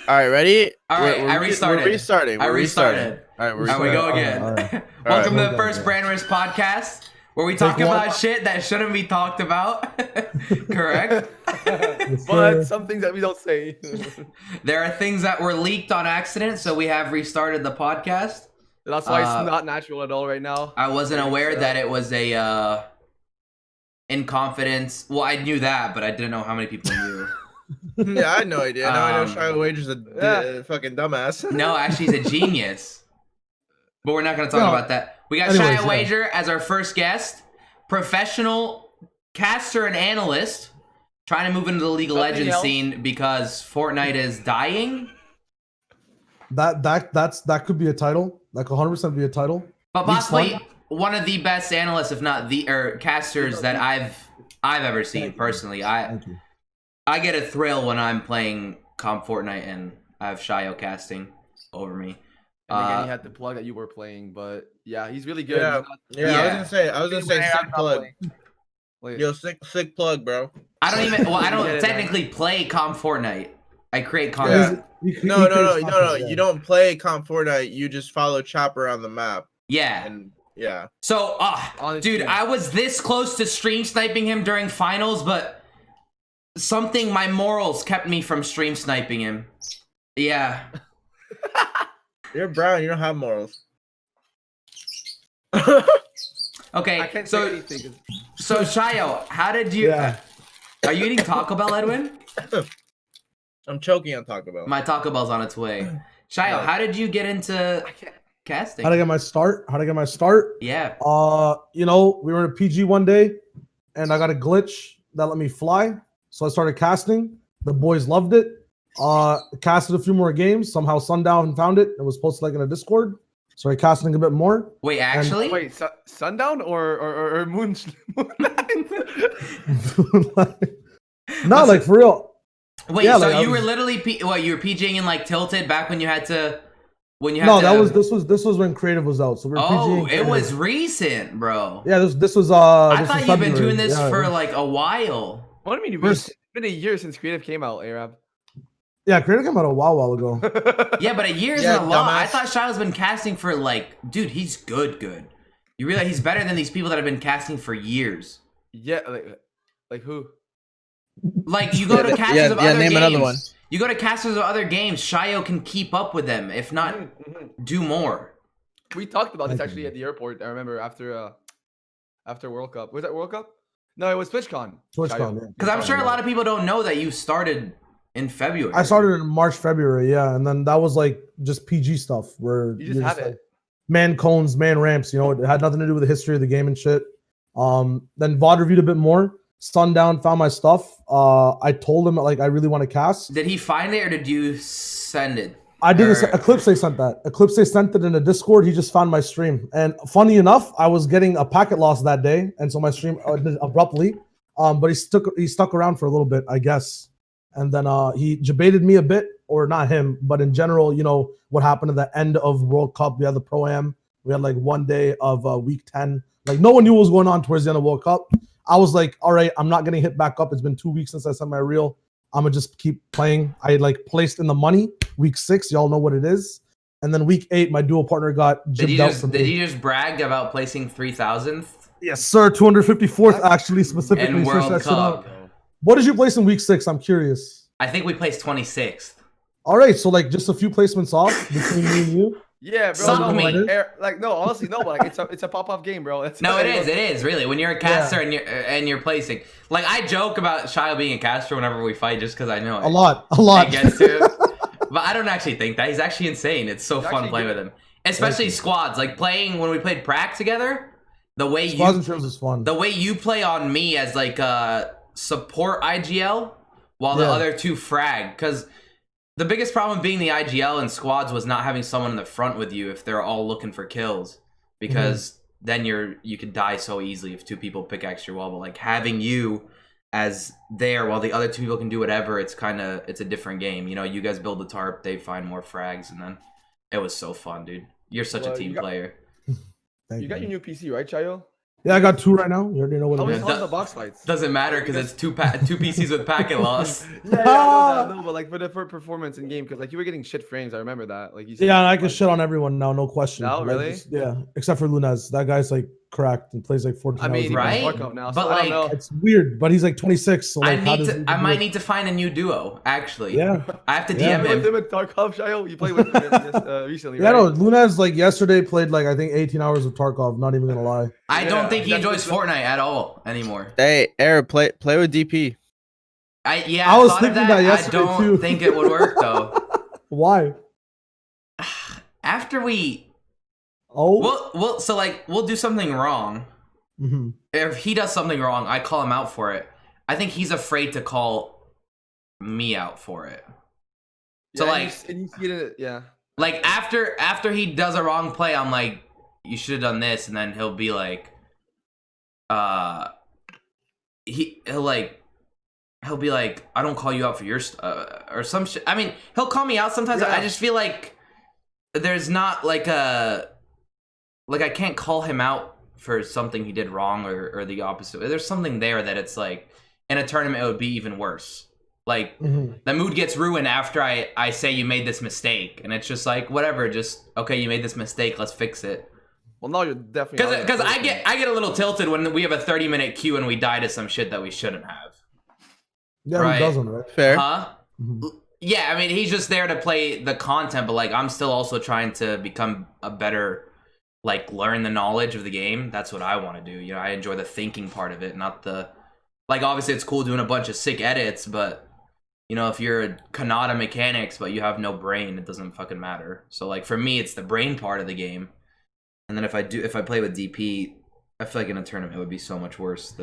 All right, ready? All right, I restarted. We're restarting. I restarted. All right, All right, we go again. All right. Welcome to All the right. first Brand Risk podcast, where we talk about shit that shouldn't be talked about. Correct? But some things that we don't say. There are things that were leaked on accident, so we have restarted the podcast. That's why it's not natural at all right now. I wasn't aware that it was a in confidence. Well, I knew that, but I didn't know how many people knew. Yeah, I had no idea. Now I know ShyoWager's a fucking dumbass. No, actually, he's a genius. But we're not going to talk about that. We got ShyoWager as our first guest, professional caster and analyst, trying to move into the League of Legends scene because Fortnite is dying. That could be a title. That could 100% be a title. But possibly one of the best analysts, if not the casters that I've ever seen personally. I get a thrill when I'm playing comp Fortnite and I have Shyo casting over me. And again, he had to plug that you were playing, but yeah, he's really good. Yeah, I was gonna say sick plug. Yo, sick plug, bro. I don't technically play comp Fortnite. I create content. No. You don't play comp Fortnite. You just follow Chopper on the map. Yeah. And yeah. So, dude, I was this close to stream sniping him during finals, but my morals kept me from stream sniping him. Yeah. You're brown. You don't have morals. Okay, so Shyo, how did you... Are you eating Taco Bell, Edwin? I'm choking on Taco Bell. My Taco Bell's on its way. Shyo, how did you get into casting? How'd I get my start? Yeah. We were in a PG one day, and I got a glitch that let me fly. So I started casting. The boys loved it. Casted a few more games. Somehow Sundown found it. It was posted like in a Discord. So I casting a bit more. Wait, actually? Wait, Sundown or Moon? No, like for real. Wait, yeah, so you were literally you were PGing in like Tilted back when you had to this was when Creative was out. So we were PGing. It was recent, bro. Yeah, this was I thought you've been doing this for like a while. What do you mean? It's been a year since Creative came out, Arab. Yeah, Creative came out a while ago. Yeah, but a year isn't a lot. I thought Shyo's been casting for like, dude, he's good. You realize he's better than these people that have been casting for years. Yeah, like who? Like you go to casters of other name games. Another one. You go to casters of other games. Shyo can keep up with them, if not do more. We talked about this actually at the airport. I remember after World Cup. Was that World Cup? No, it was TwitchCon. Because I'm sure a lot of people don't know that you started in February. I started in March, February, yeah, and then that was like just PG stuff where you just have it. Like, man cones, man ramps. It had nothing to do with the history of the game and shit. Then VOD reviewed a bit more. Sundown found my stuff. I told him like I really want to cast. Did he find it or did you send it? I didn't. Eclipse sent that. Eclipse sent it in a Discord. He just found my stream, and funny enough, I was getting a packet loss that day, and so my stream ended abruptly. But he stuck around for a little bit, I guess, and then he debated me a bit, or not him, but in general, what happened at the end of World Cup. We had the Pro-Am. We had like one day of week 10. Like no one knew what was going on towards the end of World Cup. I was like, all right, I'm not getting hit back up. It's been 2 weeks since I sent my reel. I'm gonna just keep playing. I like placed in the money week 6. Y'all know what it is. And then week 8, my dual partner got jibbed out for me. Did you just brag about placing 3,000th? Yes, sir. 254th actually specifically. And World Cup. What did you place in week 6? I'm curious. I think we placed 26th. All right, so like just a few placements off between me and you. Yeah, bro. No, honestly, no. But like, it's a pop-off game, bro. It is really. When you're a caster and you're placing, like I joke about Shyo being a caster whenever we fight, just because I know a lot. I get to, but I don't actually think that he's actually insane. It's so fun playing with him, especially squads. Like playing when we played Prac together. The way squads and is fun. The way you play on me as like a support IGL, while the other two frag, because. The biggest problem being the IGL and squads was not having someone in the front with you if they're all looking for kills, because then you could die so easily if 2 people pickaxe your wall. But like having you as there while the other 2 people can do whatever, it's a different game. You guys build the tarp, they find more frags, and then it was so fun, dude. You're such a team player. You got your new PC, right, Shyo? Yeah, I got 2 right now. You already know what How it is is. on the box fights? Doesn't matter because it's two PCs with packet loss. Yeah, I know that. No, but like for performance in game, because like you were getting shit frames. I remember that. Like you said, Yeah, and I can shit on everyone now, no question. No, Like, really? yeah, except for Lunez. That guy's like cracked and plays like 14 I mean, hours a he day. plays Right? Tarkov now, But, so I don't like, know. It's weird, but he's like 26. So like, I might need to find a new duo. Actually, Yeah. I have to Yeah. DM You with him. him at Tarkov, Shayo? You played with him recently, Yeah, right? no, Lunez like yesterday played like I think 18 hours of Tarkov. Not even gonna lie. I don't think he that's enjoys what's up. Fortnite at all anymore. Hey, Eric, play with DP. I I was thought of thinking that I yesterday, don't too. think it would work though. Why? After we, Oh. we'll do something wrong. Mm-hmm. If he does something wrong, I call him out for it. I think he's afraid to call me out for it. So Yeah, like, and you see it, yeah. like after he does a wrong play, I'm like, you should have done this, and then he'll be like, he'll be like, I don't call you out for your or some shit. I mean, he'll call me out sometimes. Yeah. I just feel like there's not like I can't call him out for something he did wrong or the opposite. There's something there that it's like in a tournament it would be even worse. Like the mood gets ruined after I say you made this mistake, and it's just like whatever. Just okay, you made this mistake. Let's fix it. Well, no, you're definitely Because I get a little tilted when we have a 30-minute queue and we die to some shit that we shouldn't have. Yeah, Right. who doesn't, right? Fair. Huh? Yeah, I mean, he's just there to play the content, but like I'm still also trying to become a better, like learn the knowledge of the game. That's what I want to do. You know, I enjoy the thinking part of it, not the like. Obviously, it's cool doing a bunch of sick edits, but you know, if you're a Kanata mechanics but you have no brain, it doesn't fucking matter. So like for me, it's the brain part of the game. And then if I play with DP, I feel like in a tournament it would be so much worse.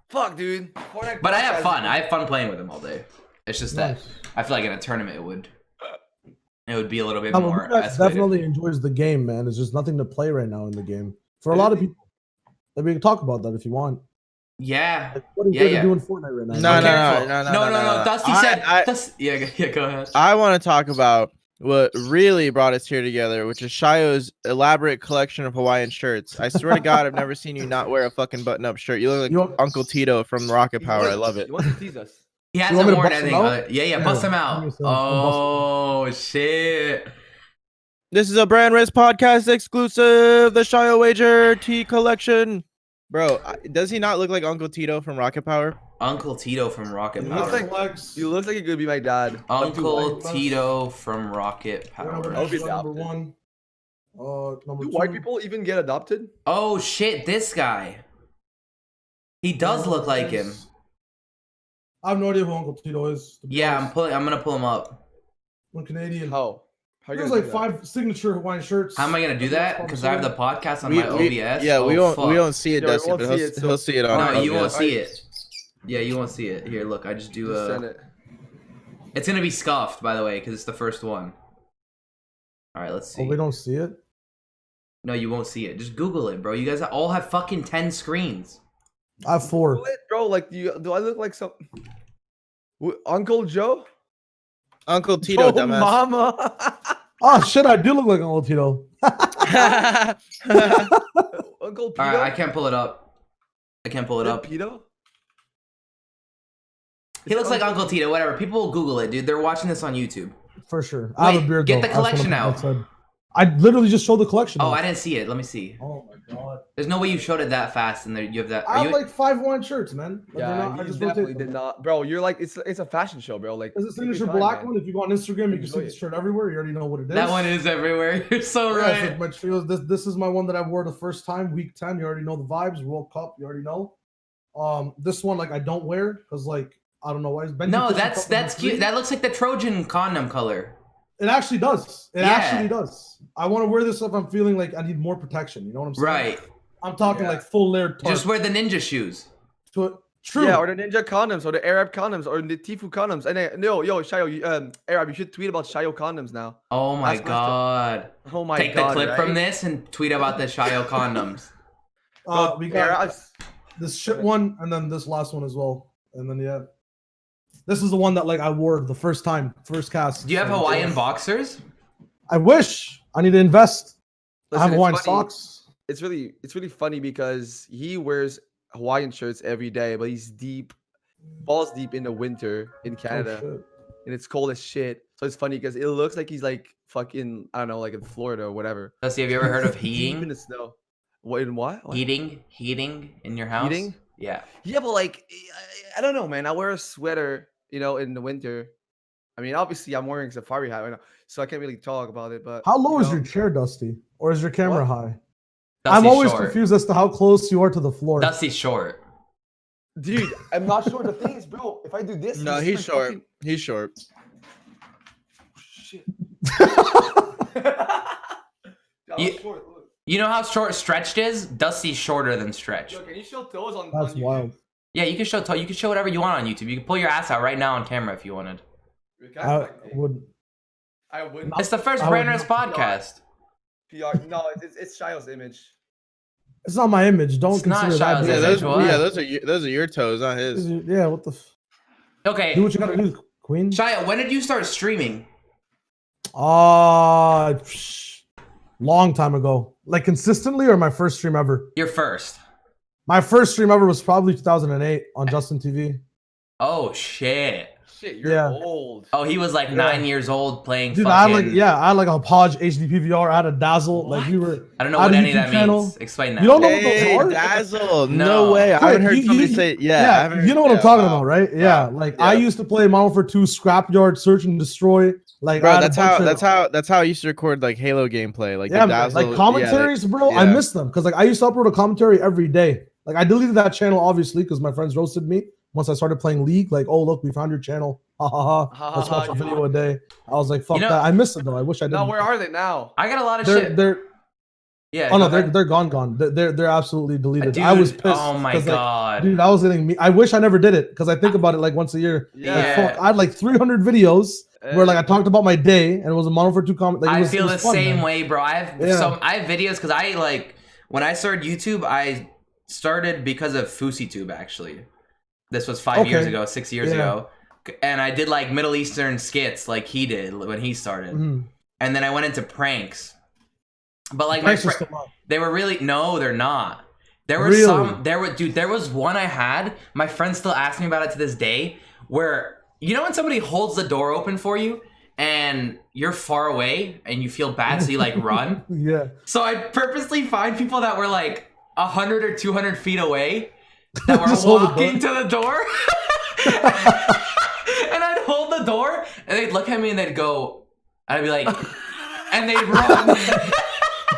Fuck, dude. But I have fun. I have fun playing with him all day. It's just that I feel like in a tournament it would be a little bit more. Lunez definitely enjoys the game, man. There's just nothing to play right now in the game for a lot of people. Maybe we can talk about that if you want. Yeah. Like, what are you doing Fortnite right now? No. Dusty said. Yeah, go ahead. I want to talk about what really brought us here together, which is Shyo's elaborate collection of Hawaiian shirts. I swear to God, I've never seen you not wear a fucking button-up shirt. You look like Uncle Tito from Rocket Power. I love it. You want to tease us? He hasn't worn anything. Yeah, bust him out. Oh, shit. This is a Brand Risk Podcast exclusive, the ShyoWager T collection. Bro, does he not look like Uncle Tito from Rocket Power? Uncle Tito from Rocket Power. You look like he could be my dad. Uncle Tito from Rocket Power. Number one. Number Do 2. white people even get adopted? Oh shit, this guy. He does look like him. I have no idea who Uncle Tito is. Yeah, I'm gonna pull him up. One Canadian. How you There's gonna like do that? 5 signature Hawaiian shirts. How am I gonna do that? Because I have the podcast on my OBS. Yeah, we fuck. don't see it, Yeah, we Dusty, won't but see it, so- he'll see it on No, OBS. you won't see it. Yeah, you won't see it. Here, look, I just do Just send it. It's gonna be scuffed, by the way, because it's the first one. All right, let's see. Oh, we don't see it? No, you won't see it. Just Google it, bro. You guys all have fucking 10 screens. I have 4. What, bro? Like, do I look like some Uncle Joe? Uncle Tito, dumbass. Mama. Oh shit, I do look like Uncle Tito. Uncle Pito. All right, I can't pull it up. I can't pull it up. Pito? He looks like Uncle Tito, whatever. People will Google it, dude. They're watching this on YouTube. For sure. I have a beard. Get though. the collection out. I literally just showed the collection. Oh, out. I didn't see it. Let me see. Oh my god. There's no way you showed it that fast, and there you have that. I have like 5 Hawaiian shirts, man. Like, Yeah, I you just definitely rotate did them. not, bro. You're like it's a fashion show, bro. Like There's a take your signature time, black man. one. If you go on Instagram, you can see Enjoy this it. shirt everywhere. You already know what it is. That one is everywhere. You're so Yeah, right. so my trios. This is my one that I wore the first time, week 10. You already know the vibes. World Cup. You already know. This one like I don't wear because like I don't know why. No, that's cute. That looks like the Trojan condom color. It actually does. It Yeah. actually does. I want to wear this if I'm feeling like I need more protection. You know what I'm saying? Right. I'm talking like full layered tarp. Just wear the ninja shoes. True. Yeah, or the Ninja condoms, or the Arab condoms, or the Tifu condoms. And then, yo, Shayo, Arab, you should tweet about Shayo condoms now. Oh my That's god. Oh my Take god. the clip right? from this and tweet about the Shyo condoms. We got Arab, this shit one and then this last one as well. And then yeah. This is the one that like I wore the first time, first cast. Do you have Hawaiian boxers? I wish. I need to invest. I have Listen, Hawaiian it's funny. socks. it's really funny because he wears Hawaiian shirts every day, but he's balls deep in the winter in Canada, and it's cold as shit. So it's funny because it looks like he's like fucking, I don't know, like in Florida or whatever. Dusty, have you ever heard of Deep in heating? the snow. What? Heating in your house? Heating? Yeah. Yeah, but like, I don't know, man. I wear a sweater, in the winter. I mean, obviously, I'm wearing a safari hat right now, so I can't really talk about it. But How low is your chair, Dusty? Or is your camera What? high? Dusty's I'm always short. confused as to how close you are to the floor. Dusty's short. Dude, I'm not sure. The thing is, bro, if I do this, No, this he's is short. fucking- He's short. Shit. You- Short. Look. You know how short Stretched is? Dusty's shorter than Stretch. Yo, can you show toes on? That's on YouTube? wild. Yeah, you can show whatever you want on YouTube. You can pull your ass out right now on camera if you wanted. I would. I wouldn't. It's the first I would Branders not- podcast. PR. No, it's Shyo's image. It's not my image. Don't It's not consider that. Shilo's Yeah, image. big. What? those are your toes, not his. Yeah, what the? Okay, Do what you gotta do, Queen. Shia, when did you start streaming? Long time ago. Like consistently, or my first stream ever. Your first. My first stream ever was probably 2008 on Justin TV. Oh shit. Shit, you're Yeah. old. Oh, he was like 9 years old playing Dude, I fucking. had like a Podge HD PVR. I had a Dazzle. Like we were. I don't know I had what a any of that YouTube channel. means. Explain that. You don't know what those Hey, are? Dazzle. No. No way. I haven't heard You- somebody you- say. I Yeah, haven't heard- you know what I'm yeah, talking wow. about, right? Yeah, like I Yeah. used to play Modern Warfare 2 Scrapyard Search and Destroy. Like, I Bro, had a that's bunch how of- that's how I used to record like Halo gameplay. Like yeah, the man, Dazzle, like commentaries, bro. I yeah. miss them because like I used to upload a commentary every day. Like I deleted that channel obviously because my friends roasted me once I started playing League. Like, oh look, we found your channel. Ha ha ha. Let's watch a video a day. I was like, fuck You know- that. I miss it though. I wish I didn't. Now, where are they now? I got a lot of they're shit. they're Yeah. oh go no, ahead. they're gone. They're absolutely deleted. Dude, I was pissed. oh my 'cause, like, god. dude, I was getting me. I wish I never did it because I think about it like once a year. Yeah. Like, fuck, I had like 300 videos where like I talked about my day and it was a Modern Warfare 2 comment. Like, I feel it the was fun, same man. way, bro. I have videos because I like when I started YouTube, I started because of FouseyTube actually. This was 5 years Okay. ago, 6 years Yeah. ago. And I did like Middle Eastern skits like he did when he started. Mhm. And then I went into pranks. But like Pranks my are still up. they were really no, they're not. There were Really? there was one I had, my friend still asks me about it to this day, where you know when somebody holds the door open for you and you're far away and you feel bad so you like run? Yeah. So I purposely find people that were like 100 or 200 feet away that were Just hold the walking to the door. And I'd hold the door and they'd look at me and they'd go, I'd be like, and they'd run.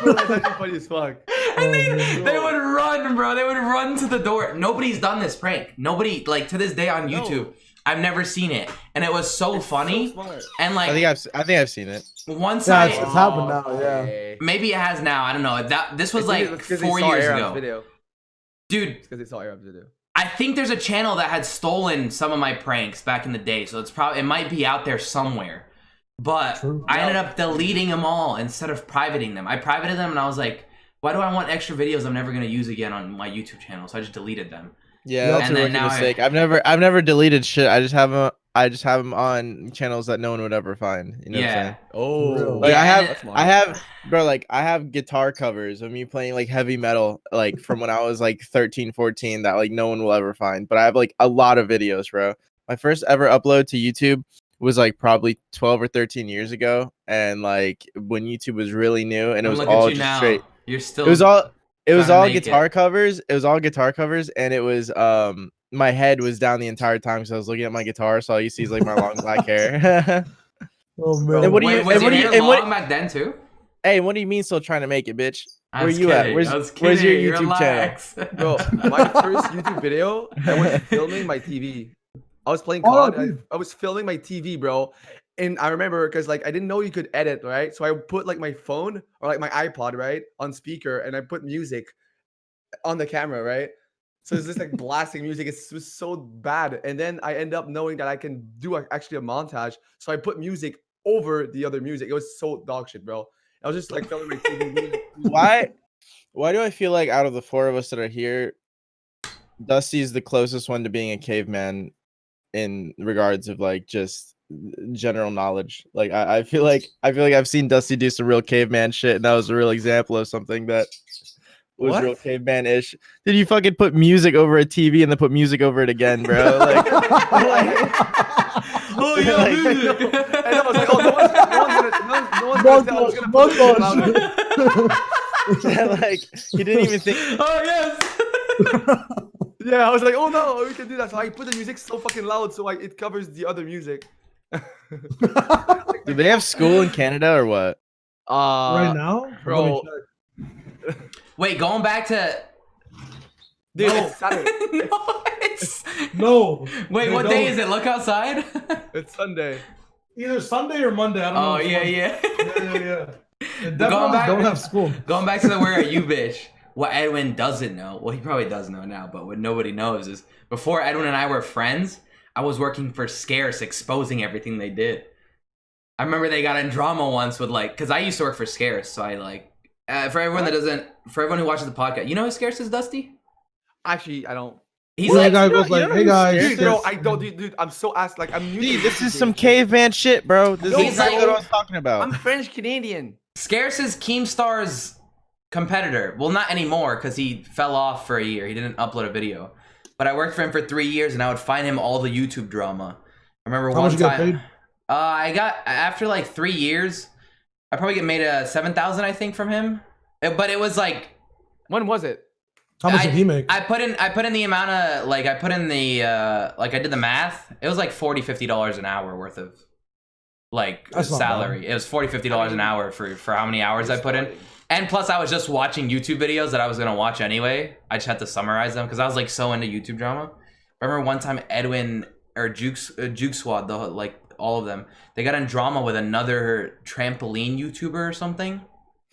Bro, that's actually funny as fuck. And they would run, bro. They would run to the door. Nobody's done this prank. Nobody, like to this day on YouTube, I've never seen it. And it was so funny. So smart. And like, I think I've seen it. once Yeah, I, it's happened now. Yeah. Okay. maybe it has now. I don't know. This was I think like it's 'cause they 4 saw years Aram's ago. Video. Dude, It's because they saw Aram's video. I think there's a channel that had stolen some of my pranks back in the day, so it might be out there somewhere. But True. I ended up deleting them all instead of privating them. I privated them and I was like, why do I want extra videos I'm never gonna use again on my YouTube channel? So I just deleted them. Yeah, that's And a then rookie now mistake. I've never deleted shit. I just have them on channels that no one would ever find. You know what I'm saying? Oh, Like Yeah, I have, bro, like I have guitar covers of me playing like heavy metal, like from when I was like 13, 14 that like no one will ever find. But I have like a lot of videos, bro. My first ever upload to YouTube was like probably 12 or 13 years ago. And like when YouTube was really new and it was Look all at you just now. straight. You're still. It was all trying to make guitar covers. It was all guitar covers. And it was, my head was down the entire time. So I was looking at my guitar. So all you see is like my long black hair. Oh man. And what do you- Wait, was and your what do you- hair and what- long back then too? Hey, what do you mean still trying to make it, bitch? I Where was you at? kidding. Where's I was your kidding. YouTube channel? Relax. bro, my first YouTube video, I was filming my TV. I was playing Oh, COD. dude. I was filming my TV, bro. And I remember because like I didn't know you could edit, right? So I put like my phone or like my iPod, right, on speaker, and I put music on the camera, right? So it's just like blasting music. It was so bad. And then I end up knowing that I can do actually a montage. So I put music over the other music. It was so dog shit, bro. I was just like filming my TV. Why do I feel like out of the four of us that are here, Dusty's the closest one to being a caveman in regards of like just general knowledge? Like I feel like I've seen Dusty do some real caveman shit, and that was a real example of something that was What? real caveman-ish. Did you fucking put music over a TV and then put music over it again, bro? Like, Oh yeah, Like, music. And I was like, oh, no one's gonna tell. I was gonna put it louder. like he didn't even think. Oh yes. Yeah, I was like, oh no, we can do that. So I put the music so fucking loud so it covers the other music. Do they have school in Canada or what? Right now, bro. Wait, going back to. Dude, No. it's Saturday. No. Wait, they what day don't. is it? Look outside. It's Sunday. Either Sunday or Monday. I don't know. Oh which yeah, one. yeah. Yeah. They Going definitely back- don't have school. Going back to the where are you bitch. What Edwin doesn't know, well, he probably does know now, but what nobody knows is before Edwin and I were friends, I was working for Scarce, exposing everything they did. I remember they got in drama once with like, because I used to work for Scarce, so I like, for everyone that doesn't, for everyone who watches the podcast, you know who Scarce is, Dusty? Actually, I don't. He's One like, guy you know- goes like, you know "Hey who's guys, scared? Dude, bro, I don't, dude, I'm so ass. Like, I'm new. Dude, to this is game. some caveman shit, bro. This No, is exactly bro. what I was talking about. I'm French Canadian. Scarce is Keemstar's competitor. Well, not anymore, because he fell off for a year. He didn't upload a video. But I worked for him for 3 years, and I would find him all the YouTube drama. I remember How one much you got time. paid? I got after like 3 years, I probably get made a 7,000, I think, from him. But it was like, When was it? How much did he make? I put in the amount of like I put in the like I did the math. It was like $40-50 an hour worth of like That's not salary. bad. It was $40-50 an hour for how many hours I put in. And plus, I was just watching YouTube videos that I was gonna watch anyway. I just had to summarize them because I was like so into YouTube drama. I remember one time Edwin or Juke Squad, the like all of them, they got in drama with another trampoline YouTuber or something.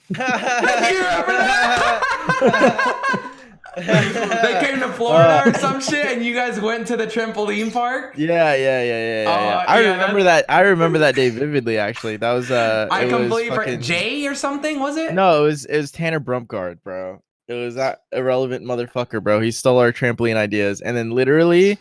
You remember that? They came to Florida or some shit, and you guys went to the trampoline park. Yeah. I yeah, remember that. I remember that day vividly. Actually, that was I it was completely fucking- Jay or something, was it? No, it was Tanner Brumpgard, bro. It was that irrelevant motherfucker, bro. He stole our trampoline ideas and then literally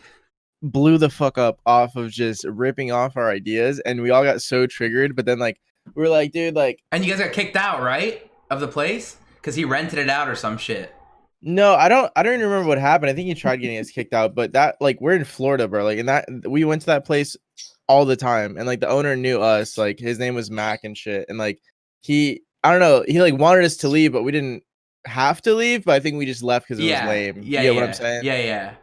blew the fuck up off of just ripping off our ideas, and we all got so triggered. But then like we were like, dude, like, And you guys got kicked out, right, of the place because he rented it out or some shit. no, I don't even remember what happened. I think he tried getting us kicked out, but that like we're in Florida, bro. Like, and that we went to that place all the time, and like the owner knew us. Like his name was Mac and shit, and like I don't know, he like wanted us to leave, but we didn't have to leave. But I think we just left because it was lame. Yeah, what I'm saying? Yeah.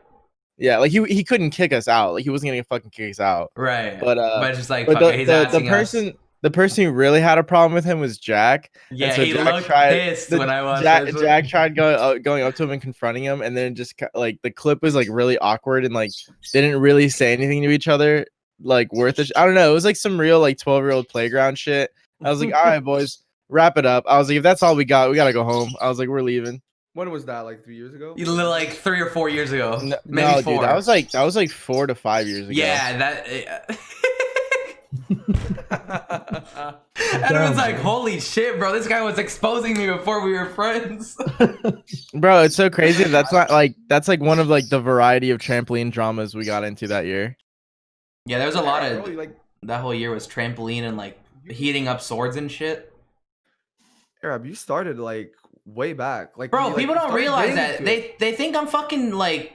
Like he couldn't kick us out. Like he wasn't gonna fucking kick us out. Right. But it's just like but fuck it, he's asking the person who really had a problem with him was Jack. Yeah, and so he Jack looked tried- pissed when I watched Jack, this. Jack tried going up to him and confronting him, and then just like the clip was like really awkward and like they didn't really say anything to each other like worth it. I don't know. It was like some real like 12-year-old playground shit. I was like, all right, boys, wrap it up. I was like, if that's all we got, we gotta go home. I was like, we're leaving. When was that? Like 3 years ago? You lived like 3 or 4 years ago. Maybe No, 4. dude, that was like 4 to 5 years ago. Yeah, that. Everyone's like, holy shit, bro, this guy was exposing me before we were friends. Bro, it's so crazy. That's like one of like the variety of trampoline dramas we got into that year. Yeah, there was a lot of Bro, like, that whole year was trampoline and like heating up swords and shit. Arab, you started like way back. Like, Bro, you, people you don't started realize getting that. into it. They think I'm fucking like,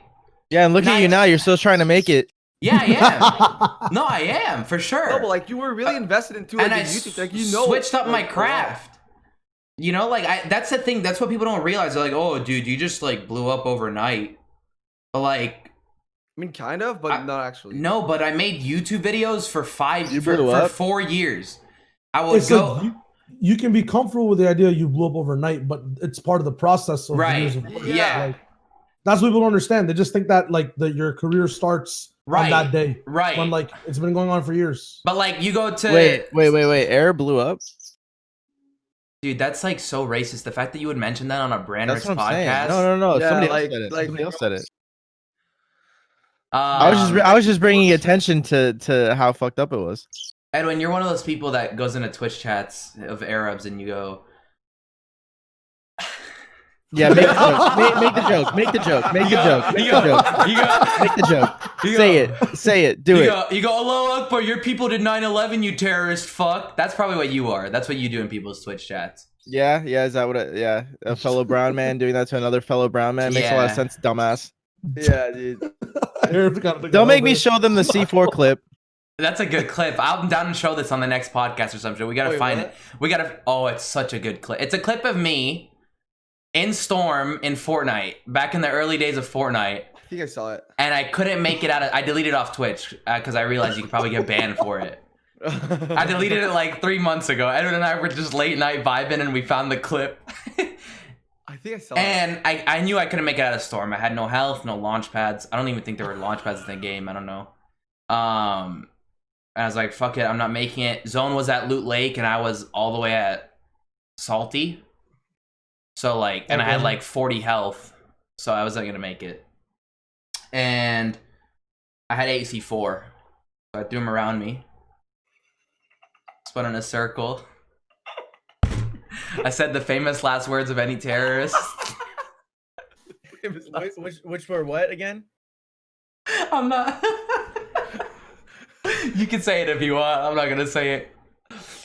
Yeah, and look at you now. You're still trying to make it. yeah, I am. No, I am for sure. No, but like you were really invested into like and I YouTube. Like you know, switched up my like, craft. You know, like that's the thing. That's what people don't realize. They're like, "Oh, dude, you just like blew up overnight." But like, I mean, kind of, but not actually. no. But I made YouTube videos for You blew for up? 4 years. I would It's go. like you can be comfortable with the idea you blew up overnight, but it's part of the process of Right. years of work. Yeah. Like, that's what people don't understand. They just think that like your career starts Right. on that day. Right. When like it's been going on for years. But like, you go to Wait. Air blew up. dude. That's like so racist. The fact that you would mention that on a brand That's what I'm podcast. saying. No. Yeah, Somebody like- else said it. like- Somebody else said it. Um, I was just bringing attention to how fucked up it was. Edwin, you're one of those people that goes into Twitch chats of Arabs and you go, Yeah, make the joke. Make the joke. Make the joke. Make the joke. Make the joke. you go, Make the joke. you Say go- it. Say it. Do it. You go, Allahu Akbar, your people did 9/11, you terrorist fuck. That's probably what you are. That's what you do in people's Twitch chats. Yeah, is that what? Yeah, a fellow brown man doing that to another fellow brown man makes a lot of Yeah. sense, dumbass. Yeah, dude. Don't make me show them the C4 clip. That's a good clip. I'm down to show this on the next podcast or something. We gotta find it. We gotta. Oh, it's such a good clip. It's a clip of me in Storm in Fortnite back in the early days of Fortnite. I think I saw it. And I couldn't make it out of. I deleted it off Twitch because I realized you could probably get banned for it. I deleted it like 3 months ago. Edwin and I were just late night vibing, and we found the clip. I think I saw and it. I knew I couldn't make it out of Storm. I had no health, no launch pads. I don't even think there were launch pads in the game. I don't know. And I was like, fuck it, I'm not making it. Zone was at Loot Lake, and I was all the way at Salty. So like, and I had like 40 health, so I wasn't gonna make it. And I had 8 C4, so I threw him around me. Spun in a circle. I said the famous last words of any terrorist. Which were what again? I'm not. You can say it if you want. I'm not gonna say it.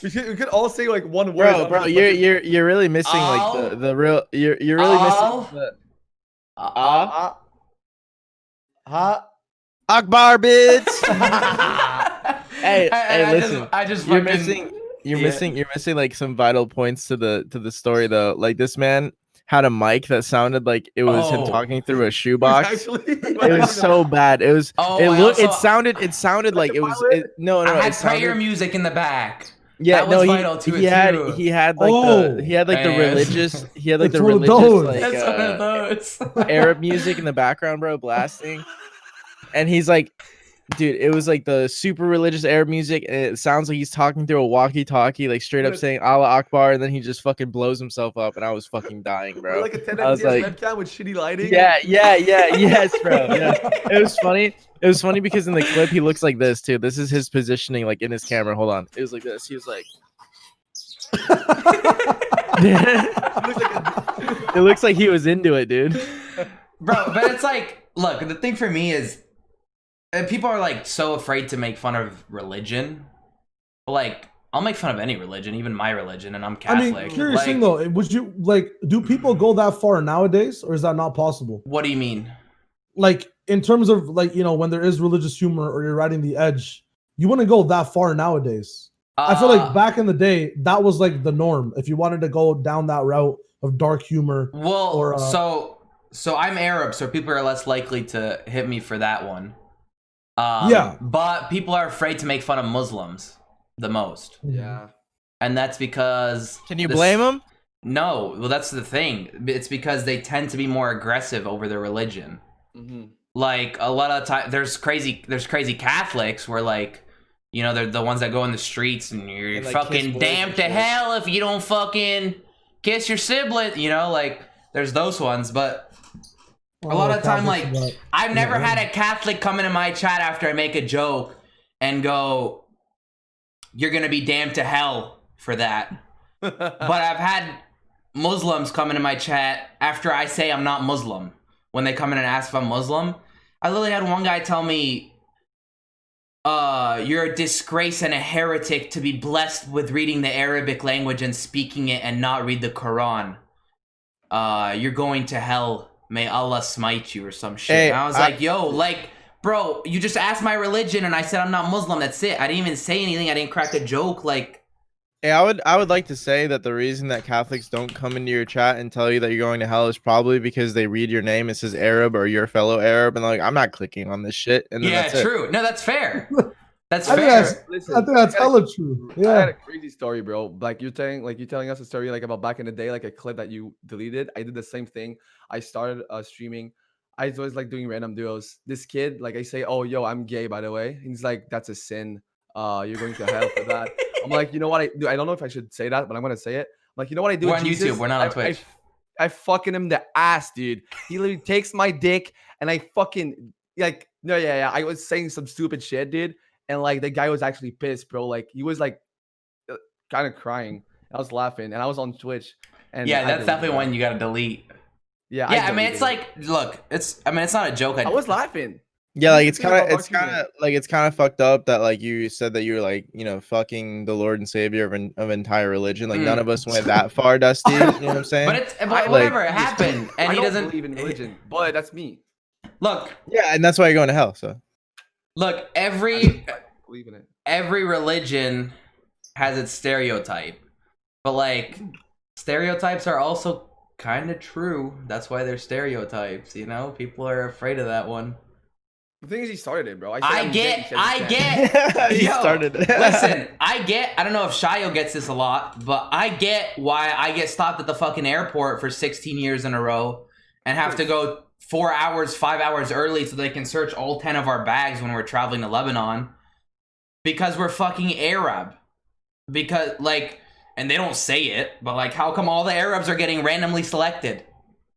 We could all say like one word. Bro, you're really missing like the real. You're really missing the. Akbar, bitch. hey, listen. I just you're fucking, missing. You're missing like some vital points to the story though. Like this man had a mic that sounded like it was him talking through a shoebox. It was so bad. It was. It sounded like it was. No. I had prayer music in the back. Yeah, that was vital to he it had too. he had like the religious Arab music in the background, bro, blasting. And he's like, dude, it was like the super religious Arab music, and it sounds like he's talking through a walkie-talkie, like straight up saying Allah Akbar, and then he just fucking blows himself up, and I was fucking dying, bro. Like a 10 I was like, webcam with shitty lighting. Yes, bro. Yeah. It was funny. It was funny because in the clip he looks like this too. This is his positioning, like in his camera. Hold on. It was like this. He was like. It looks like he was into it, dude. Bro, but it's like, look, the thing for me is, people are like so afraid to make fun of religion. But like, I'll make fun of any religion, even my religion, and I'm Catholic. I mean, curious thing though, would you like? Do people go that far nowadays, or is that not possible? What do you mean? Like in terms of like, you know, when there is religious humor or you're riding the edge, you wouldn't go that far nowadays. I feel like back in the day, that was like the norm. If you wanted to go down that route of dark humor, well, or so I'm Arab, so people are less likely to hit me for that one. Yeah, but people are afraid to make fun of Muslims the most. Yeah, and that's because can you blame them? No, well, that's the thing. It's because they tend to be more aggressive over their religion. Mm-hmm. Like a lot of time, there's crazy Catholics where like, you know, they're the ones that go in the streets and you're and, like, fucking damned to hell if you don't fucking kiss your sibling. You know, like there's those ones, but a lot of time, like I've never had a Catholic come into my chat after I make a joke and go, "You're gonna be damned to hell for that." But I've had Muslims come into my chat after I say I'm not Muslim. When they come in and ask if I'm Muslim, I literally had one guy tell me, you're a disgrace and a heretic to be blessed with reading the Arabic language and speaking it and not read the Quran. You're going to hell. May Allah smite you or some shit. Hey, and I was like, yo, like, bro, you just asked my religion and I said I'm not Muslim. That's it. I didn't even say anything. I didn't crack a joke. Like, hey, I would like to say that the reason that Catholics don't come into your chat and tell you that you're going to hell is probably because they read your name, it says Arab or your fellow Arab, and they're like, I'm not clicking on this shit. And then that's true. No, that's fair. That's fair. I think that's hella true. Yeah. I had a crazy story, bro. Like you're telling us a story like about back in the day, like a clip that you deleted. I did the same thing. I started streaming. I was always like doing random duos. This kid, like I say, oh yo, I'm gay, by the way. He's like, that's a sin. You're going to hell for that. I'm like, you know what I do? I don't know if I should say that, but I'm gonna say it. I'm like, you know what I do? We're on YouTube. We're not on Twitch. I fucking him the ass, dude. He literally takes my dick and I fucking like I was saying some stupid shit, dude. And like the guy was actually pissed, bro. Like he was like kind of crying. I was laughing, and I was on Twitch. And yeah, that's definitely one you gotta delete. Yeah, I mean, it's like, look, it's not a joke. I was laughing. Yeah, like it's Think kind about of it's kind of fucked up that like you said that you were like, you know, fucking the Lord and Savior of an entire religion. Like none of us went that far, Dusty. You know what I'm saying? But it's I whatever, like- it happened, and I he don't doesn't believe in religion, but that's me. look. Yeah, and that's why you're going to hell. So Look, I believe in it. every religion has its stereotype, but like stereotypes are also kind of true. That's why they're stereotypes. You know, people are afraid of that one. The thing is, he started it, bro. I get. he Yo, started it. listen, I don't know if Shio gets this a lot, but I get why I get stopped at the fucking airport for 16 years in a row and have to go 4 hours, 5 hours early so they can search all 10 of our bags when we're traveling to Lebanon because we're fucking Arab. Because, like, and they don't say it, but like, how come all the Arabs are getting randomly selected?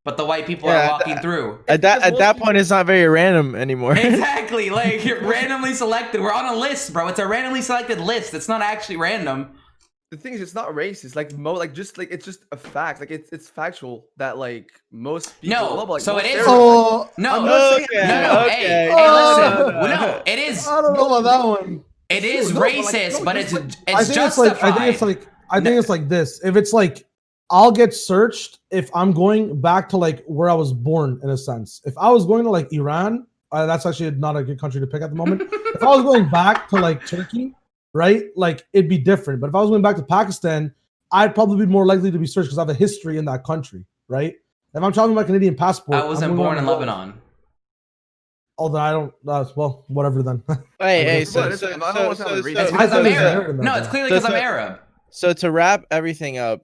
But the white people are walking through. At that point, it's not very random anymore. Exactly, like you're randomly selected. We're on a list, bro. It's a randomly selected list. It's not actually random. The thing is, it's not racist. Like it's just a fact. Like it's factual that like most people. No, like, so most it is. Oh, No, I'm not saying- no, okay. hey, Oh. listen. No, it is. I don't know about that one. It is No, but, like, racist, no, but it's it's I think justified. it's like I think it's like this. If it's like I'll get searched if I'm going back to like where I was born in a sense. If I was going to like Iran, that's actually not a good country to pick at the moment. If I was going back to like Turkey, right? Like it'd be different. But if I was going back to Pakistan, I'd probably be more likely to be searched because I have a history in that country, right? If I'm traveling my Canadian passport, I wasn't I'm going born in around the world. Lebanon. Oh, then I don't. Well, whatever then. Hey, I don't want to sound racist. It's because I I'm think it's Arab. Arab, No, it's clearly So- because I'm so- Arab. So to wrap everything up,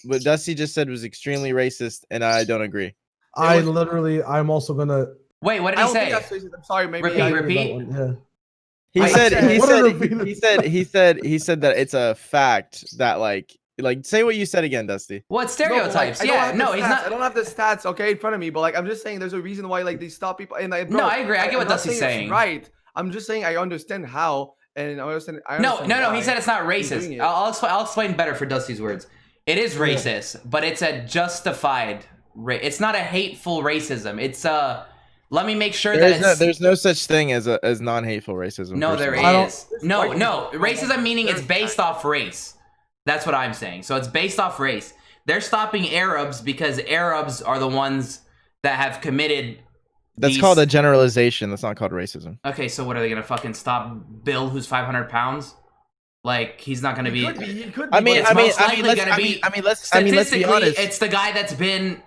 what Dusty just said was extremely racist, and I don't agree. I'm also gonna. Wait, what did I he don't think say? that's racist. I'm sorry. Maybe Repeat, I repeat. That one, yeah. He I said said- he What said are the- he said that it's a fact that like say what you said again, Dusty. What stereotypes? No, but, like, Yeah, no, he's I not. don't have the stats okay in front of me, but like I'm just saying, there's a reason why like they stop people. And like, bro, No, I agree. I get what I'm not Dusty's it's saying. Right. I'm just saying I understand how, and I understand. No. why He said it's not he's racist. doing it. I'll explain better for Dusty's words. It is racist, but it's a justified. It's not a hateful racism. It's Let me make sure that There's no such thing as non-hateful racism. No, there personally. is. No. Racism meaning it's based off race. That's what I'm saying. So it's based off race. They're stopping Arabs because Arabs are the ones that have committed. That's called a generalization. That's not called racism. Okay, so what are they gonna fucking stop Bill, who's 500 pounds? Like he's not gonna be. He could be. I mean, let's be honest. It's the guy that's been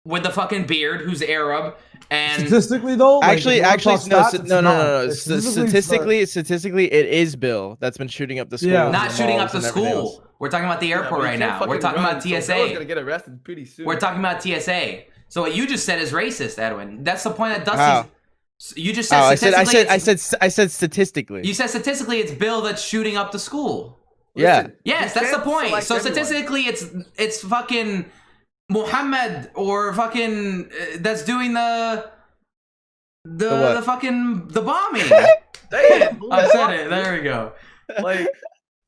with the fucking beard who's Arab. And statistically, though, like, actually, no. Statistically, it is Bill that's been shooting up the school. Yeah. not shooting up the school. We're talking about the airport right now. We're talking about TSA. So Bill's gonna get arrested pretty soon. We're talking about TSA. So what you just said is racist, Edwin. That's the point that Dusty's. How? You just said. I said statistically. You said statistically, it's Bill that's shooting up the school. Yeah. Yes, you that's the can't point. select So everyone. statistically, it's fucking Muhammad or fucking that's doing the what? fucking the bombing. Damn, I said it. There we go. like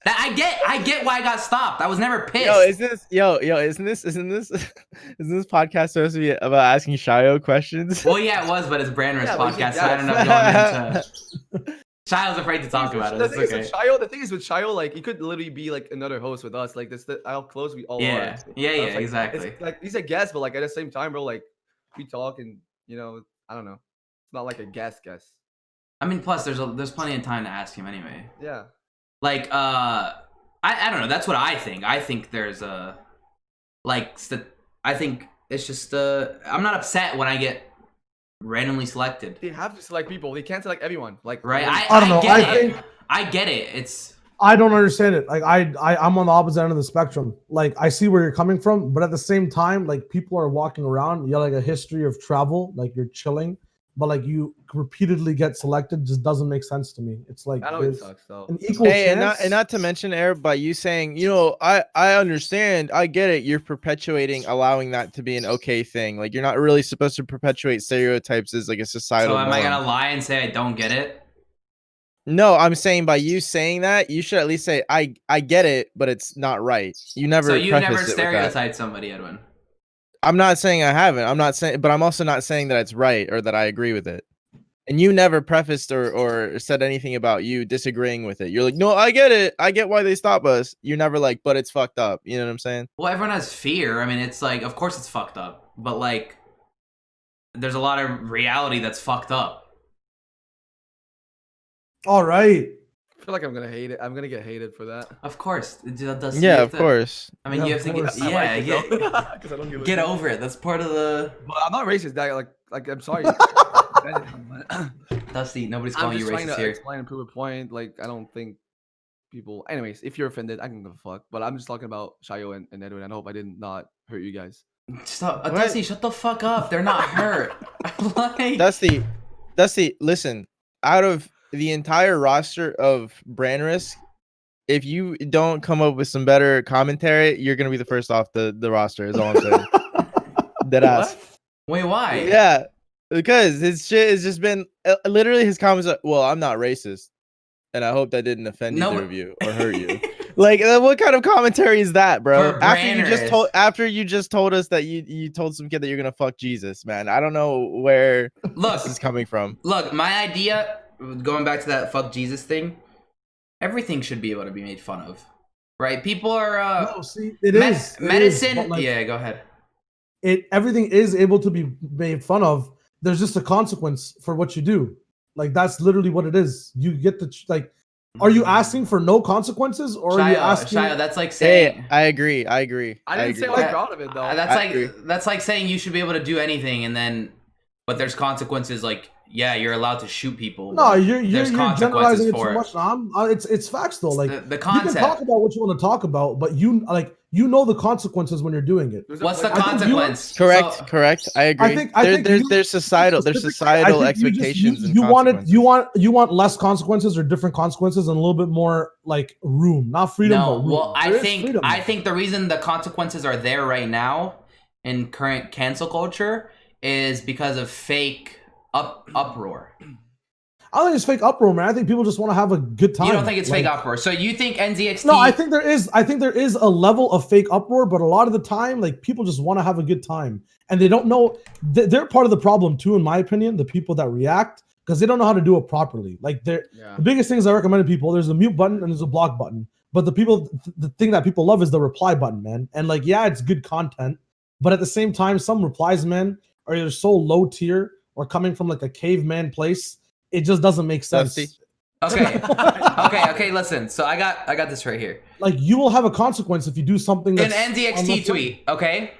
I get why I got stopped. I was never pissed. Isn't this podcast supposed to be about asking Shio questions? Well, yeah, it was, but it's Brandner's Yeah, but podcast, yeah. so I ended up going into. Shio's afraid to talk about it. The It's thing is okay. with Shio, the thing is with Shio, like he could literally be like another host with us. Like this, how close we all are. Yeah, yeah, It's like- exactly. It's like he's a guest, but like at the same time, bro, like we talk and I don't know. It's not like a guest. I mean, plus there's plenty of time to ask him anyway. Yeah. Like, I don't know. That's what I think. I think there's a I think it's just I'm not upset when I get randomly selected. They have to select people. They can't select everyone. Like Right? I don't know. I get it. It's I don't understand it. Like I'm on the opposite end of the spectrum. Like I see where you're coming from, but at the same time, like people are walking around, you have like a history of travel, like you're chilling, but like you repeatedly get selected just doesn't make sense to me. It's like I know it there's sucks though. an equal chance. and not to mention, Eric, by you saying, I understand, I get it. You're perpetuating, allowing that to be an okay thing. Like you're not really supposed to perpetuate stereotypes as like a societal. so am I norm. gonna lie and say I don't get it? No, I'm saying by you saying that, you should at least say, I get it, but it's not right. You never. So you preface never it with that. stereotyped somebody, Edwin. I'm not saying I haven't. I'm not saying, but I'm also not saying that it's right or that I agree with it. And you never prefaced or said anything about you disagreeing with it. You're like, no, I get it. I get why they stop us. You're never like, but it's fucked up. You know what I'm saying? Well, everyone has fear. I mean, it's like, of course it's fucked up, but like, there's a lot of reality that's fucked up. All right. I feel like I'm gonna hate it. I'm gonna get hated for that. Of course. Yeah, of course. I mean, Yeah, you of have to course. get over it. That's part of the. But I'm not racist. Like I'm sorry. Dusty, nobody's calling you racist here. Explain and prove a point. Like I don't think people. Anyways, if you're offended, I can give a fuck. But I'm just talking about Shyo and Edwin. I hope I did not hurt you guys. Stop, Dusty. Shut the fuck up. They're not hurt. Like... Dusty. Listen, out of the entire roster of Brand Risk, if you don't come up with some better commentary, you're gonna be the first off the roster. Is all I'm saying. Deadass. Wait, why? Yeah, because his shit has just been literally his comments are, well, I'm not racist, and I hope that didn't offend either of you or hurt you. Like, what kind of commentary is that, bro? After you just told us that you told some kid that you're gonna fuck Jesus, man. I don't know where this is coming from. Look, my idea, going back to that fuck Jesus thing, everything should be able to be made fun of, right? People are no, see, it is medicine. Like, yeah, go ahead. Everything is able to be made fun of. There's just a consequence for what you do. Like that's literally what it is. You get to like. Are you asking for no consequences, or are you asking? Shyo, that's like saying. Hey, I agree. I didn't say I was proud of it though. That's like saying you should be able to do anything, and then, but there's consequences. Like, yeah, you're allowed to shoot people. No, you're generalizing it too much. It's facts though. Like the concept. You can talk about what you want to talk about, but you know the consequences when you're doing it. What's the consequence? Correct. I agree. There's societal expectations. You want less consequences or different consequences and a little bit more like room, not freedom. No, but room. well, I think the reason the consequences are there right now in current cancel culture is because of fake uproar. I don't think it's fake uproar, man. I think people just want to have a good time. You don't think it's fake uproar? So you think NZXT? No, I think there is a level of fake uproar, but a lot of the time, like people just want to have a good time, and they don't know. They're part of the problem too, in my opinion. The people that react because they don't know how to do it properly. Like the biggest things I recommend to people: there's a mute button and there's a block button. But the thing that people love is the reply button, man. And like, yeah, it's good content, but at the same time, some replies, man, are either so low tier or coming from like a caveman place. It just doesn't make sense. Okay. Listen. So I got this right here. Like you will have a consequence if you do something. An NZXT tweet. Okay.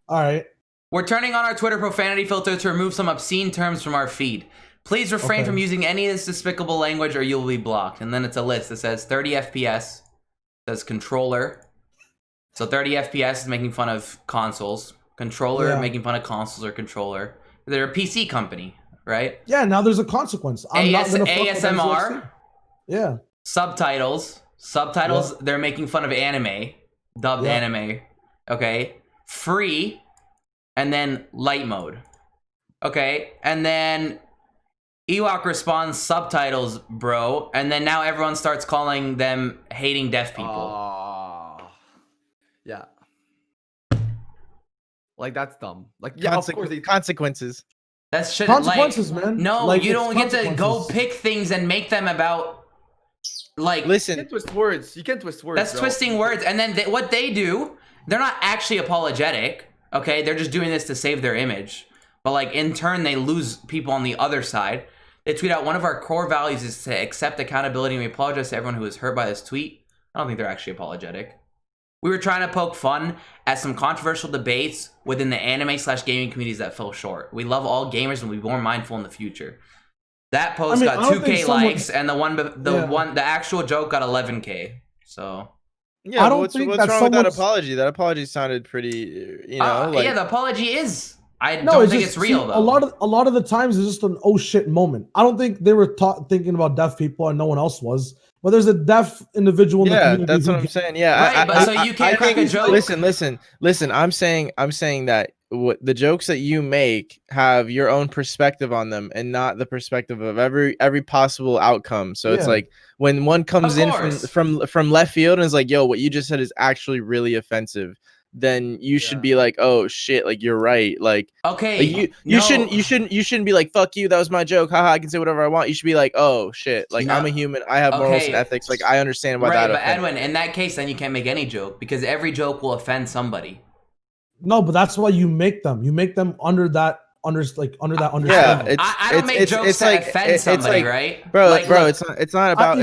All right. We're turning on our Twitter profanity filter to remove some obscene terms from our feed. Please refrain from using any of this despicable language, or you'll be blocked. And then it's a list that says 30 FPS. Says controller. So 30 FPS is making fun of consoles. Controller making fun of consoles or controller. They're a PC company. Right? Yeah, now there's a consequence. ASMR. Yeah. Subtitles. They're making fun of anime. Dubbed anime. Okay. Free. And then light mode. Okay. And then Ewok responds subtitles, bro. And then now everyone starts calling them hating deaf people. Yeah. Like that's dumb. Like yeah, of course consequences. That's shit. Consequences, man. No, like, you don't get to go pick things and make them about. Like, listen, you can't twist words. That's twisting words. And then what they do, they're not actually apologetic. Okay, they're just doing this to save their image. But like in turn, they lose people on the other side. They tweet out, one of our core values is to accept accountability, and we apologize to everyone who was hurt by this tweet. I don't think they're actually apologetic. We were trying to poke fun at some controversial debates within the anime/gaming communities that fell short. We love all gamers and we'll be more mindful in the future. That post got 2K likes, and the actual joke got 11K. So yeah, what's wrong with that apology? That apology sounded pretty, yeah, the apology is. I don't think it's real though. A lot of the times it's just an oh shit moment. I don't think they were thinking about deaf people and no one else was. But there's a deaf individual in the community. That's what I'm saying. Yeah, right, so you can't crack a joke. Listen. I'm saying that what the jokes that you make have your own perspective on them and not the perspective of every possible outcome. So it's like when one comes in from left field and is like, "Yo, what you just said is actually really offensive." then you should be like, oh shit, like you're right. Like, okay, you shouldn't be like, fuck you, that was my joke. Haha, I can say whatever I want. You should be like, oh shit, like I'm a human. I have morals and ethics. Like I understand why that but offended. Edwin, in that case, then you can't make any joke because every joke will offend somebody. No, but that's why you make them. You make them under that understanding. Yeah, I don't make jokes to offend somebody, right? Bro, like, bro, it's not about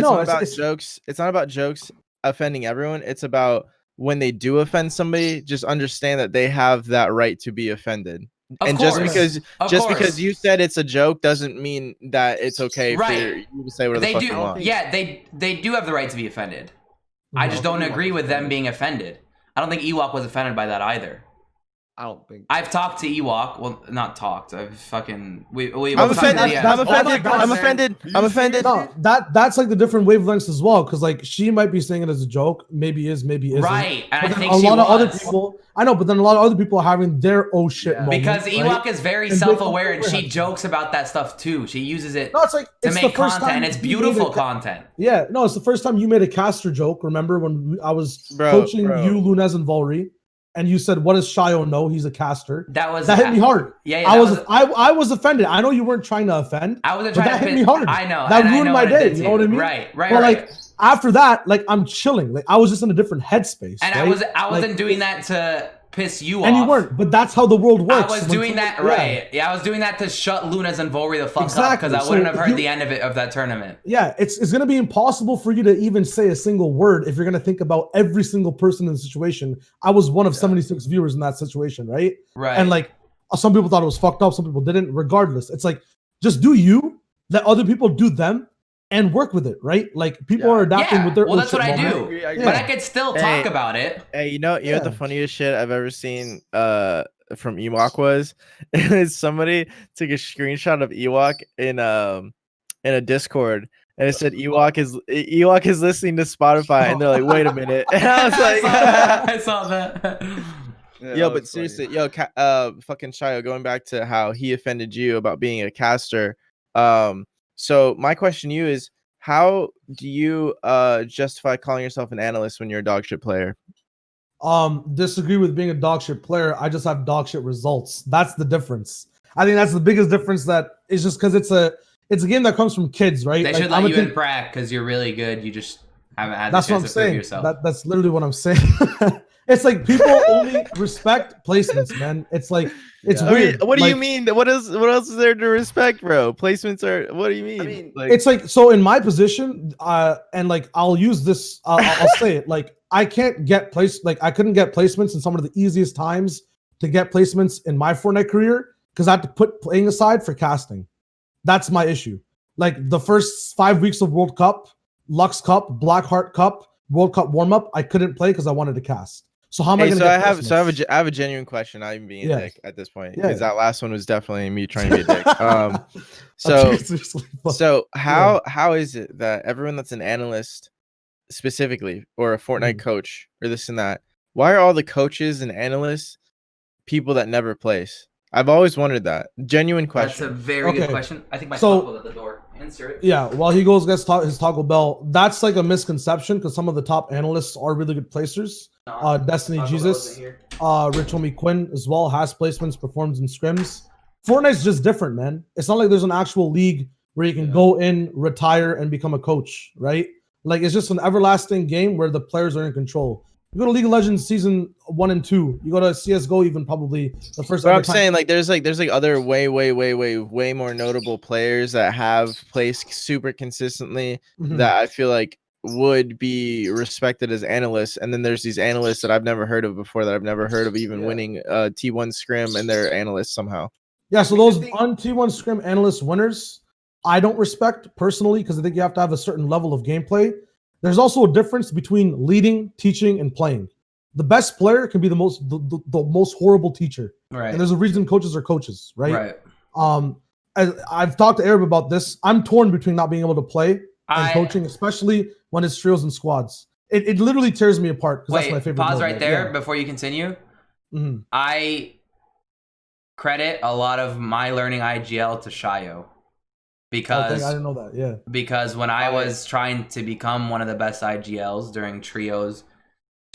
jokes. It's not about jokes offending everyone. It's about when they do offend somebody, just understand that they have that right to be offended. And just because you said it's a joke doesn't mean that it's okay for you to say whatever the fuck you want. Yeah, they do have the right to be offended. I just don't agree with them being offended. I don't think Ewok was offended by that either. I don't think. I've talked to Ewok. Well, not talked. I've fucking. I'm offended. I'm offended. No, that's like the different wavelengths as well. Because like she might be saying it as a joke. Maybe is. Maybe isn't. Right. And but I think a lot of other people. I know, but then a lot of other people are having their oh shit moment. Because Ewok is very self-aware and she jokes about that stuff too. She uses it to make content, and it's beautiful content. Yeah. No, it's the first time you made a caster joke. Remember when I was coaching you, Lunez, and Volry? And you said, "What does Shyo know? He's a caster." That hit me hard. Yeah, I was offended. I know you weren't trying to offend. I wasn't trying to hit me hard. I know that ruined my day. You know what I mean? Right. But like after that, like I'm chilling. Like I was just in a different headspace. And I wasn't doing that to piss you off. And you weren't. But that's how the world works. I was doing that I was doing that to shut Lunez and Volry the fuck up because I wouldn't have heard the end of that tournament. Yeah, it's gonna be impossible for you to even say a single word if you're gonna think about every single person in the situation. I was one of 76 viewers in that situation, right? Right. And like some people thought it was fucked up, some people didn't. Regardless, it's like just do you, let other people do them, and work with it, right? Like people are adapting with their. Well, that's what I do. But I could still talk about it. Hey, you know what the funniest shit I've ever seen from Ewok was somebody took a screenshot of Ewok in a Discord. And it said Ewok is listening to Spotify, and they're like, "Wait a minute!" And I was like, "I saw that." Yo, but seriously, fucking Shyo, going back to how he offended you about being a caster. So my question to you is, how do you justify calling yourself an analyst when you're a dogshit player? Disagree with being a dogshit player. I just have dogshit results. That's the difference. I think that's the biggest difference. That is just because it's a game that comes from kids, right? They should let you in prac because you're really good. You just haven't had the chance to prove yourself. That's literally what I'm saying. It's like people only respect placements, man. It's like it's weird. What do you mean? What else is there to respect, bro? Placements are. What do you mean? I mean, it's like so in my position, and like I'll use this. I'll say it. Like I can't get I couldn't get placements in some of the easiest times to get placements in my Fortnite career because I had to put playing aside for casting. That's my issue. Like the first 5 weeks of World Cup, Lux Cup, Blackheart Cup, World Cup warm up, I couldn't play because I wanted to cast. So how am I going to? I have a genuine question. Not even being a dick at this point because that last one was definitely me trying to be a dick. So how is it that everyone that's an analyst specifically or a Fortnite coach or this and that, why are all the coaches and analysts people that never place? I've always wondered that. Genuine question. That's a very good question. I think my toggle at the door. Answer it. Yeah, while he goes gets his toggle bell, that's like a misconception because some of the top analysts are really good placers. Destiny Jesus, Rich Homie Quinn as well has placements, performs in scrims. Fortnite's just different, man. It's not like there's an actual league where you can go in, retire, and become a coach, right? Like it's just an everlasting game where the players are in control. You go to League of Legends season 1 and 2. You go to CS:GO even probably the first. But I'm saying like there's other way more notable players that have placed super consistently that I feel like would be respected as analysts, and then there's these analysts that I've never heard of before that I've never heard of even winning T1 scrim, and they're analysts somehow. Yeah, so those on T1 scrim analyst winners, I don't respect personally because I think you have to have a certain level of gameplay. There's also a difference between leading, teaching, and playing. The best player can be the most horrible teacher. Right. And there's a reason coaches are coaches, right? I've talked to Arab about this. I'm torn between not being able to play and coaching, especially when it's trios and squads. It literally tears me apart because that's my favorite. Pause right there before you continue. I credit a lot of my learning IGL to Shyo. Because I didn't know that. Yeah. Because when I was trying to become one of the best IGLs during trios,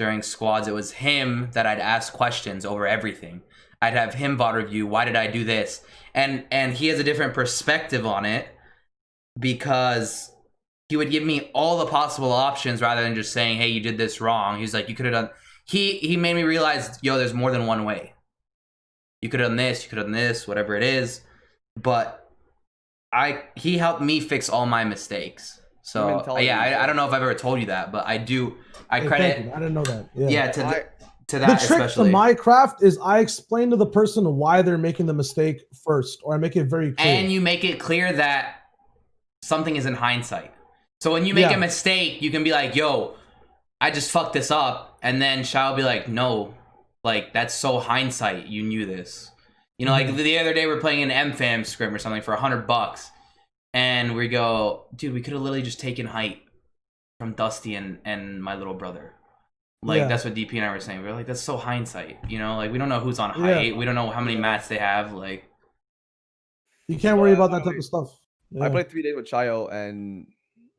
during squads, it was him that I'd ask questions over everything. I'd have him VOD review, why did I do this? And he has a different perspective on it because he would give me all the possible options rather than just saying, hey, you did this wrong. He's like, you could have done... He made me realize, yo, there's more than one way. You could have done this, you could have done this, whatever it is. But he helped me fix all my mistakes. So yeah, I don't know if I've ever told you that, but I do. I credit. I didn't know that. Yeah, to that. The trick especially. to my craft is I explain to the person why they're making the mistake first, or I make it very clear. And you make it clear that something is in hindsight. So when you make a mistake, you can be like, "Yo, I just fucked this up," and then Shao will be like, "No, like that's so hindsight. You knew this." You know, like the other day we're playing an MFAM scrim or something for $100, and we go, "Dude, we could have literally just taken height from Dusty and my little brother." Like, that's what DP and I were saying. We were like, that's so hindsight. You know, like, we don't know who's on height. We don't know how many mats they have. Like, you can't worry about that type of stuff. I played 3 days with Shyo, and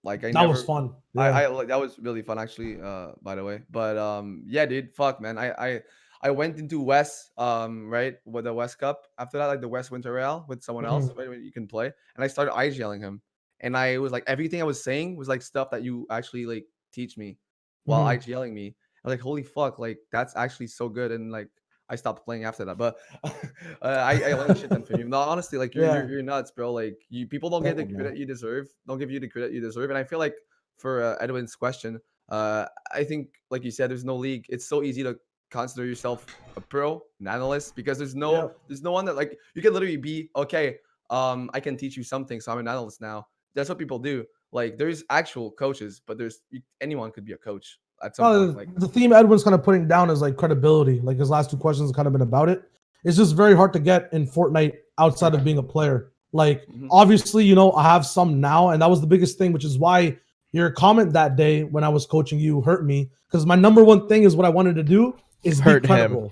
like, that was fun. I that was really fun, actually, by the way. But yeah, dude, fuck, man. I went into West, right, with the West Cup. After that, like the West Winter Royale with someone else, right, where you can play. And I started IGLing him. And I was like, everything I was saying was like stuff that you actually like teach me while IGLing me. I was like, holy fuck, like that's actually so good. And like I stopped playing after that. But I learned shit then from you. No, honestly, like you're nuts, bro. Like people don't get the credit you deserve. Don't give you the credit you deserve. And I feel like for Edwin's question, I think like you said, there's no league. It's so easy to consider yourself a pro, an analyst, because there's no one that like you can literally be okay. I can teach you something, so I'm an analyst now. That's what people do. Like there's actual coaches, but anyone could be a coach. Like, the theme Edwin's kind of putting down is like credibility. Like his last 2 questions have kind of been about it. It's just very hard to get in Fortnite outside of being a player. Like obviously, you know, I have some now, and that was the biggest thing, which is why your comment that day when I was coaching you hurt me, because my number one thing is what I wanted to do is be credible.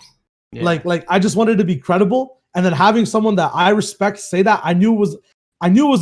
Like I just wanted to be credible, and then having someone that I respect say that, I knew it was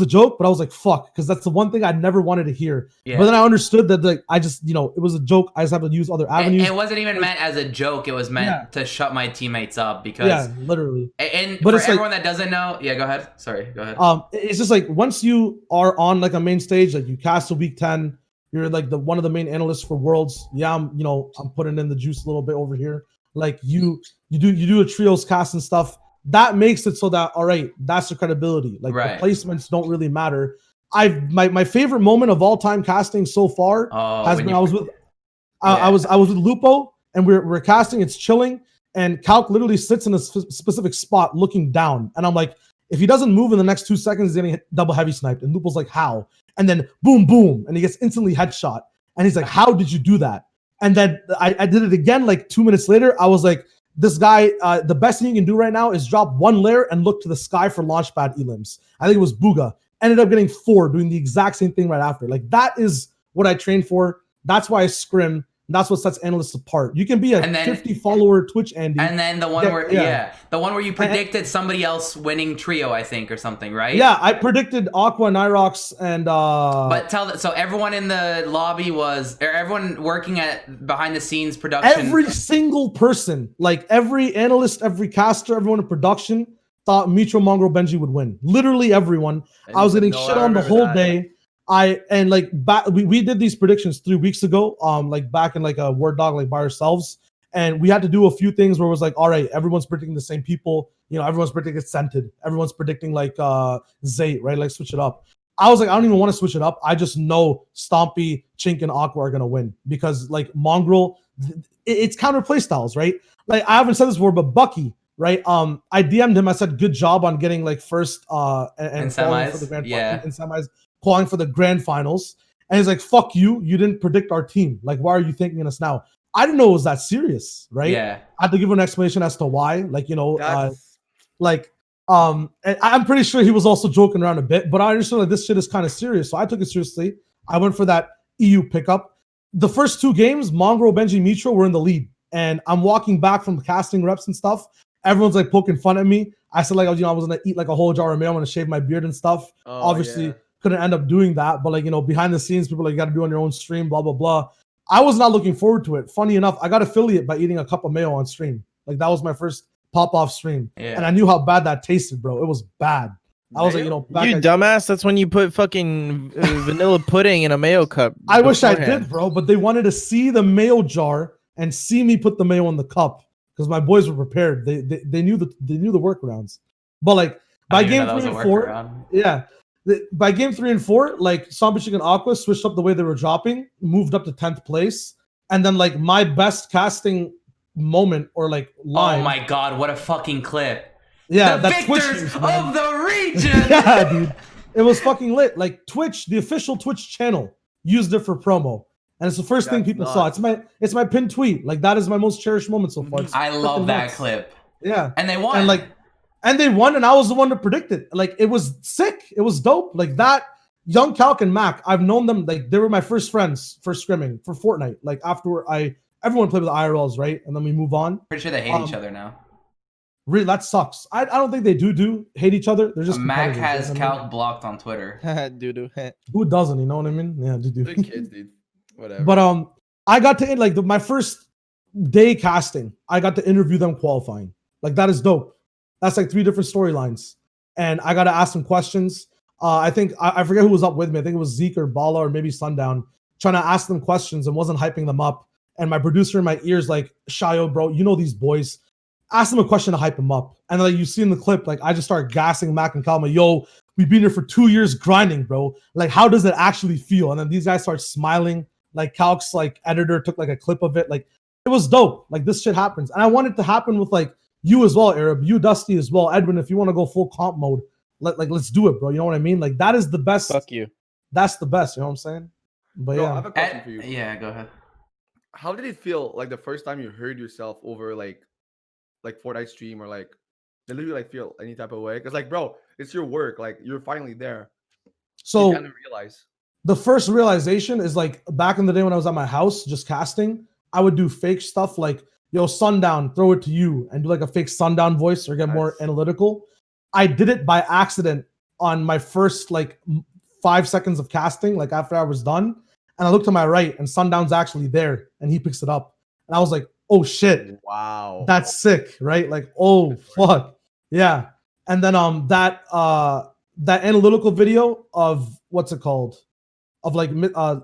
a joke, but I was like, fuck, because that's the one thing I never wanted to hear. But then I understood that, like, I just, you know, it was a joke. I just have to use other avenues. It wasn't even meant as a joke. It was meant to shut my teammates up because... literally. And but for everyone that doesn't know... Yeah, go ahead. Sorry, go ahead. It's just like, once you are on, like, a main stage, like, you cast a week 10, you're, like, one of the main analysts for Worlds. Yeah, I'm putting in the juice a little bit over here. Like, you do a trios cast and stuff. That makes it so that, all right, that's the credibility. Like the placements don't really matter. My favorite moment of all time casting so far has been I was with Lupo, and we're casting. It's chilling, and Calc literally sits in a specific spot looking down, and I'm like, if he doesn't move in the next 2 seconds, he's gonna get double heavy sniped. And Lupo's like, how? And then boom, boom, and he gets instantly headshot. And he's like, how did you do that? And then I did it again like 2 minutes later. I was like, this guy, the best thing you can do right now is drop 1 layer and look to the sky for launchpad elims. I think it was Booga. Ended up getting 4, doing the exact same thing right after. Like, that is what I train for. That's why I scrim. That's what sets analysts apart. You can be a 50-follower Twitch Andy. And then the one the one where you predicted somebody else winning trio, I think, or something, right? Yeah, I predicted Aqua, Nyrox, and But so everyone in the lobby or everyone working at behind the scenes production. Every single person, like every analyst, every caster, everyone in production thought Mitro, Mongrel, Benji would win. Literally everyone. I was getting shit on the whole day. We did these predictions 3 weeks ago, like back in like a Word Doc, like by ourselves, and we had to do a few things where it was like, all right, everyone's predicting the same people, you know, everyone's predicting Scented, everyone's predicting like Zay, right? Like switch it up. I was like, I don't even want to switch it up. I just know Stompy, Chink, and Aqua are gonna win because like Mongrel, it's counter play styles, right? Like I haven't said this before, but Bucky, right? I DM'd him. I said, good job on getting like first and semis for the grand in semis. Calling for the grand finals, and he's like, fuck you didn't predict our team, like why are you thanking us now? I didn't know it was that serious, right? I had to give an explanation as to why, like, you know, and I'm pretty sure he was also joking around a bit, but I understood like this shit is kind of serious, so I took it seriously. I went for that EU pickup. The first 2 games, Mongrel, Benji, Mitro were in the lead, and I'm walking back from casting reps and stuff. Everyone's like poking fun at me. I said like, I was gonna eat like a whole jar of mayo, I'm gonna shave my beard and stuff. Obviously couldn't end up doing that, but like, you know, behind the scenes, people like, you got to do on your own stream, blah blah blah. I was not looking forward to it. Funny enough, I got affiliate by eating a cup of mayo on stream. Like that was my first pop-off stream. Yeah. And I knew how bad that tasted, bro. It was bad. I was like, you know, you dumbass. That's when you put fucking vanilla pudding in a mayo cup. I wish I did, bro. But they wanted to see the mayo jar and see me put the mayo in the cup because my boys were prepared. They knew the workarounds. But like by game 3 and 4, yeah. By game 3 and 4, like Zombie Chicken Aqua switched up the way they were dropping, moved up to 10th place, and then like my best casting moment or like line. Oh my god, what a fucking clip! Yeah, the that victors Twitch of the region. Yeah, dude, it was fucking lit. Like Twitch, the official Twitch channel, used it for promo, and it's the first thing people saw. It's my pinned tweet. Like that is my most cherished moment so far. I love that clip. Yeah, and they won. And they won, and I was the one to predict it. Like it was sick. It was dope. Like that. Young Calc and Mac, I've known them. Like they were my first friends for scrimming for Fortnite. Like after everyone played with the IRLs, right? And then we move on. Pretty sure they hate each other now. Really, that sucks. I don't think they do hate each other. They're just Mac has Calc blocked on Twitter. Who doesn't? You know what I mean? Yeah, do. Good kids, dude. Whatever. But I got to like my first day casting. I got to interview them qualifying. Like that is dope. That's like 3 different storylines, and I got to ask them questions. I think I forget who was up with me. I think it was Zeke or Bala or maybe Sundown, trying to ask them questions and wasn't hyping them up. And my producer in my ears like, Shyo, bro, you know these boys. Ask them a question to hype them up. And like you see in the clip, like I just start gassing Mac and Kalma, yo, we've been here for 2 years grinding, bro. Like, how does it actually feel? And then these guys start smiling. Like Calc's like editor took like a clip of it. Like it was dope. Like this shit happens. And I want it to happen with like you as well, Arab, you Dusty as well. Edwin, if you want to go full comp mode, let's do it, bro. You know what I mean? Like that is the best. Fuck you. That's the best. You know what I'm saying? But Bro, yeah. I have a question for you. Yeah, go ahead. How did it feel like the first time you heard yourself over like Fortnite stream or like did you like feel any type of way? Because like, bro, it's your work. Like you're finally there. So you kind of realize. The first realization is like back in the day when I was at my house just casting, I would do fake stuff like, yo, Sundown, throw it to you, and do like a fake Sundown voice or get more analytical. I did it by accident on my first like 5 seconds of casting, like after I was done. And I looked to my right and Sundown's actually there and he picks it up. And I was like, oh shit. Wow. That's sick, right? Like, oh fuck. Yeah. And then that analytical video of what's it called? Of like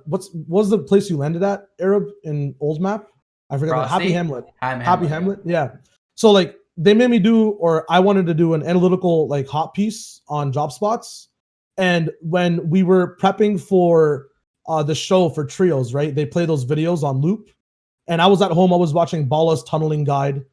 what's the place you landed at, Arab, in Old Map? I forget that. Happy Hamlet. Happy Hamlet. Yeah. So like they made me do, or I wanted to do an analytical like hot piece on job spots. And when we were prepping for the show for trios, right? They play those videos on loop. And I was at home, I was watching Bala's tunneling guide,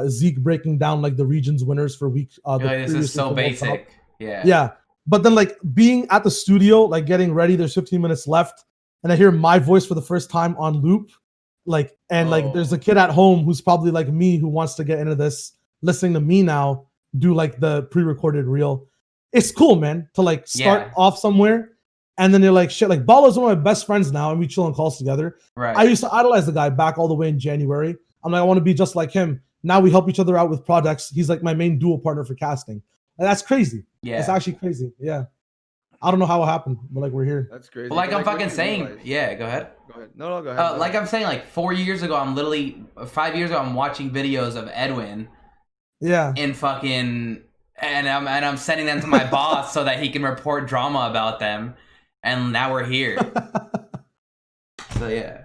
Zeke breaking down like the region's winners for week. This is so basic. Yeah. Yeah. But then like being at the studio, like getting ready, there's 15 minutes left, and I hear my voice for the first time on loop. Like, and like there's a kid at home who's probably like me who wants to get into this, listening to me now do like the pre-recorded reel. It's cool, man, to like start off somewhere. And then they're like, shit, like Bala's one of my best friends now, and we chill on calls together. Right. I used to idolize the guy back all the way in January. I'm like, I want to be just like him. Now we help each other out with projects. He's like my main dual partner for casting. And that's crazy. Yeah. It's actually crazy. Yeah. I don't know how it happened, but like we're here. That's crazy. Well, like I'm fucking saying, yeah, go ahead. Go ahead. No, go ahead. Like I'm saying, like 4 years ago, 5 years ago, I'm watching videos of Edwin. Yeah. In fucking, and I'm sending them to my boss so that he can report drama about them. And now we're here. So yeah,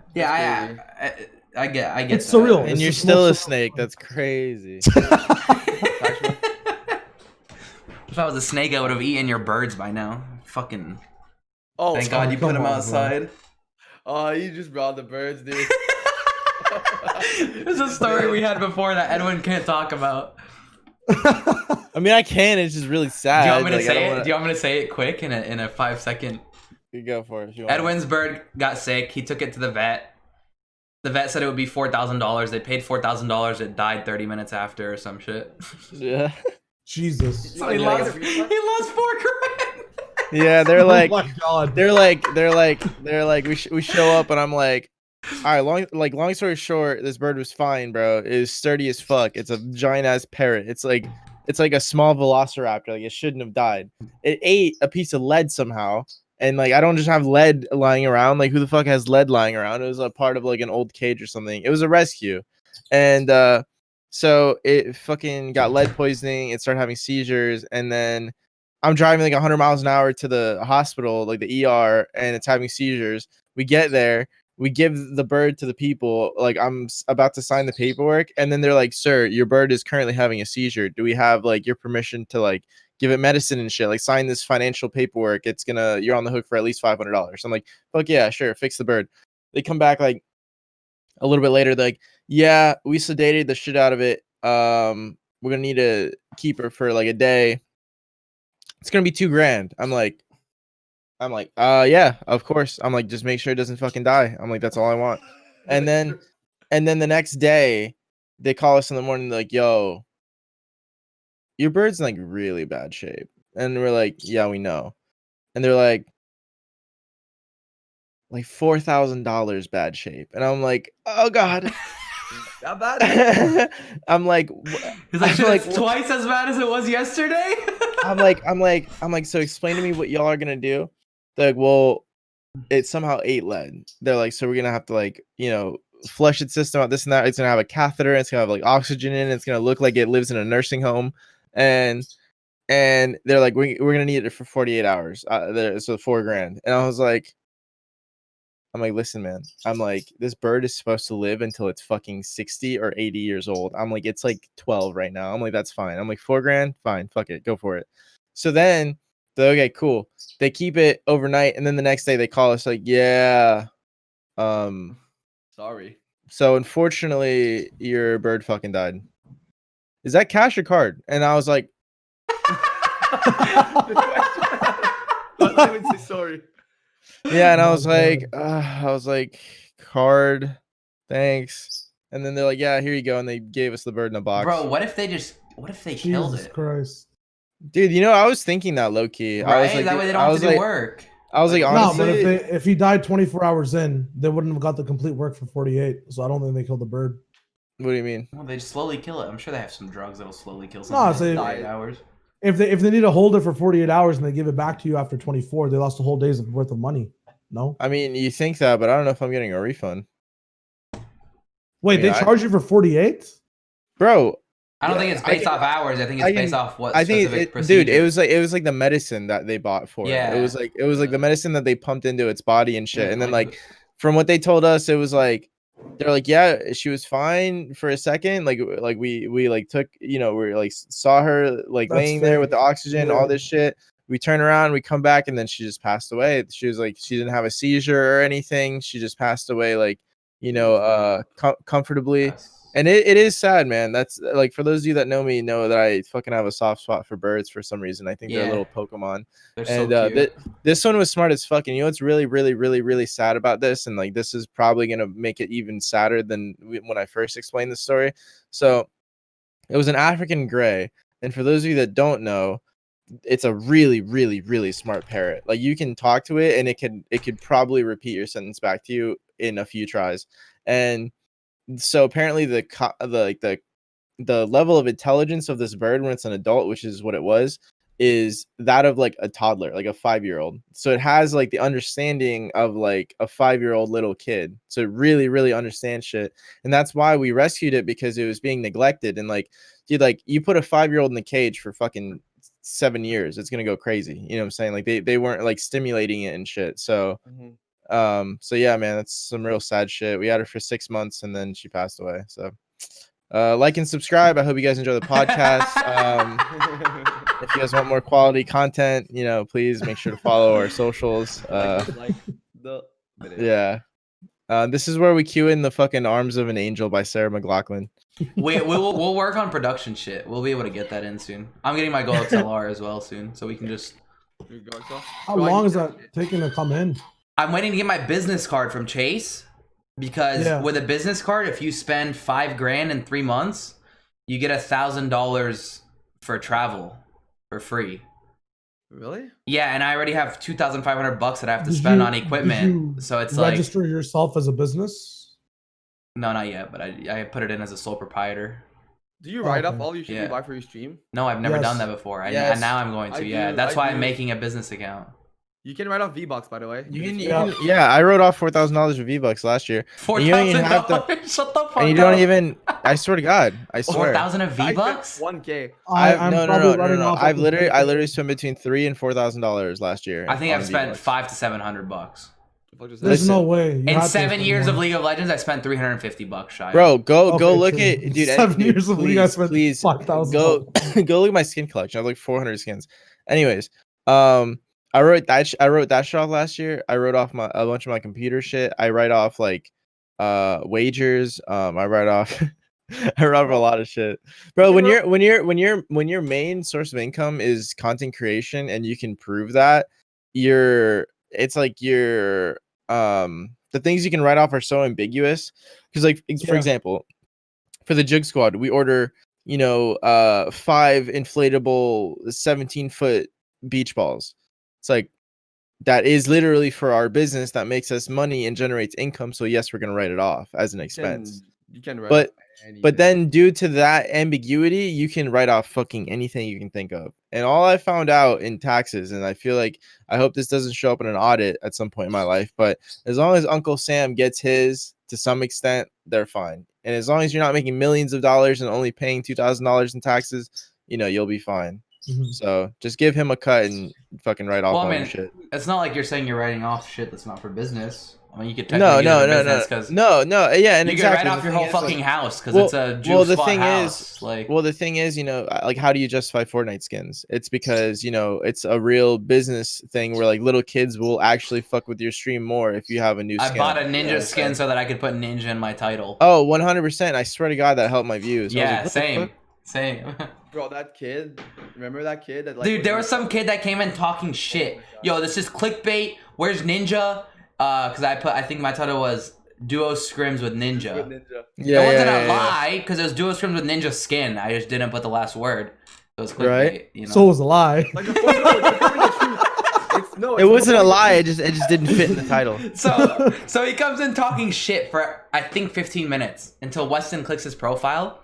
I get. It's surreal. And you're still a snake. That's crazy. If I was a snake, I would have eaten your birds by now. Fucking. Oh, thank God you put them outside. Oh, you just brought the birds, dude. There's a story we had before that Edwin can't talk about. I mean, I can. It's just really sad. Do you want me to say it? Do you want me to say it quick in a 5 second? You go for it. If you want. Edwin's bird got sick. He took it to the vet. The vet said it would be $4,000. They paid $4,000. It died 30 minutes after or some shit. Yeah. Jesus. So he lost $4,000. Yeah, they're like, oh my God. they're like, we show up and I'm like, all right, long story short, this bird was fine, bro. It was sturdy as fuck. It's a giant ass parrot. It's like a small velociraptor. Like it shouldn't have died. It ate a piece of lead somehow, And like I don't just have lead lying around. Like who the fuck has lead lying around? It was a part of like an old cage or something. It was a rescue, and so it fucking got lead poisoning. It started having seizures, and then I'm driving like 100 miles an hour to the hospital, like the ER, and it's having seizures. We get there. We give the bird to the people. Like I'm about to sign the paperwork, and then they're like, "Sir, your bird is currently having a seizure. Do we have like your permission to like give it medicine and shit? Like sign this financial paperwork. You're on the hook for at least $500." I'm like, "Fuck yeah, sure, fix the bird." They come back like a little bit later. They're like, "Yeah, we sedated the shit out of it. We're gonna need to keep her for like a day. It's gonna be $2,000." I'm like, yeah, of course. I'm like, just make sure it doesn't fucking die. I'm like, that's all I want. And then the next day, they call us in the morning, like, yo, your bird's in like really bad shape. And we're like, yeah, we know. And they're like $4,000 bad shape. And I'm like, oh God. Not bad. I'm like, he's like, shit, it's twice as bad as it was yesterday. I'm like, so explain to me what y'all are gonna do. They're like, well, it somehow ate lead. They're like, so we're gonna have to like, flush its system out, this and that. It's gonna have a catheter. It's gonna have like oxygen in it. It's gonna look like it lives in a nursing home. And they're like, we're gonna need it for 48 hours. So $4,000. And I'm like, listen, man. I'm like, this bird is supposed to live until it's fucking 60 or 80 years old. I'm like, it's like 12 right now. I'm like, that's fine. I'm like, $4,000, fine, fuck it, go for it. So then they're okay, cool. They keep it overnight, and then the next day they call us like, yeah, sorry. So unfortunately, your bird fucking died. Is that cash or card? And I was like, I would say sorry. Yeah, and I was like, card, thanks. And then they're like, yeah, here you go, and they gave us the bird in a box. Bro, what if they killed it? Jesus Christ. Dude, I was thinking that low key. Right? I was like, that way they don't have to do work. I was like, honestly, no, but if he died 24 hours in, they wouldn't have got the complete work for 48. So I don't think they killed the bird. What do you mean? Well, they just slowly kill it. I'm sure they have some drugs that'll slowly kill something. No, 8 hours. If they need to hold it for 48 hours and they give it back to you after 24, they lost a whole day's worth of money. No? I mean, you think that, but I don't know if I'm getting a refund. Wait, they charge you for 48? Bro, I don't think it's based off hours. I think it's based off what specific procedure. Dude, it was like the medicine that they bought for it. It was like the medicine that they pumped into its body and shit. And then like from what they told us, it was like they're like, yeah, she was fine for a second. Like we like took, we like saw her like laying there with the oxygen, all this shit. We turn around, we come back, and then she just passed away. She was like, she didn't have a seizure or anything. She just passed away, like, comfortably. Yes. And it is sad, man. That's like, for those of you that know me, know that I fucking have a soft spot for birds for some reason. I think they're little Pokemon. They're so cute. This one was smart as fuck. And what's really, really, really, really sad about this, and like this is probably gonna make it even sadder than when I first explained the story. So it was an African gray, and for those of you that don't know, it's a really, really, really smart parrot. Like you can talk to it, and it could probably repeat your sentence back to you in a few tries. And so apparently the level of intelligence of this bird when it's an adult, which is what it was, is that of like a toddler, like a 5-year-old. So it has like the understanding of like a 5-year-old little kid. So it really, really understands shit. And that's why we rescued it, because it was being neglected. And like, dude, like you put a 5-year-old in the cage for fucking 7 years, it's gonna go crazy. You know what I'm saying? Like they weren't like stimulating it and shit. So so yeah, man, that's some real sad shit. We had her for 6 months and then she passed away. So like and subscribe. I hope you guys enjoy the podcast. If you guys want more quality content, please make sure to follow our socials. Yeah. This is where we cue in the fucking Arms of an Angel by Sarah McLachlan. We'll work on production shit. We'll be able to get that in soon. I'm getting my Go XLR as well soon, so we can just. How long is that taking to come in? I'm waiting to get my business card from Chase, because with a business card, if you spend $5,000 in 3 months, you get $1,000 for travel for free. Really? Yeah, and I already have $2,500 that I have to spend on equipment. So it's like register yourself as a business. No, not yet, but I put it in as a sole proprietor. Do you write up all your shit you buy for your stream? No, I've never done that before. And now I'm going to. That's why I'm making a business account. You can write off V-Bucks, by the way. Yeah, I wrote off $4,000 of V-Bucks last year. $4,000. Shut the fuck up. And you don't even. I swear to God, I swear. 4,000 of V-Bucks? 1K. No. I literally spent between $3,000 and $4,000 last year. I think I've spent $500 to $700. There's no way. In 7 years of League of Legends, I spent $350, Shy. Bro, go look at dude. 7 years of League, I spent $5,000. Go look at my skin collection. I have like 400 skins. Anyways, I wrote that shit off last year. I wrote off a bunch of my computer shit. I write off like wagers. I write off I write off a lot of shit. Bro, when your main source of income is content creation and you can prove that, it's like the things you can write off are so ambiguous. Because like for example, for the Jug Squad, we order 5 inflatable 17-foot beach balls. It's like that is literally for our business that makes us money and generates income. So yes, we're gonna write it off as an expense. You can write but then due to that ambiguity, you can write off fucking anything you can think of. And all I found out in taxes, and I feel like I hope this doesn't show up in an audit at some point in my life, but as long as Uncle Sam gets his to some extent, they're fine. And as long as you're not making millions of dollars and only paying $2,000 in taxes, you'll be fine. So just give him a cut and fucking write off all your shit. It's not like you're saying you're writing off shit that's not for business. I mean, you could technically use it for business yeah, and you can write off your whole fucking house because it's a Jew squad house. The thing is, like, how do you justify Fortnite skins? It's because it's a real business thing where like little kids will actually fuck with your stream more if you have a new skin. I bought a ninja skin so that I could put ninja in my title. Oh, 100%. I swear to God, that helped my views. Yeah, same. Bro, that kid. Remember that kid? That, like, dude, there was some kid that came in talking shit. Yo, this is clickbait. Where's Ninja? Because I think my title was Duo Scrims with Ninja. Yeah, it wasn't a lie because it was Duo Scrims with Ninja skin. I just didn't put the last word. So it was clickbait. Right? So it was a lie. Like, it wasn't a lie. It just didn't fit in the title. So he comes in talking shit for I think 15 minutes until Weston clicks his profile.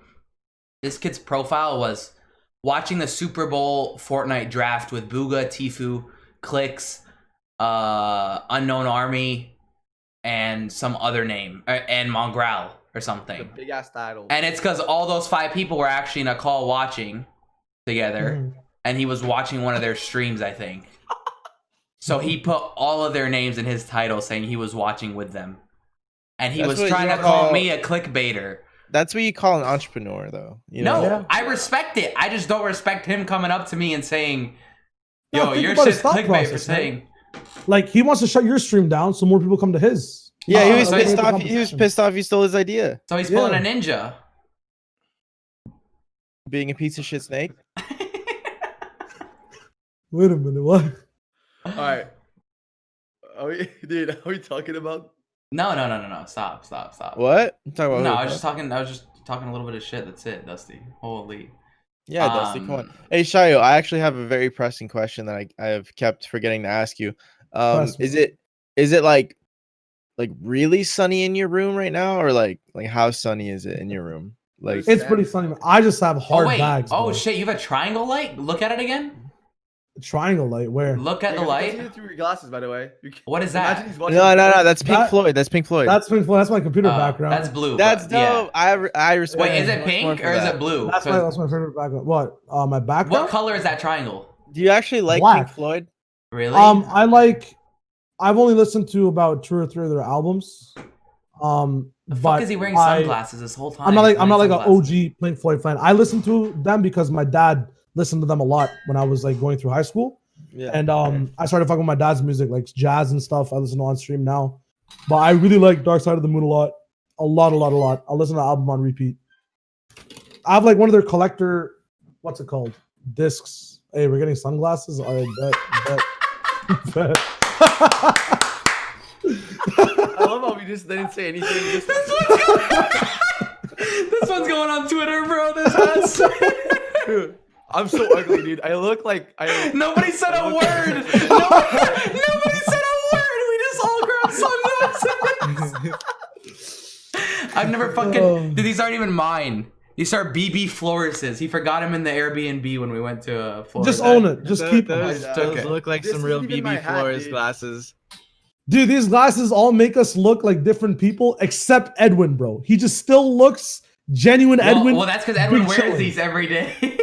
This kid's profile was watching the Super Bowl Fortnite draft with Booga, Tfue, Clicks, Unknown Army, and some other name, and Mongrel or something. Big ass title. And it's because all those 5 people were actually in a call watching together, and he was watching one of their streams, I think. So he put all of their names in his title, saying he was watching with them, and he was trying to call me a clickbaiter. That's what you call an entrepreneur, though. No, I respect it. I just don't respect him coming up to me and saying, "Yo, your shit's clickbait for saying." Like, he wants to shut your stream down so more people come to his. Yeah, he was pissed off. He was pissed off. He stole his idea. So he's pulling a ninja. Being a piece of shit snake. Wait a minute, what? All right. Are we talking about? No. Stop. What? I'm talking about I was just talking a little bit of shit. That's it, Dusty. Holy. Yeah, Dusty, come on. Hey, Shyo, I actually have a very pressing question that I have kept forgetting to ask you. Is it like really sunny in your room right now, or like how sunny is it in your room? Like, it's pretty sunny. I just have hard bags. Oh shit, you have a triangle light? Look at it again. Triangle light? Where? Look at the light. You through your glasses, by the way. What is that? No. That's Pink Floyd. That's Pink Floyd. That's Pink Floyd. That's my computer background. That's blue. That's dope. Yeah. I respect. Wait, is it pink or is it blue? That's my favorite background. What? My background. What color is that triangle? Do you actually like Black. Pink Floyd? Really? I've only listened to about 2 or 3 of their albums. The fuck is he wearing sunglasses this whole time? I'm not like an OG Pink Floyd fan. I listened to them because my dad listened to them a lot when I was like going through high school. Yeah. And I started fucking with my dad's music, like jazz and stuff. I listen to on stream now. But I really like Dark Side of the Moon a lot. A lot. I'll listen to the album on repeat. I have like one of their collector, what's it called? Discs. Hey, we're getting sunglasses? All right, bet. I love how we just didn't say anything. This one's going on Twitter, bro. This ass. I'm so ugly, dude. I look like Nobody said a word. Nobody said a word. We just all grabbed sunglasses. I've never fucking. Dude, these aren't even mine. These are BB Florises. He forgot him in the Airbnb when we went to Florida. Just own it. Just keep them. Those look like This some real isn't even my BB hat, Flores dude. glasses. Dude, these glasses all make us look like different people except Edwin, bro. He just still looks genuine Edwin. Well, that's because Edwin big wears chillin'. these every day.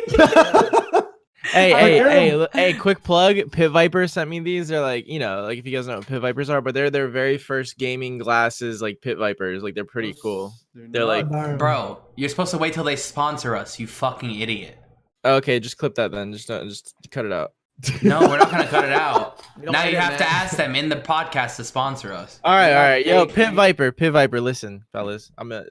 Hey, quick plug. Pit Viper sent me these. They're like, you know, like if you guys know what Pit Vipers are, but they're their very first gaming glasses, like Pit Vipers. Like they're pretty cool. They're like, Bro, you're supposed to wait till they sponsor us, you fucking idiot. okay, just clip that then. Just cut it out. No, we're not gonna cut it out. Now edit, you have man. to ask them in the podcast to sponsor us. All right. Yo, fake, Pit Viper, listen, fellas. I'm a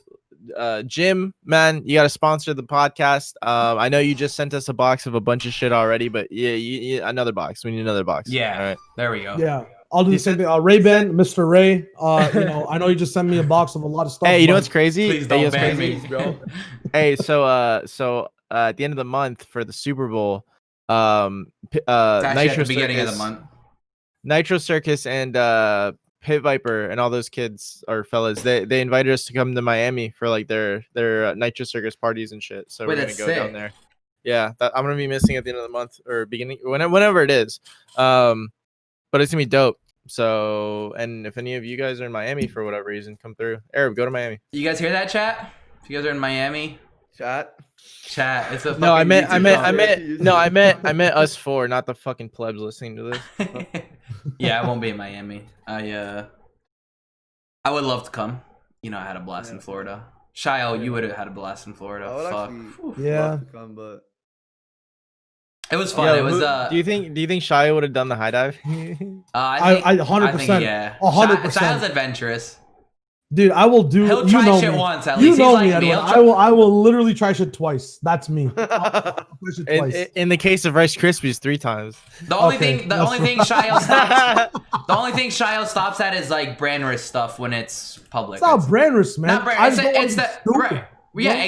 Jim, man, you gotta sponsor the podcast. I know you just sent us a box of a bunch of shit already, but yeah, another box. We need another box. Yeah. All right. There we go. Yeah, I'll do the same thing. Ray-Ban, Mr. Ray. You know, I know you just sent me a box of a lot of stuff. Hey, you know but- what's crazy? Please Hey, don't you know what's ban crazy? me. bro. Hey, so at the end of the month for the Super Bowl, It's actually at Nitro the beginning of the Circus, month. Nitro Circus and Pit Viper and all those kids or fellas, they invited us to come to Miami for like their Nitro Circus parties and shit. So Wait, we're gonna that's go down sick. there. Yeah, I'm gonna be missing at the end of the month or beginning whenever it is. But it's gonna be dope. So, and if any of you guys are in Miami for whatever reason, come through. Arab, go to Miami. You guys hear that, chat? If you guys are in Miami, Chat. it's a No, I fucking meant YouTube I meant us four, not the fucking plebs listening to this. call. Yeah, I won't be in Miami. I would love to come. You know, I had a blast in Florida. Shio, you would have had a blast in Florida. I would Fuck. actually Yeah. love to come, but It was fun. Yo, It was do you think Shia would have done the high dive? I 100%. Yeah. 100%. Shio's adventurous. Dude, I will do. He'll you try know shit me. once at You least. know He's me, like me. Edwin. I will literally try shit twice. That's me. I'll try shit in, twice. in the case of Rice Krispies, 3 times. The only Okay, thing that's Shio stops at is like brand risk stuff when it's public. It's not brand risk, man. Not brand. I It's, just don't wanna it's be that. stupid. Right. Yeah, No,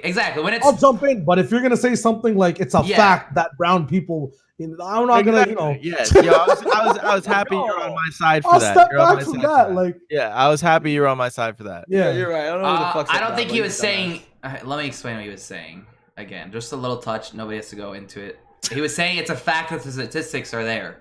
exactly. When it's I'll jump in, but if you're gonna say something like it's a Yeah. fact that brown people, I'm not gonna, you know. Yes. Yo, I was happy you're on my side for I'll that. step You're on back my from side for that. Like, yeah, I was happy you were on my side for that. yeah, you're right. I don't know who the fuck said I don't that, think but he he's was a saying. dumbass. Let me explain what he was saying again. Just a little touch. Nobody has to go into it. He was saying it's a fact that the statistics are there.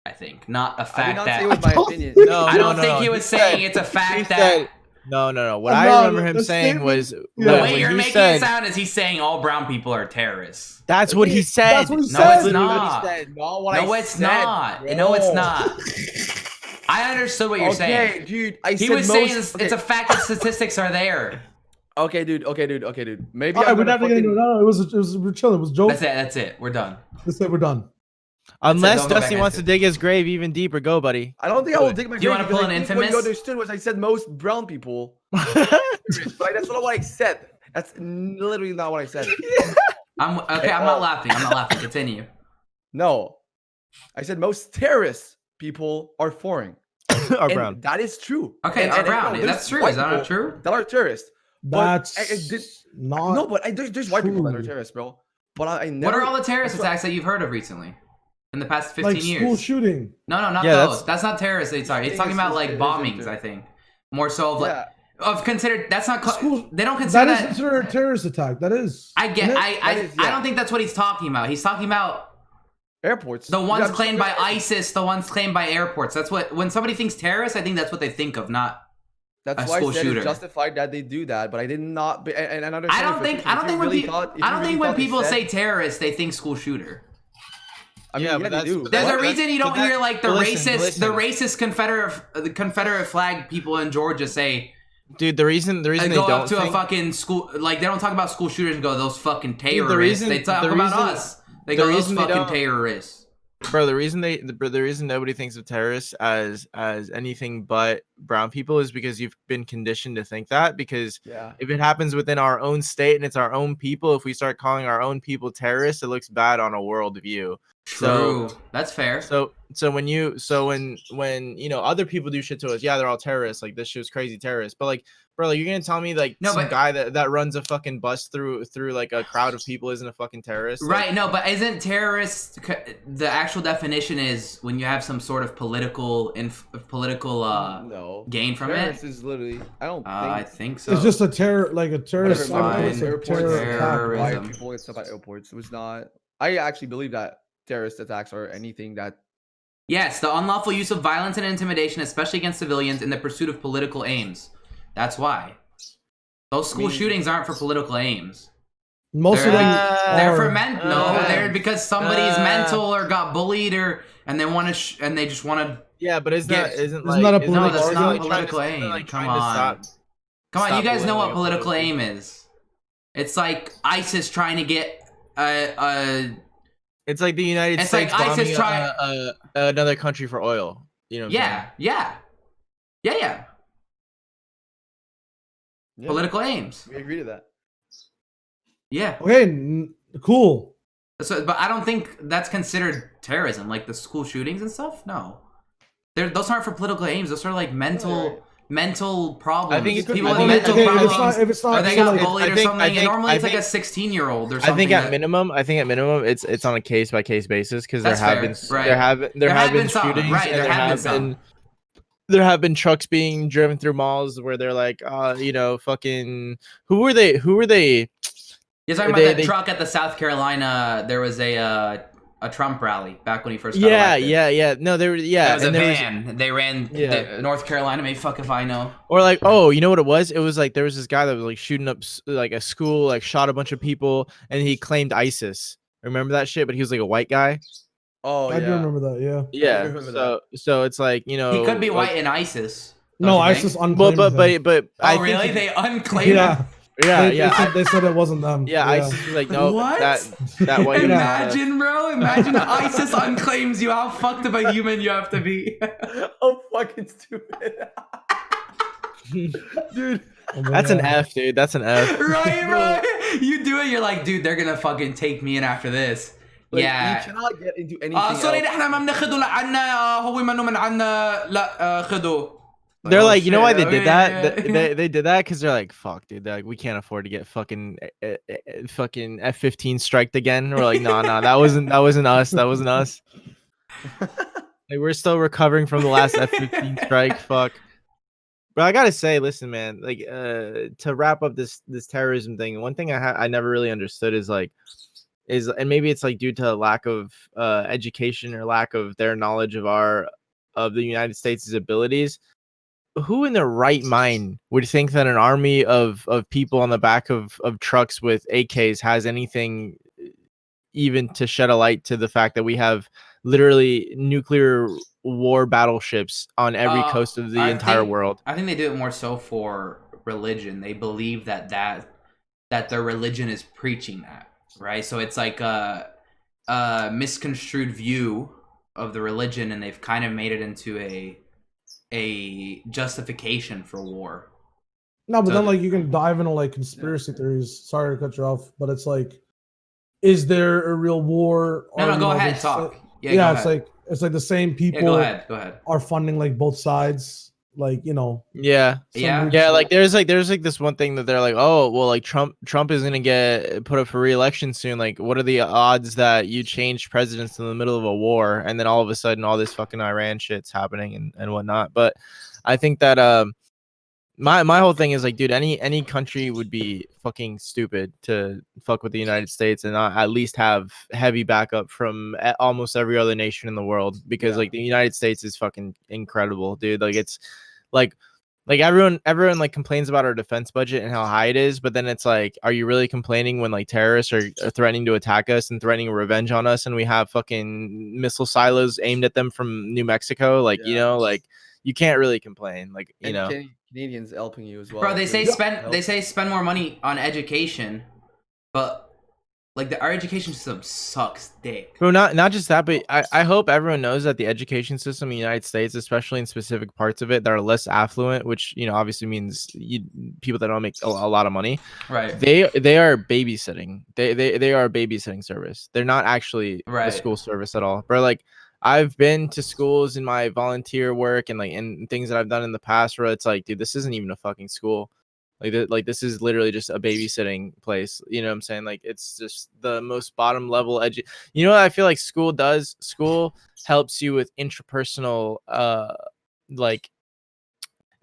I think not a I did fact not that. say it was my opinion. No, I don't no, think no. he was He saying said- it's a he fact that. said- No. What No, I remember him the saying statement- was Yeah. The when way you're he making said, it sound is he's saying all brown people are terrorists. that's what he said. That's what he No, said. it's not. Not what No, I it's said, not. bro. No, it's not. I understood what you're saying. Okay, dude. I He said was most, saying it's a fact that statistics are there. Okay, dude. Maybe All right, I'm we're gonna not gonna fucking. no. It was we're chilling. It was jokes. That's it. We're done. Let's say we're done. Unless Don't go back Dusty wants to into it. dig his grave even deeper, go, buddy. I don't think I will dig my Do you grave wanna because pull I an think what you infamous? understood was I said most brown people. But that's not what I said. That's literally not what I said. I'm okay. I'm not laughing. Continue. No, I said most terrorist people are foreign. Or And brown. that is true. Okay, And- are and brown. no, That's there's true. white Is that not people true? That are terrorists. But That's not. no, but there's white people that are true. terrorists, bro. But I never. What are all the terrorist that's what- attacks that you've heard of recently? In the past 15 like years? school shooting. No, not Yeah, those. That's not terrorists. He's talking about like bombings. I think more so of like Yeah. of considered. That's not. School- They don't consider That is that. considered a terrorist attack. That is. I get. Isn't it? I That is, I yeah. don't think that's what he's talking about. He's talking about Airports. the Yeah, ones I'm claimed saying by ISIS, the ones claimed by airports. That's what when somebody thinks terrorist, I think that's what they think of, not. That's a why school I said shooter. it's justified that they do that, but I did not. And I I don't think when people say terrorist, they think school shooter. I mean, Yeah, yeah, but they that's- do. but There's a What? reason you don't But that- hear like the but listen, racist Confederate flag people in Georgia say Dude, the reason go they up don't to think, a fucking school, like they don't talk about school shooters and go those fucking terrorists. reason- They talk the about reason- us. They the go those reason they fucking don't- terrorists. bro, the reason nobody thinks of terrorists as anything but brown people is because you've been conditioned to think that. Because Yeah. if it happens within our own state and it's our own people, if we start calling our own people terrorists, it looks bad on a world view. True. That's fair. So when other people do shit to us, yeah, they're all terrorists. Like, this shit was crazy terrorists. But like, bro, like, you're gonna tell me like some guy that runs a fucking bus through like a crowd of people isn't a fucking terrorist? Right? Like, no, but isn't terrorist the actual definition is when you have some sort of political no. gain from terrorist it? Is literally I think so. It's just a terrorist. Terrorism. People get stuff at airports. It was not. I actually believe that terrorist attacks are anything that. Yes, the unlawful use of violence and intimidation, especially against civilians, in the pursuit of political aims. That's why. Those school shootings aren't for political aims. Most of them they're for they're because somebody's mental or got bullied and they want to and they just want to. Yeah, but isn't that a political aim? Come on, you guys know what political aim is. It's like ISIS trying to get It's like the United States like bombing another country for oil. You know what I'm saying? Yeah. Political aims. We agree to that. Yeah. Okay, cool. So, but I don't think that's considered terrorism, like the school shootings and stuff. No, those aren't for political aims. Those are like mental problems. I think it's people with mental problems. If it's not, or they got bullied or something. And normally it's like a 16-year-old or something. I think at minimum, it's on a case by case basis because there have been shootings. There have been trucks being driven through malls where they're like, fucking. Who were they? You're talking about that truck at the South Carolina. There was a Trump rally back when he first got elected. Yeah. No, there was It was a van. They ran North Carolina. Maybe fuck if I know. Or like, oh, you know what it was? It was like there was this guy that was like shooting up like a school, like shot a bunch of people, and he claimed ISIS. Remember that shit? But he was like a white guy. Oh, I do remember that. Yeah. So it's like, he could be white in ISIS. No, ISIS unclaimed him. But oh, really? They unclaimed him? Yeah. They said it wasn't them. Yeah, ISIS was like, no, what? that white. Imagine, bro. Imagine ISIS unclaims you. How fucked of a human you have to be. Oh, fucking stupid. Dude. That's an F, dude. That's an F. Right, bro. You do it, you're like, dude, they're gonna fucking take me in after this. Like, yeah. You cannot get into anything sorry, They're like, you know why they did that? They did that because they're like, fuck, dude. They're like, we can't afford to get fucking F-15 striked again. We're like, no, that wasn't us. That wasn't us. Like, we're still recovering from the last F-15 strike. Fuck. But I gotta say, listen, man. Like, to wrap up this terrorism thing, one thing I never really understood is and maybe it's like due to lack of education or lack of their knowledge of the United States' abilities. Who in their right mind would think that an army of people on the back of trucks with AKs has anything even to shed a light to the fact that we have literally nuclear war battleships on every coast of the entire world? I think they do it more so for religion. They believe that their religion is preaching that. Right, so it's like a misconstrued view of the religion, and they've kind of made it into a justification for war. No, but then like you can dive into like conspiracy theories. Sorry to cut you off, but it's like, is there a real war? No, go ahead, talk. Yeah, it's like the same people. Go ahead. Are funding like both sides. Like, yeah. Like there's this one thing that they're like, oh, well, like Trump is gonna get put up for re-election soon. Like, what are the odds that you change presidents in the middle of a war, and then all of a sudden all this fucking Iran shit's happening and whatnot? But I think that my whole thing is like, dude, any country would be fucking stupid to fuck with the United States and not at least have heavy backup from almost every other nation in the world, because like the United States is fucking incredible, dude. Like, it's like everyone like complains about our defense budget and how high it is, but then it's like, are you really complaining when like terrorists are threatening to attack us and threatening revenge on us, and we have fucking missile silos aimed at them from New Mexico? Like, like you can't really complain. Like, Canadians helping you as well. Bro, they say spend more money on education, but like our education system sucks dick. Bro, not just that, but I hope everyone knows that the education system in the United States, especially in specific parts of it that are less affluent, which obviously means people that don't make a lot of money, right? They are babysitting. They are a babysitting service. They're not actually a school service at all. Bro, like I've been to schools in my volunteer work and like in things that I've done in the past where it's like, dude, this isn't even a fucking school. Like this is literally just a babysitting place. You know what I'm saying? Like it's just the most bottom level You know what I feel like school does? School helps you with interpersonal like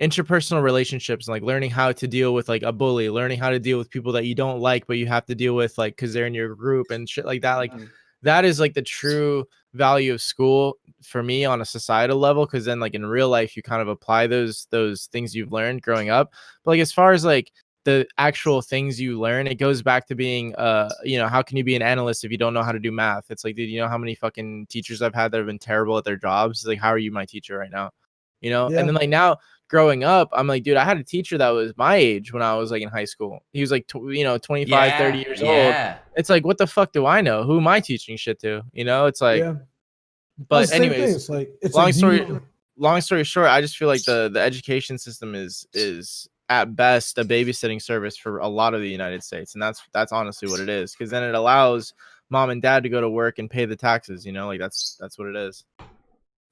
interpersonal relationships and like learning how to deal with like a bully, learning how to deal with people that you don't like but you have to deal with like because they're in your group and shit like that. Like that is like the true value of school for me on a societal level, because then like in real life you kind of apply those things you've learned growing up. But like as far as like the actual things you learn, it goes back to being how can you be an analyst if you don't know how to do math? It's like, dude, you know how many fucking teachers I've had that have been terrible at their jobs? Like, how are you my teacher right now? And then like now growing up, I'm like, dude, I had a teacher that was my age when I was like in high school. He was like 25 30 years old. It's like, what the fuck do I know? Who am I teaching shit to? It's like but anyways, it's like it's long story short, I just feel like the education system is at best a babysitting service for a lot of the United States, and that's honestly what it is, because then it allows mom and dad to go to work and pay the taxes. Like that's what it is.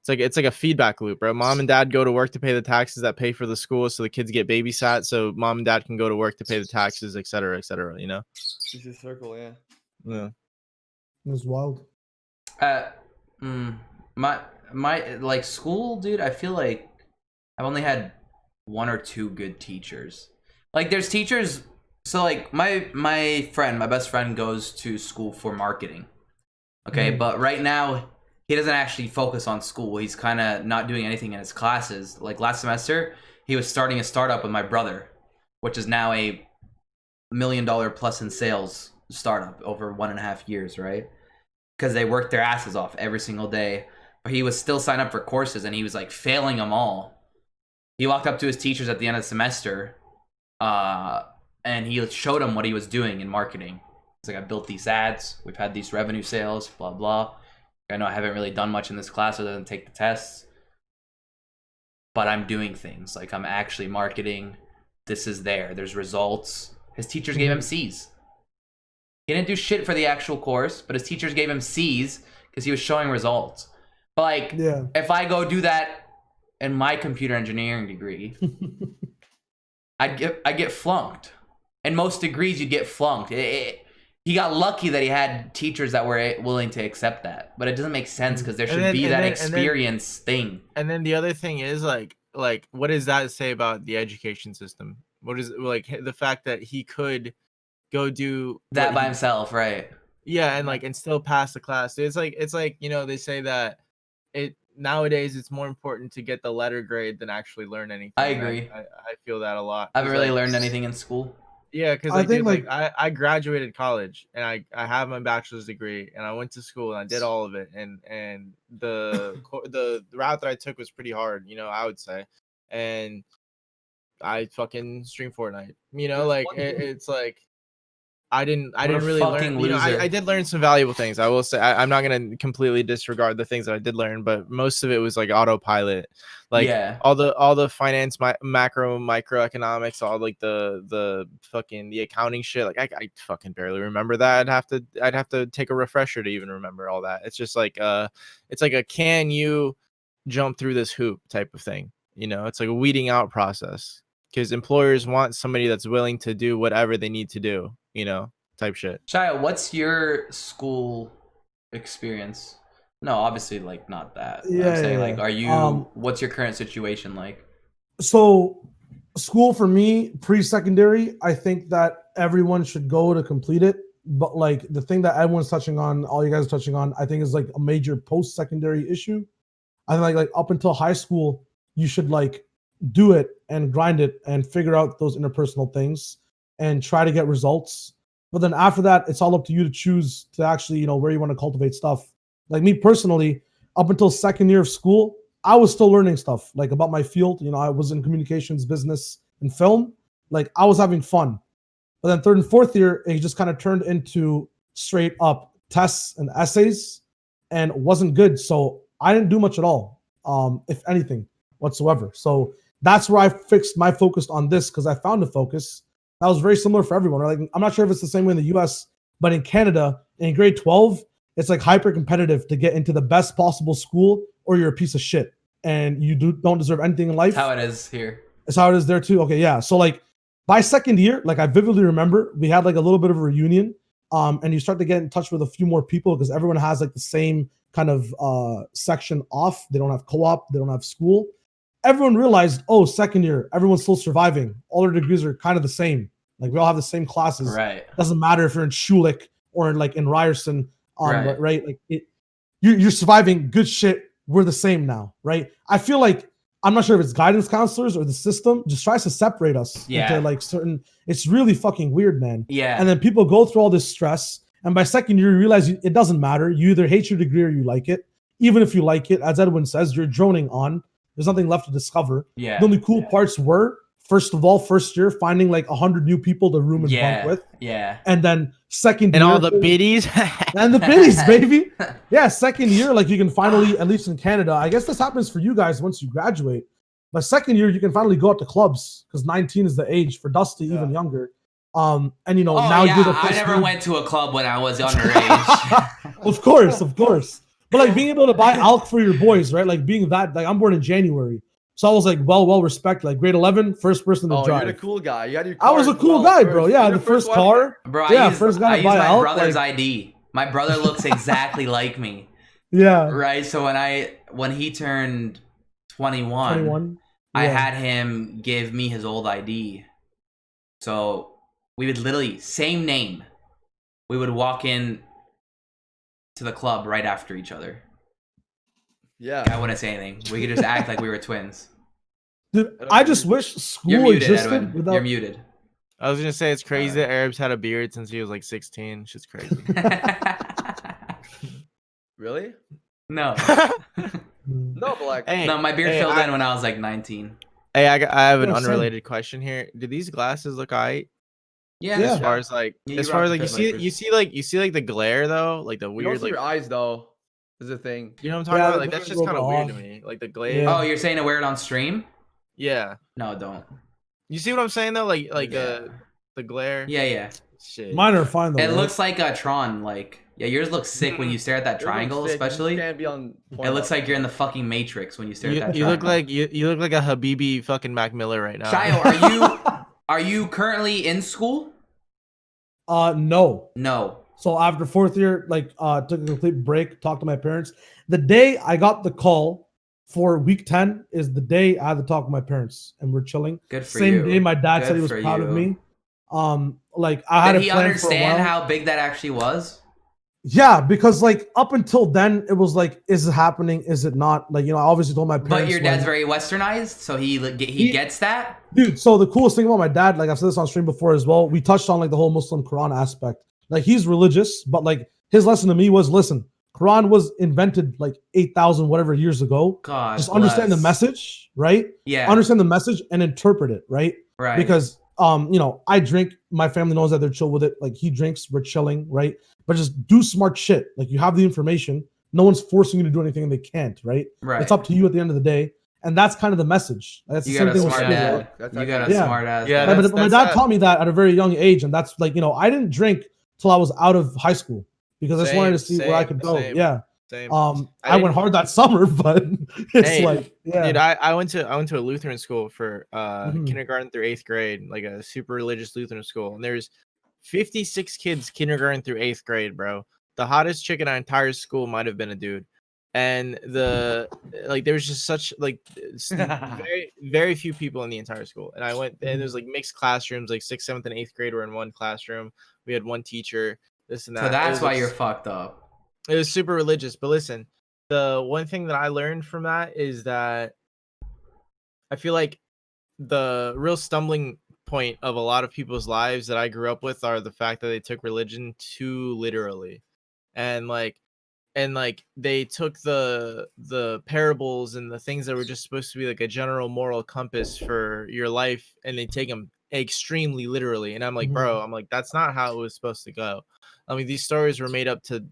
It's like a feedback loop, bro. Mom and dad go to work to pay the taxes that pay for the school, so the kids get babysat, so mom and dad can go to work to pay the taxes, et cetera, et cetera. It's a circle, yeah. Yeah. It's wild. My like school, dude, I feel like I've only had one or two good teachers. Like there's teachers, so like my best friend goes to school for marketing. Okay, but right now he doesn't actually focus on school. He's kind of not doing anything in his classes. Like last semester, he was starting a startup with my brother, which is now a $1 million plus in sales startup over 1.5 years, right? Because they worked their asses off every single day. But he was still signed up for courses and he was like failing them all. He walked up to his teachers at the end of the semester and he showed them what he was doing in marketing. He's like, I built these ads. We've had these revenue sales, blah, blah. I know I haven't really done much in this class other than take the tests, but I'm doing things. Like I'm actually marketing. This is there. There's results. His teachers gave him C's. He didn't do shit for the actual course, but his teachers gave him C's because he was showing results. But like, if I go do that in my computer engineering degree, I get flunked. In most degrees, you get flunked. He got lucky that he had teachers that were willing to accept that, but it doesn't make sense because there should be that experience thing. And then the other thing is like what does that say about the education system? What is like the fact that he could go do that by himself, right? Yeah, and like and still pass the class. It's like they say that nowadays it's more important to get the letter grade than actually learn anything. I agree. I feel that a lot. I haven't really learned anything in school. Yeah, because I graduated college and I have my bachelor's degree and I went to school and I did all of it and the route that I took was pretty hard, I would say, and I fucking stream Fortnite. Like it's like I didn't really learn. I did learn some valuable things. I will say I'm not gonna completely disregard the things that I did learn, but most of it was like autopilot, like all the finance, macro, microeconomics, all like the fucking the accounting shit. Like I fucking barely remember that. I'd have to take a refresher to even remember all that. It's just like it's like a can you jump through this hoop type of thing. It's like a weeding out process because employers want somebody that's willing to do whatever they need to do. Type shit. Shyo, what's your school experience? No, obviously, like not that. I'm saying, like, are you? What's your current situation like? So, school for me, pre-secondary, I think that everyone should go to complete it. But like the thing that everyone's touching on, all you guys are touching on, I think is like a major post-secondary issue. I think like up until high school, you should like do it and grind it and figure out those interpersonal things and try to get results. But then after that, it's all up to you to choose to actually, where you want to cultivate stuff. Like me personally, up until second year of school, I was still learning stuff like about my field. I was in communications, business, and film. Like I was having fun. But then third and fourth year, it just kind of turned into straight up tests and essays, and wasn't good. So I didn't do much at all, if anything whatsoever. So that's where I fixed my focus on this, because I found a focus that was very similar for everyone. Like, I'm not sure if it's the same way in the US, but in Canada, in grade 12, it's like hyper competitive to get into the best possible school, or you're a piece of shit and you don't deserve anything in life. That's how it is here. That's how it is there too. Okay, yeah. So like by second year, like I vividly remember we had like a little bit of a reunion, and you start to get in touch with a few more people because everyone has like the same kind of section off. They don't have co-op, they don't have school. Everyone realized, oh, second year, everyone's still surviving. All their degrees are kind of the same. Like we all have the same classes. Right. Doesn't matter if you're in Schulich or in Ryerson. Right. Like you're surviving. Good shit. We're the same now, right? I feel like, I'm not sure if it's guidance counselors or the system just tries to separate us into like certain. It's really fucking weird, man. Yeah. And then people go through all this stress, and by second year you realize it doesn't matter. You either hate your degree or you like it. Even if you like it, as Edwin says, you're droning on. There's nothing left to discover. Yeah. The only cool parts were, first of all, first year finding like 100 new people to room and bunk with. Yeah. And then second And year, all the biddies. and the biddies, baby. Yeah, second year, like you can finally, at least in Canada, I guess this happens for you guys once you graduate. But second year, you can finally go out to clubs because 19 is the age for Dusty, even younger. And you know, now you're the I first never went to a club when I was underage. Of course. But like being able to buy alk for your boys, right? Like being that, like I'm born in January. So I was like well respected. Like grade 11, first person to drive. You're the cool guy. You had your I was a cool guy, bro. Yeah, the first car. Bro, first guy I to used buy my alk. brother's Like, ID. My brother looks exactly like me. yeah. Right. So when he turned 21, I had him give me his old ID. So we would literally, same name. We would walk in to the club right after each other. Yeah. I wouldn't say anything. We could just act like we were twins. Dude, I just wish school You're muted, existed Edwin. without. You're muted. I was gonna say it's crazy that Arabs had a beard since he was like 16. It's just crazy. Really? No. No, but like, No, my beard filled in when I was like 19. Hey, I have an Oh, same. unrelated question here. Do these glasses look alright? Yeah. Yeah. As far as like, Yeah, as you far rock as like, the you see like the glare though, like the you don't weird see like, your eyes though. Is a thing. you know what I'm talking Yeah, about? the Like that's glare just will kind of go weird to off. me. Like the glare. Yeah. Oh, you're saying to wear it on stream? Yeah. No, don't. You see what I'm saying though? Like Yeah. the glare. Yeah. Shit. Mine are fine though. It right? looks like a Tron. Like, yeah, yours looks sick when you stare at that Yours looks triangle, sick, you just especially. can't be on It looks like you're in the fucking Matrix when you stare at that You look triangle. like you look like a Habibi fucking Mac Miller right now. Shyo, are you currently in school? No. No. So after fourth year, like took a complete break, talked to my parents. The day I got the call for week 10 is the day I had to talk to my parents, and we're chilling. Good for Same you. day my dad Good said he was for proud of you. me. Like I had Did a he plan understand for a while. how big that actually was? Yeah, because like up until then, it was like, is it happening? Is it not? Like, you know, I obviously told my parents. But your dad's when- very westernized, so he gets that. Dude, so the coolest thing about my dad, like I've said this on stream before as well, we touched on like the whole Muslim Quran aspect. Like he's religious, but like his lesson to me was, listen, Quran was invented like 8,000 whatever years ago. God, just understand the message, right? Yeah. Understand the message and interpret it, right? Right. Because you know, I drink, my family knows that they're chill with it. Like he drinks, we're chilling, right? But just do smart shit. Like you have the information. No one's forcing you to do anything and they can't, right? Right. It's up to you at the end of the day. And that's kind of the message. That's You the got same a thing with smart school, dad. right? That's You got a Yeah. smart ass. Yeah, dad. But my dad taught me that at a very young age, and that's like, you know, I didn't drink till I was out of high school because I just wanted to see where I could go. Same. Yeah. Same. I went hard that summer, but it's Hey, like, yeah. Dude, I went to a Lutheran school for Mhm. kindergarten through 8th grade, like a super religious Lutheran school. And there's 56 kids kindergarten through 8th grade, bro. The hottest chick in our entire school might have been a dude. And there was just such like very, very few people in the entire school. And I went, and there's like mixed classrooms, like 6th, 7th, and 8th grade were in one classroom. We had one teacher, this and that. So that's It was, why like, you're fucked up. it was super religious. But listen, the one thing that I learned from that is that I feel like the real stumbling point of a lot of people's lives that I grew up with are the fact that they took religion too literally. And they took the parables and the things that were just supposed to be like a general moral compass for your life, and they take them extremely literally. And I'm like, bro, I'm like, that's not how it was supposed to go. I mean, these stories were made up to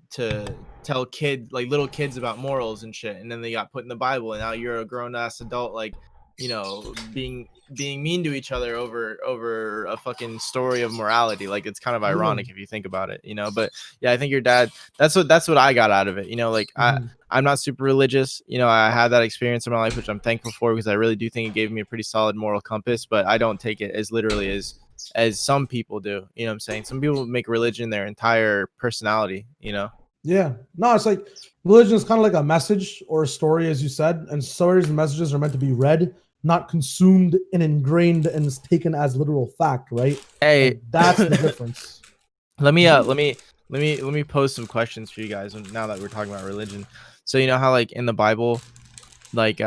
tell little kids about morals and shit, and then they got put in the Bible, and now you're a grown ass adult, like, you know, being mean to each other over a fucking story of morality. Like, it's kind of ironic if you think about it, you know. But yeah, I think your dad, that's what I got out of it, you know. Like, I'm not super religious, you know. I had that experience in my life, which I'm thankful for, because I really do think it gave me a pretty solid moral compass, but I don't take it as literally as some people do, you know what I'm saying? Some people make religion their entire personality, you know. Yeah, no, it's like religion is kind of like a message or a story, as you said, and stories and messages are meant to be read, not consumed and ingrained and is taken as literal fact, right? Hey, like, that's the difference. Let me pose some questions for you guys now that we're talking about religion. So you know how, like, in the Bible, like,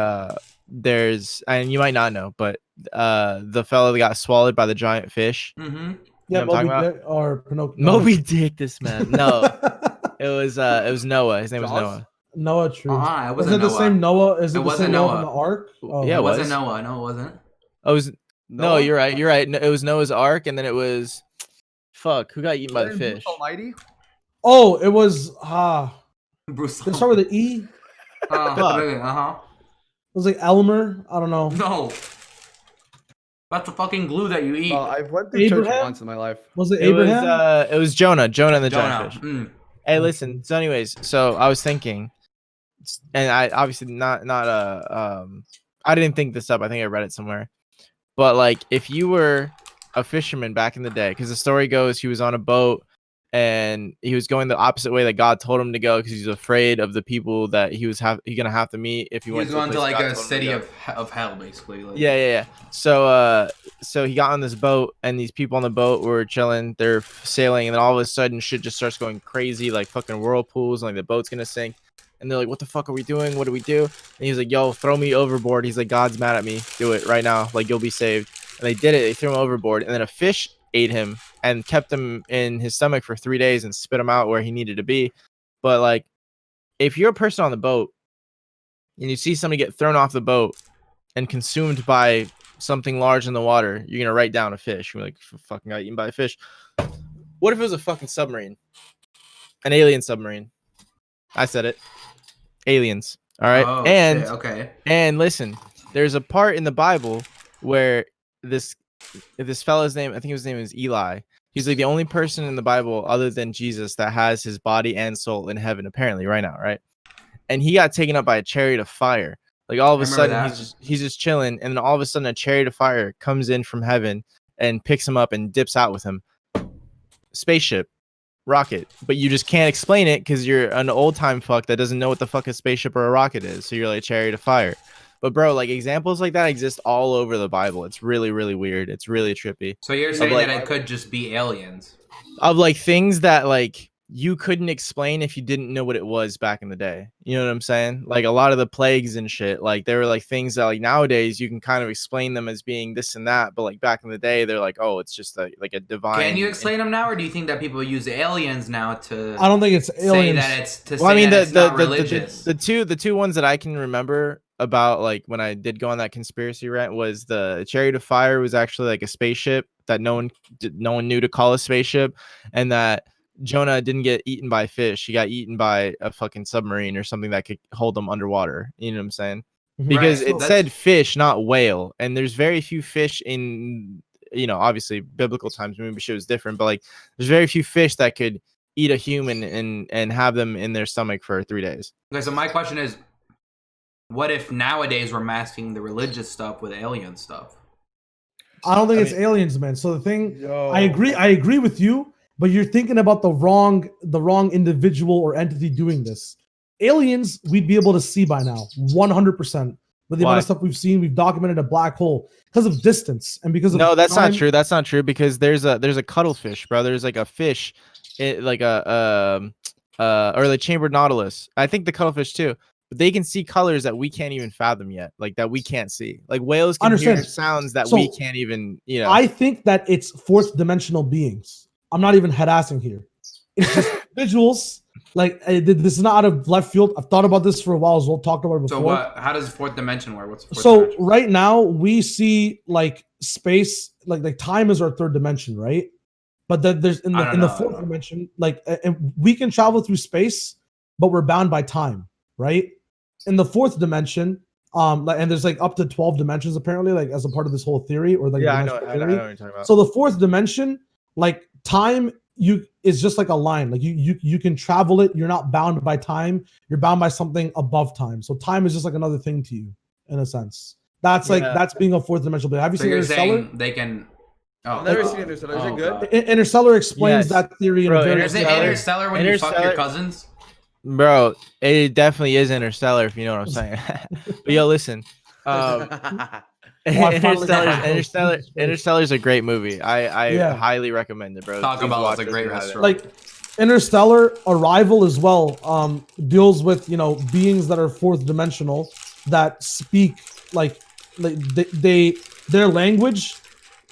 there's, and you might not know, but the fellow that got swallowed by the giant fish. Yeah, you know Moby Dick or Pinocchio. Moby Dick, this man. No, it was Noah. His name was Noah. Noah, true. It was it the same Noah? Is it the same Noah from the Ark? Yeah, it wasn't Noah. No, it wasn't. Oh, it was no. You're right. You're right. It was Noah's Ark, and then it was who got eaten by the fish? Bruce Almighty. Oh, it was Bruce. Did it start with an E? It was like Elmer. I don't know. No. That's the fucking glue that you eat. I've went through church once in my life. Was it Abraham? It was Jonah and the giant fish. Hey, listen. So, anyways, so I was thinking, and I obviously not I didn't think this up. I think I read it somewhere. But like, if you were a fisherman back in the day, because the story goes he was on a boat and he was going the opposite way that God told him to go, because he's afraid of the people that he's gonna have to meet if he went to like a city of hell, basically. Like. Yeah. So he got on this boat, and these people on the boat were chilling. They're sailing, and then all of a sudden, shit just starts going crazy, like fucking whirlpools, and like the boat's gonna sink. And they're like, "What the fuck are we doing? What do we do?" And he's like, "Yo, throw me overboard." He's like, "God's mad at me. Do it right now. Like, you'll be saved." And they did it. They threw him overboard, and then a fish ate him and kept him in his stomach for 3 days and spit him out where he needed to be. But like, if you're a person on the boat and you see somebody get thrown off the boat and consumed by something large in the water, you're gonna write down a fish. You're like, fucking got eaten by a fish. What if it was a fucking submarine? An alien submarine. I said it. Aliens. All right. Oh, and shit. Okay. And listen, there's a part in the Bible where this fella's name, I think his name is Eli. He's like the only person in the Bible other than Jesus that has his body and soul in heaven, apparently, right now, right? And he got taken up by a chariot of fire. Like, all of a sudden, he's just chilling, and then all of a sudden, a chariot of fire comes in from heaven and picks him up and dips out with him. Spaceship, rocket, but you just can't explain it because you're an old time fuck that doesn't know what the fuck a spaceship or a rocket is. So you're like, chariot of fire. But bro, like, examples like that exist all over the Bible. It's really, really weird. It's really trippy. So you're saying that it could just be aliens? Of like things that like you couldn't explain if you didn't know what it was back in the day. You know what I'm saying? Like a lot of the plagues and shit, like they were like things that like nowadays you can kind of explain them as being this and that, but like back in the day they're like, oh, it's just like a divine. Can you explain them now, or do you think that people use aliens now to? I don't think it's aliens. Say that it's to well, say I mean, that it's not religious. The two ones that I can remember about, like when I did go on that conspiracy rant, was the chariot of fire was actually like a spaceship that no one knew to call a spaceship, and that Jonah didn't get eaten by fish. He got eaten by a fucking submarine or something that could hold him underwater. You know what I'm saying? Because it said fish, not whale. And there's very few fish in, you know, obviously biblical times, maybe shit was different, but like there's very few fish that could eat a human and have them in their stomach for 3 days. Okay, so my question is, what if nowadays we're masking the religious stuff with alien stuff? I don't think it's aliens, man. So the thing, I agree with you. But you're thinking about the wrong individual or entity doing this. Aliens, we'd be able to see by now, 100%. With the amount of stuff we've seen, we've documented a black hole because of distance and because of that's not true. That's not true, because there's a cuttlefish, bro. There's like a fish, like or the chambered nautilus. I think the cuttlefish too. But they can see colors that we can't even fathom yet, like that we can't see. Like whales can hear sounds that we can't even, you know. I think that it's fourth dimensional beings. I'm not even head-assing here. It's just visuals. Like, this is not out of left field. I've thought about this for a while as well. Talked about it before. So how does fourth dimension work? What's fourth so dimension? Right now we see like space like time is our third dimension, right? But then there's in the fourth dimension, like and we can travel through space, but we're bound by time, right? In the fourth dimension, and there's like up to 12 dimensions apparently, like as a part of this whole theory, or like I know what you're talking about. So the fourth dimension, like time, is just like a line. Like you can travel it. You're not bound by time. You're bound by something above time. So time is just like another thing to you, in a sense. That's like that's being a fourth dimensional being. Have you seen Interstellar? They can. I've never seen Interstellar. Is it good? Interstellar explains that theory in a very. Is it Interstellar when you fuck your cousins? Bro, it definitely is Interstellar, if you know what I'm saying. But yo, listen. Interstellar is a great movie. I highly recommend it, bro. Talk about it's a great restaurant. Like Interstellar, Arrival as well, deals with, you know, beings that are fourth dimensional that speak like their language.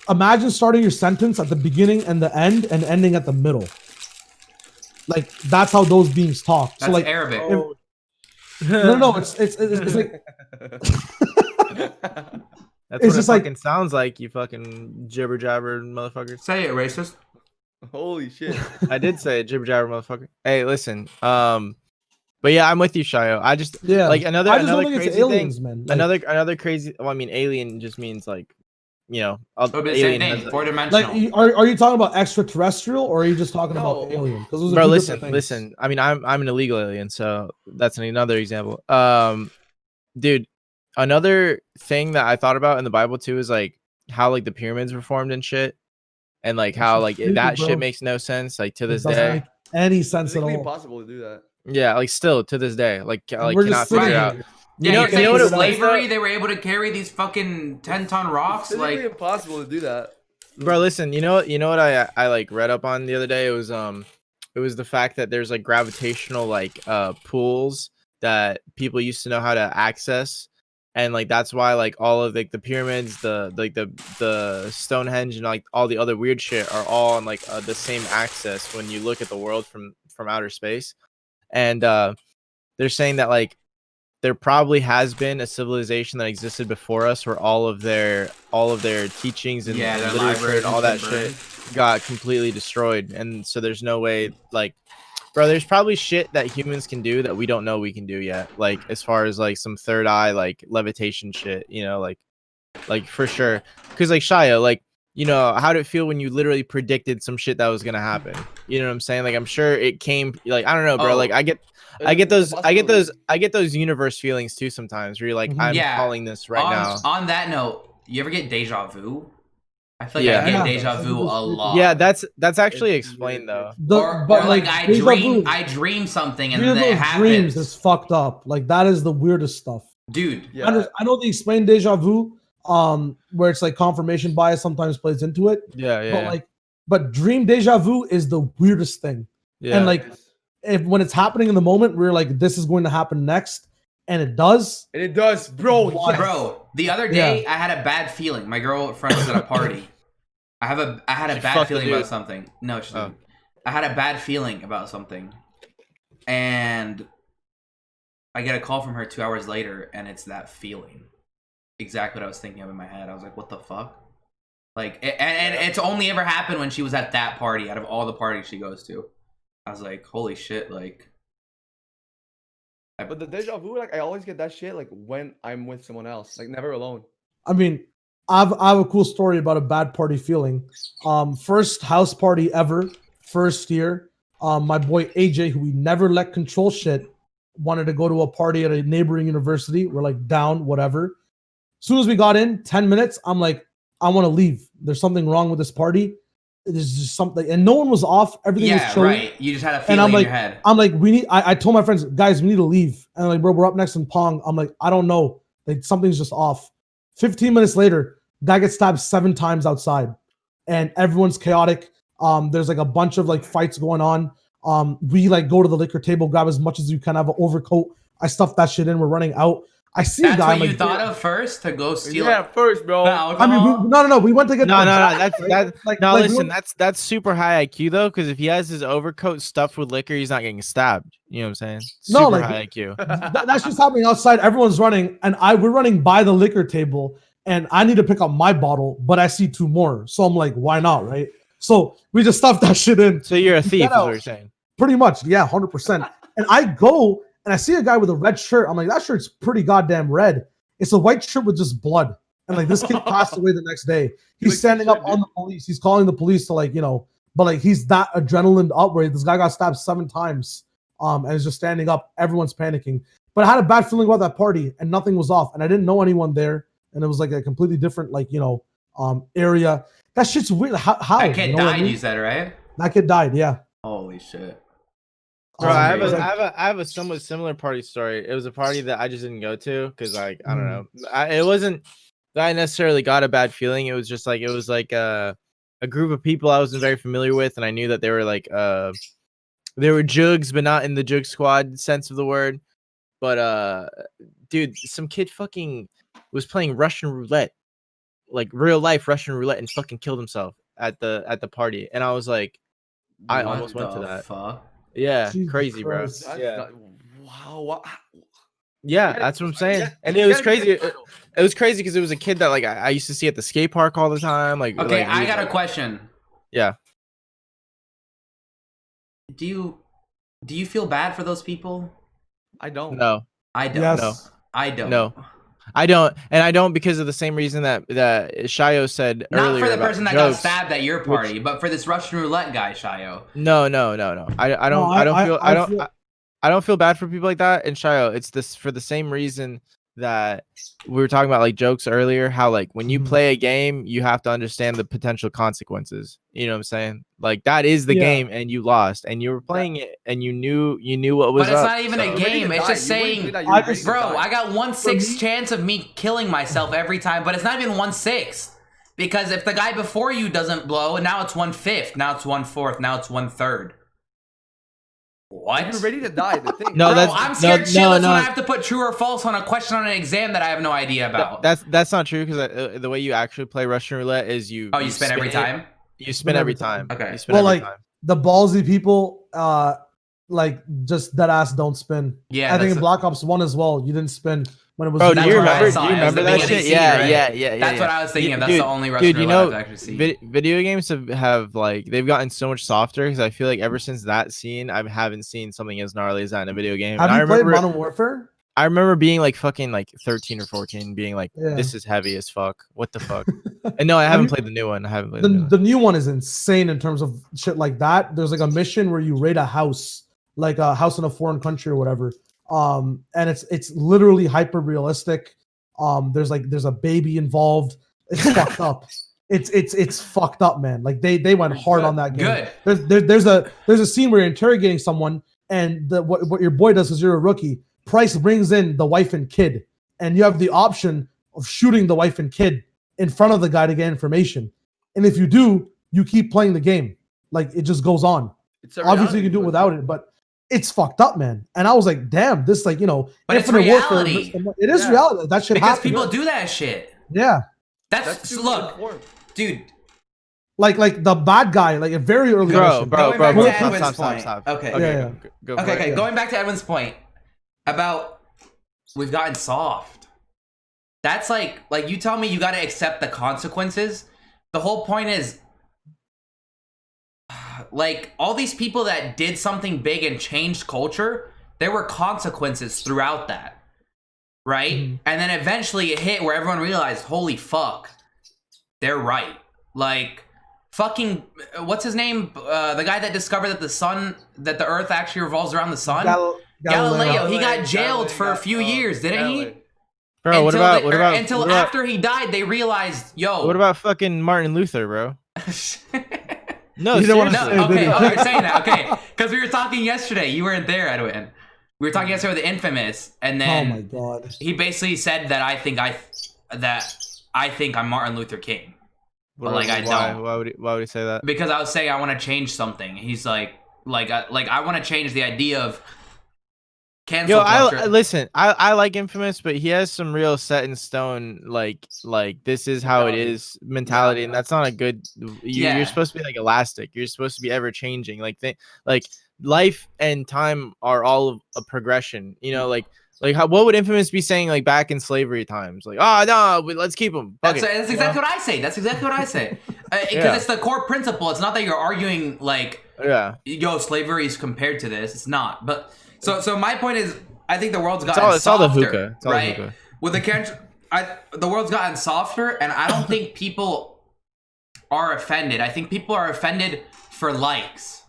Imagine starting your sentence at the beginning and the end and ending at the middle. Like that's how those beings talk. That's so like Arabic. No, it's like that's what it fucking sounds like, you fucking jibber jabber motherfucker. Say it, racist. Holy shit. I did say it, jibber jabber motherfucker. Hey, listen. But yeah, I'm with you, Shyo. I just like another crazy aliens, thing. Man. Like, another crazy. Well, I mean, alien just means like, you know, alien thing, four-dimensional. Like, are you talking about extraterrestrial, or are you just talking about alien? Bro, listen. I mean, I'm an illegal alien, so that's another example. Dude, another thing that I thought about in the Bible too is like how like the pyramids were formed and shit, and like how like that shit makes no sense. Like to this day, make any sense at all. It's impossible to do that. Yeah, like still to this day, like we're cannot figure out. Yeah, you know what slavery? They were able to carry these fucking 10-ton rocks. It's like impossible to do that. Bro, listen. You know what I like read up on the other day? It was the fact that there's like gravitational like pools that people used to know how to access, and like that's why like all of like the pyramids, the Stonehenge, and like all the other weird shit are all on like the same axis when you look at the world from outer space. And they're saying that like there probably has been a civilization that existed before us where all of their teachings and literature and all that shit got completely destroyed. And so there's no way, like, bro, there's probably shit that humans can do that we don't know we can do yet. Like as far as like some third eye, like levitation shit, you know, like for sure. Cause like Shyo, like, you know, how did it feel when you literally predicted some shit that was gonna happen? You know what I'm saying? Like I'm sure it came, like, I don't know, bro. Like I get those universe feelings too sometimes where you're like, I'm calling this right now. On that note, you ever get deja vu? I feel like I get deja vu a lot. Yeah, that's actually explained though. But like I dream something and then it happens. Dreams is fucked up. Like that is the weirdest stuff. Dude. Yeah. I know they explain deja vu, where it's like confirmation bias sometimes plays into it. Yeah. But dream deja vu is the weirdest thing. Yeah. And like when it's happening in the moment, we're like, this is going to happen next. And it does. And it does, bro. Yes. Bro, the other day I had a bad feeling. My girlfriend was at a party. I had a bad feeling about something. No, she didn't. I had a bad feeling about something. And I get a call from her 2 hours later, and it's that feeling. Exactly what I was thinking of in my head. I was like, what the fuck? Like, and it's only ever happened when she was at that party, out of all the parties she goes to. I was like, holy shit, like. But the deja vu, like, I always get that shit, like, when I'm with someone else. Like, never alone. I mean, I have a cool story about a bad party feeling. First house party ever, first year. My boy AJ, who we never let control shit, wanted to go to a party at a neighboring university. We're like, down, whatever. As soon as we got in, 10 minutes, I'm like, I want to leave. There's something wrong with this party. There's just something, and no one was off. Everything was chilling. Right. You just had a feeling in your head. I'm like, I told my friends, guys, we need to leave. And like, bro, we're up next in Pong. I'm like, I don't know. Like something's just off. 15 minutes later, guy gets stabbed 7 times outside, and everyone's chaotic. There's like a bunch of like fights going on. We like go to the liquor table, grab as much as you can, have an overcoat. I stuff that shit in. We're running out. I see That's a guy. What you thought of first to go steal? Yeah, first, bro. I mean, no. We went to get listen, that's super high IQ though, because if he has his overcoat stuffed with liquor, he's not getting stabbed. You know what I'm saying? Super high IQ. That's just happening outside. Everyone's running, and we're running by the liquor table, and I need to pick up my bottle, but I see 2 more. So I'm like, why not, right? So we just stuffed that shit in. So you're a thief, is what you're saying. Pretty much, yeah, 100%. And I go and I see a guy with a red shirt. I'm like, that shirt's pretty goddamn red. It's a white shirt with just blood. And like this kid passed away the next day. He's standing up on the police. He's calling the police to like, but like he's that adrenaline up where this guy got stabbed 7 times. And is just standing up. Everyone's panicking. But I had a bad feeling about that party and nothing was off. And I didn't know anyone there. And it was like a completely different, area. That shit's weird. How? That kid died, you said, right? That kid died, yeah. Holy shit. Bro, I have a somewhat similar party story. It was a party that I just didn't go to because, like, I don't know. It wasn't that I necessarily got a bad feeling. It was just like, a group of people I wasn't very familiar with. And I knew that they were like, they were jugs, but not in the jug squad sense of the word. But, dude, some kid fucking was playing Russian roulette, like real life Russian roulette, and fucking killed himself at the party. And I was like, I almost went to that. Fuck? Yeah, Jesus crazy, bro. Christ. Yeah. Wow. Yeah, that's what I'm saying. And it was crazy. It was crazy because it was a kid that like I used to see at the skate park all the time. Like, okay, like, I got a question. Yeah. Do you feel bad for those people? I don't. No. I don't. Yes. No. I don't. No. I don't, and I don't because of the same reason that Shyo said earlier. Not for the about person that jokes, got stabbed at your party, but for this Russian roulette guy, Shyo. No. I don't feel bad for people like that. And Shyo, it's this for the same reason that we were talking about like jokes earlier. How like when you play a game, you have to understand the potential consequences. You know what I'm saying? Like that is the game, and you lost, and you were playing it, and you knew what was. But it's up, not even a game. It's just saying, bro, I got 1/6 chance of me killing myself every time, but it's not even 1/6 because if the guy before you doesn't blow, and now it's 1/5, now it's 1/4, now it's 1/3. What? You're ready to die. The thing. No, Bro, I'm scared shitless when I have to put true or false on a question on an exam that I have no idea about. That's not true because the way you actually play Russian roulette is you. Oh, you spin every time? You spin every time. Okay. You spin every time. The ballsy people, like just dead ass don't spin. Yeah, I think in Black Ops 1 as well, you didn't spin when it was. Bro, do you remember that shit? Yeah. That's what I was thinking of. That's the only Russian roulette I've actually seen. Video games have like they've gotten so much softer because I feel like ever since that scene, I haven't seen something as gnarly as that in a video game. Have you played Modern Warfare? I remember being like fucking like 13 or 14, being like, this is heavy as fuck. What the fuck? And no, I haven't played the new one. I haven't played the new one is insane in terms of shit like that. There's like a mission where you raid a house, like a house in a foreign country or whatever. And it's literally hyper realistic. There's a baby involved. It's fucked up. It's fucked up, man. Like they went hard on that game. Good. There's a scene where you're interrogating someone, and what your boy does because you're a rookie. Price brings in the wife and kid, and you have the option of shooting the wife and kid in front of the guy to get information. And if you do, you keep playing the game. Like it just goes on. Obviously, you can do it without it, but it's fucked up, man. And I was like, damn, this but it's reality. It is reality. That shit because happens. People do that shit. Yeah. That's look, dude. Like the bad guy, like a very early Going back to Edwin's point. Stop. Okay. Going back to Edwin's point about we've gotten soft. That's like you tell me you got to accept the consequences. The whole point is like all these people that did something big and changed culture, there were consequences throughout that, right? And then eventually it hit where everyone realized, holy fuck, they're right. Like fucking what's his name, the guy that discovered that the earth actually revolves around the sun. Galileo. He got jailed for a few years, didn't he? Bro, until after he died, they realized, yo. What about fucking Martin Luther, bro? No, okay, you're saying that, okay. Because we were talking yesterday. You weren't there, Edwin. We were talking yesterday with the Infamous, and then oh my God, he basically said that I think I'm Martin Luther King. But like I don't. Why would he say that? Because I was saying I want to change something. He's like I want to change the idea of cancel culture. Listen, I like Infamous, but he has some real set in stone like this is how it is mentality, and that's not a good. You're supposed to be like elastic. You're supposed to be ever changing. Like life and time are all a progression. You know, like Like, what would Infamous be saying like back in slavery times? Like, oh no, let's keep them. That's exactly what I say. That's exactly what I say. Because it's the core principle. It's not that you're arguing like, yo, slavery is compared to this. It's not. But so my point is, I think the world's gotten softer. It's all the hookah. It's all right? the hookah. With the world's gotten softer, and I don't think people are offended. I think people are offended for likes,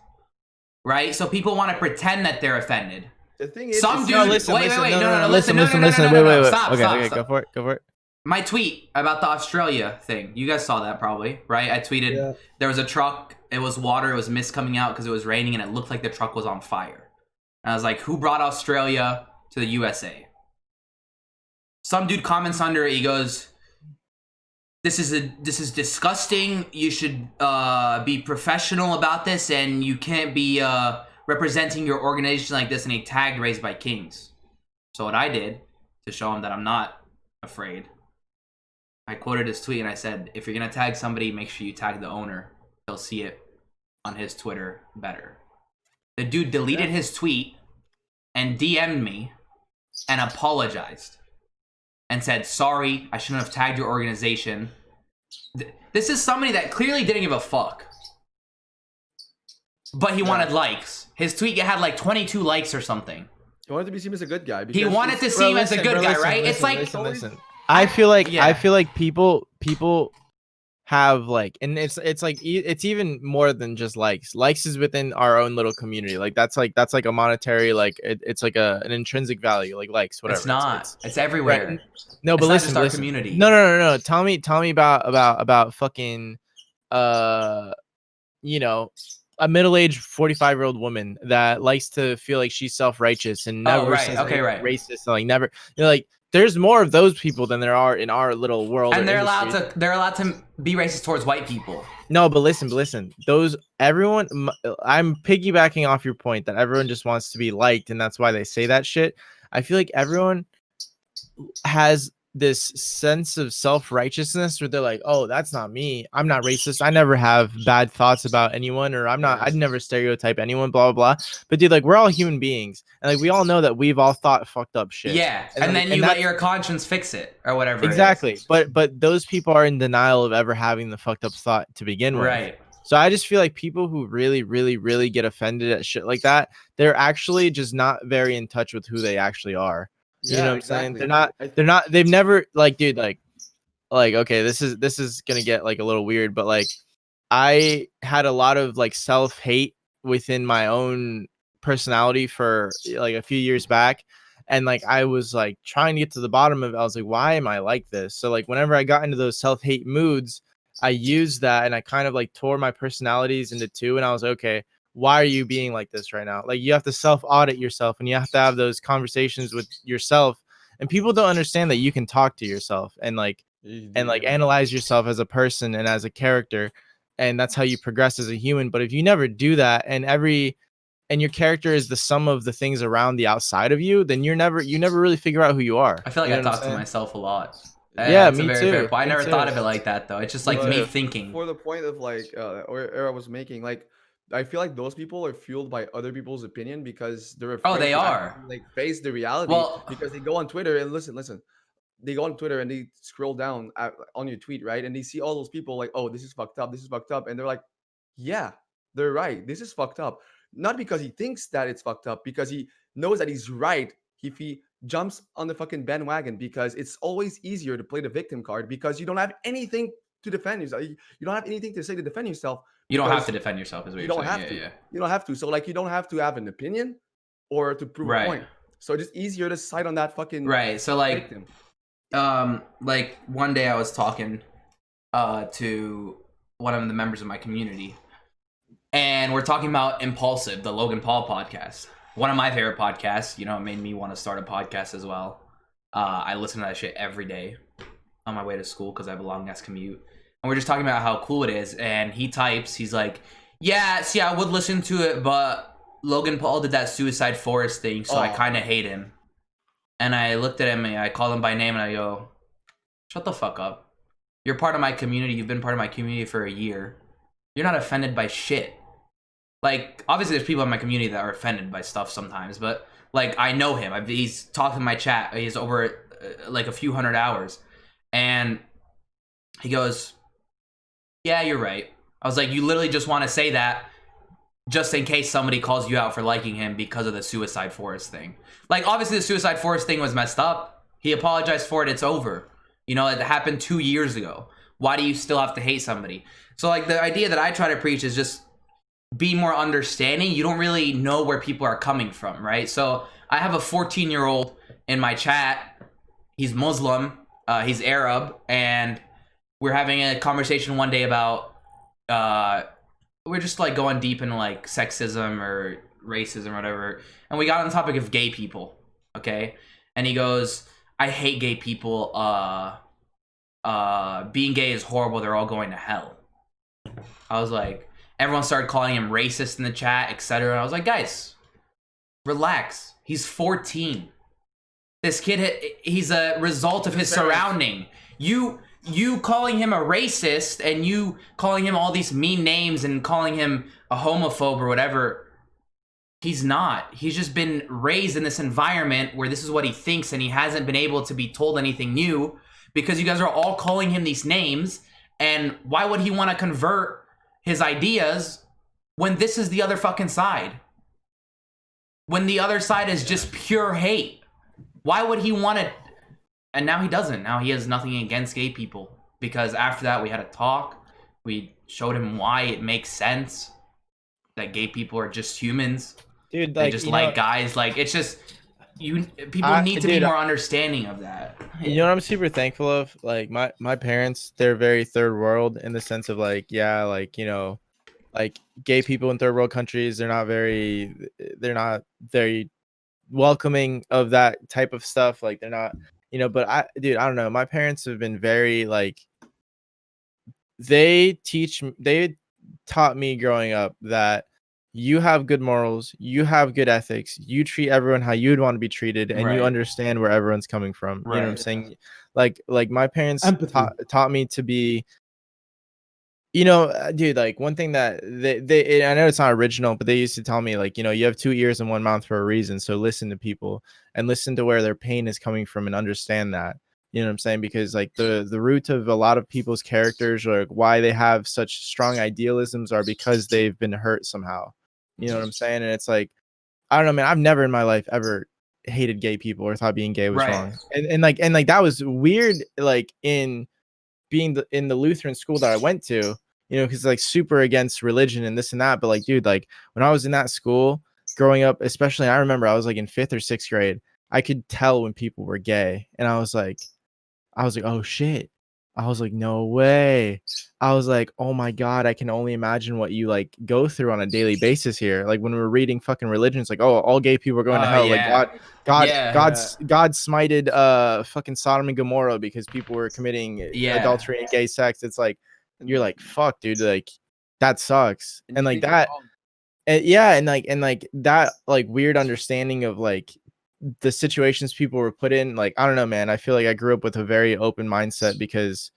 right? So people want to pretend that they're offended. The thing is, some dude. No, listen, wait, listen. Wait. Stop. Okay, go for it. My tweet about the Australia thing. You guys saw that probably, right? I tweeted there was a truck. It was water. It was mist coming out because it was raining, and it looked like the truck was on fire. And I was like, "Who brought Australia to the USA?" Some dude comments under it. He goes, "This is disgusting. You should be professional about this, and you can't be representing your organization like this." And he tagged Raised by Kings. So what I did to show him that I'm not afraid, I quoted his tweet and I said, "If you're gonna tag somebody, make sure you tag the owner. He'll see it on his Twitter better." The dude deleted his tweet and DM'd me and apologized and said, "Sorry, I shouldn't have tagged your organization." This is somebody that clearly didn't give a fuck. But he wanted likes. His tweet had like 22 likes or something. He wanted to be seen as a good guy. He wanted to seem as a good guy, right? It's like... Listen. I feel like people have like, and it's like it's even more than just likes. Likes is within our own little community. Like that's like a monetary, like it's like an intrinsic value, like likes, whatever. It's not. It's everywhere. Right? No, but listen, our community. No. Tell me about fucking you know, a middle-aged 45-year-old woman that likes to feel like she's self-righteous and never says racist, like never, like there's more of those people than there are in our little world. And they're allowed to be racist towards white people. No, but listen, everyone, I'm piggybacking off your point that everyone just wants to be liked and that's why they say that shit. I feel like everyone has this sense of self-righteousness where they're like, oh, that's not me. I'm not racist. I never have bad thoughts about anyone, or I'd never stereotype anyone, blah, blah, blah. But dude, like, we're all human beings. And like, we all know that we've all thought fucked up shit. Yeah. And then you let your conscience fix it or whatever. Exactly. But those people are in denial of ever having the fucked up thought to begin with. Right. So I just feel like people who really, really, really get offended at shit like that, they're actually just not very in touch with who they actually are. You know what I'm saying? They're not, they've never, like, dude, like, okay, this is gonna get like a little weird, but like, I had a lot of like self-hate within my own personality for like a few years back. And like, I was like trying to get to the bottom of it. I was like, why am I like this? So like, whenever I got into those self-hate moods, I used that and I kind of like tore my personalities into two. And I was like, okay, why are you being like this right now? Like, you have to self-audit yourself and you have to have those conversations with yourself. And people don't understand that you can talk to yourself and like analyze yourself as a person and as a character. And that's how you progress as a human. But if you never do that and your character is the sum of the things around the outside of you, then you never really figure out who you are. I feel like I talk to myself a lot. Yeah, me too. I never thought of it like that though. It's just like me thinking. For the point of like, or I was making, like, I feel like those people are fueled by other people's opinion because they're afraid they are actually, like, face the reality. Because they go on Twitter and listen. They go on Twitter and they scroll down on your tweet, right? And they see all those people like, oh, this is fucked up. This is fucked up. And they're like, yeah, they're right. This is fucked up. Not because he thinks that it's fucked up, because he knows that he's right. If he jumps on the fucking bandwagon, because it's always easier to play the victim card because you don't have anything to defend yourself. You don't have anything to say to defend yourself. You don't have to defend yourself, is what you're saying. You don't have to. So like, you don't have to have an opinion or to prove a point. So it's just easier to side on that fucking So like victim. Like one day I was talking to one of the members of my community, and we're talking about Impulsive, the Logan Paul podcast. One of my favorite podcasts. You know, it made me want to start a podcast as well. I listen to that shit every day on my way to school because I have a long ass commute. And we're just talking about how cool it is. And he's like, yeah, see, I would listen to it, but Logan Paul did that Suicide Forest thing, so I kind of hate him. And I looked at him and I called him by name and I go, shut the fuck up. You're part of my community. You've been part of my community for a year. You're not offended by shit. Like, obviously there's people in my community that are offended by stuff sometimes, but Like, I know him. He's talked in my chat. He's over like a few hundred hours. And he goes, yeah, you're right. I was like, you literally just want to say that just in case somebody calls you out for liking him because of the Suicide Forest thing. Like, obviously the Suicide Forest thing was messed up. He apologized for it. It's over. You know, it happened 2 years ago. Why do you still have to hate somebody? So, like, the idea that I try to preach is just be more understanding. You don't really know where people are coming from, right? So I have a 14-year-old in my chat. He's Muslim, he's Arab, and we're having a conversation one day about we're just like going deep into like sexism or racism or whatever, and we got on the topic of gay people. Okay, and he goes, I hate gay people. Being gay is horrible. They're all going to hell. I was like, everyone started calling him racist in the chat, etc. I was like, guys, relax. He's 14. This kid, he's a result of his surrounding. You calling him a racist and you calling him all these mean names and calling him a homophobe or whatever, he's not. He's just been raised in this environment where this is what he thinks, and he hasn't been able to be told anything new because you guys are all calling him these names. And why would he want to convert his ideas when this is the other fucking side? When the other side is just pure hate. Why would he want to? And now he doesn't. Now he has nothing against gay people. Because after that, we had a talk. We showed him why it makes sense that gay people are just humans. Dude, they just like guys. Like, it's just, people need to be more understanding of that. You know what I'm super thankful of? Like, my parents, they're very third world in the sense of like, yeah, like, you know, like gay people in third world countries, they're not very welcoming of that type of stuff. Like, they're not, you know, but I don't know. My parents have been very like, they taught me growing up that you have good morals, you have good ethics, you treat everyone how you'd want to be treated, and you understand where everyone's coming from. You know what I'm saying? Like my parents taught me to be, you know, dude, like one thing that they I know it's not original, but they used to tell me, like, you know, you have 2 ears and 1 mouth for a reason. So listen to people and listen to where their pain is coming from and understand that. You know what I'm saying? Because like the root of a lot of people's characters, or like why they have such strong idealisms, are because they've been hurt somehow. You know what I'm saying? And it's like, I don't know, man. I've never in my life ever hated gay people or thought being gay was wrong. And like that was weird. Like in being in the Lutheran school that I went to, you know, because like super against religion and this and that. But like, dude, like when I was in that school growing up, especially, I remember I was like in 5th or 6th grade, I could tell when people were gay, and I was like, oh shit. I was like, no way. I was like, oh my God, I can only imagine what you like go through on a daily basis here. Like when we're reading fucking religions, like, oh, all gay people are going to hell. Yeah. Like God smited fucking Sodom and Gomorrah because people were committing adultery and gay sex. It's like, you're like, fuck, dude, like that sucks. And like that, and like that like weird understanding of like the situations people were put in. Like, I don't know, man. I feel like I grew up with a very open mindset because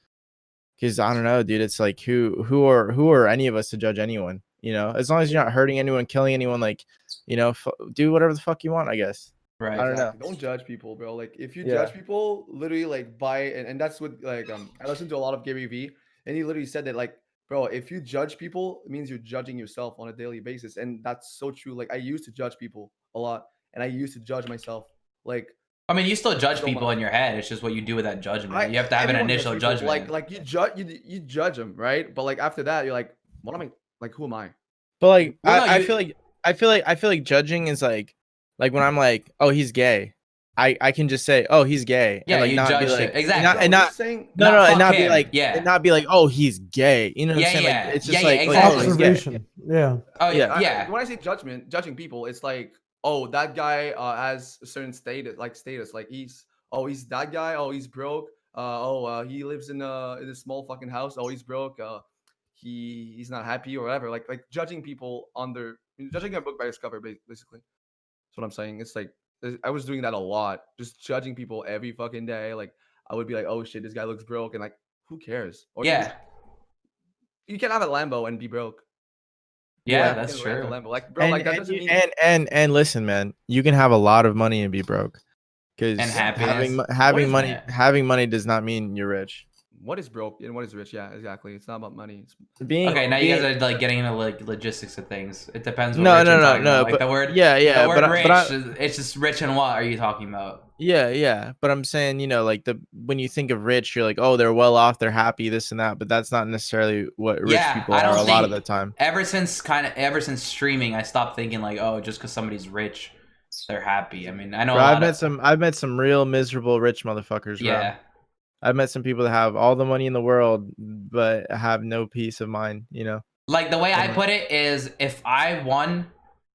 I don't know, dude. It's like who are any of us to judge anyone? You know, as long as you're not hurting anyone, killing anyone, like, you know, do whatever the fuck you want, I guess. Right. I don't know. Don't judge people, bro. Like if you judge people, literally like and that's what like I listened to a lot of Gary Vee, and he literally said that like, bro, if you judge people, it means you're judging yourself on a daily basis. And that's so true. Like I used to judge people a lot, and I used to judge myself. Like, I mean, you still judge people in your head. It's just what you do with that judgment. You have to have an initial judgment. Like you judge them, right? But like after that, you're like, what am I? Like, who am I? But like, I feel like judging is like when I'm like, oh, he's gay. I can just say, oh, he's gay. Yeah, and like you not judge be like, it. Exactly. and not be like, and not be like, oh, he's gay. You know what I'm saying? Like, it's just like, exactly. Observation. Oh yeah. When I say judging people, it's like, oh, that guy has a certain status. Like he's that guy. Oh, he's broke. He lives in a small fucking house. Oh, he's broke. He's not happy or whatever. Like judging people judging a book by its cover, basically. That's what I'm saying. It's like I was doing that a lot, just judging people every fucking day. Like I would be like, oh shit, this guy looks broke, and like, who cares? Or you can't have a Lambo and be broke. Yeah, Yeah. that's You can rent a true. Lambo. Like, bro, like that doesn't mean And listen, man, you can have a lot of money and be broke. Because And happiness. having What money is that? having money does not mean you're rich. what is broke and what is rich. Yeah, exactly. It's not about money. It's, Being Okay, now you guys being- are like getting into like logistics of things. It depends what No, rich no, you're no, talking no, about. Like but the word, yeah, the word but rich. It's just rich and what are you talking about? yeah, but I'm saying, like when you think of rich, you're like, oh, they're well off, they're happy, this and that, but that's not necessarily what rich Yeah, people I are don't a lot of think- the time. Ever since streaming, I stopped thinking like, oh, just because somebody's rich, they're happy. I mean, I know Bro, a I've lot of met some real miserable rich motherfuckers, bro. yeah. I've met some people that have all the money in the world but have no peace of mind, Like the way I And, put it is, if I won,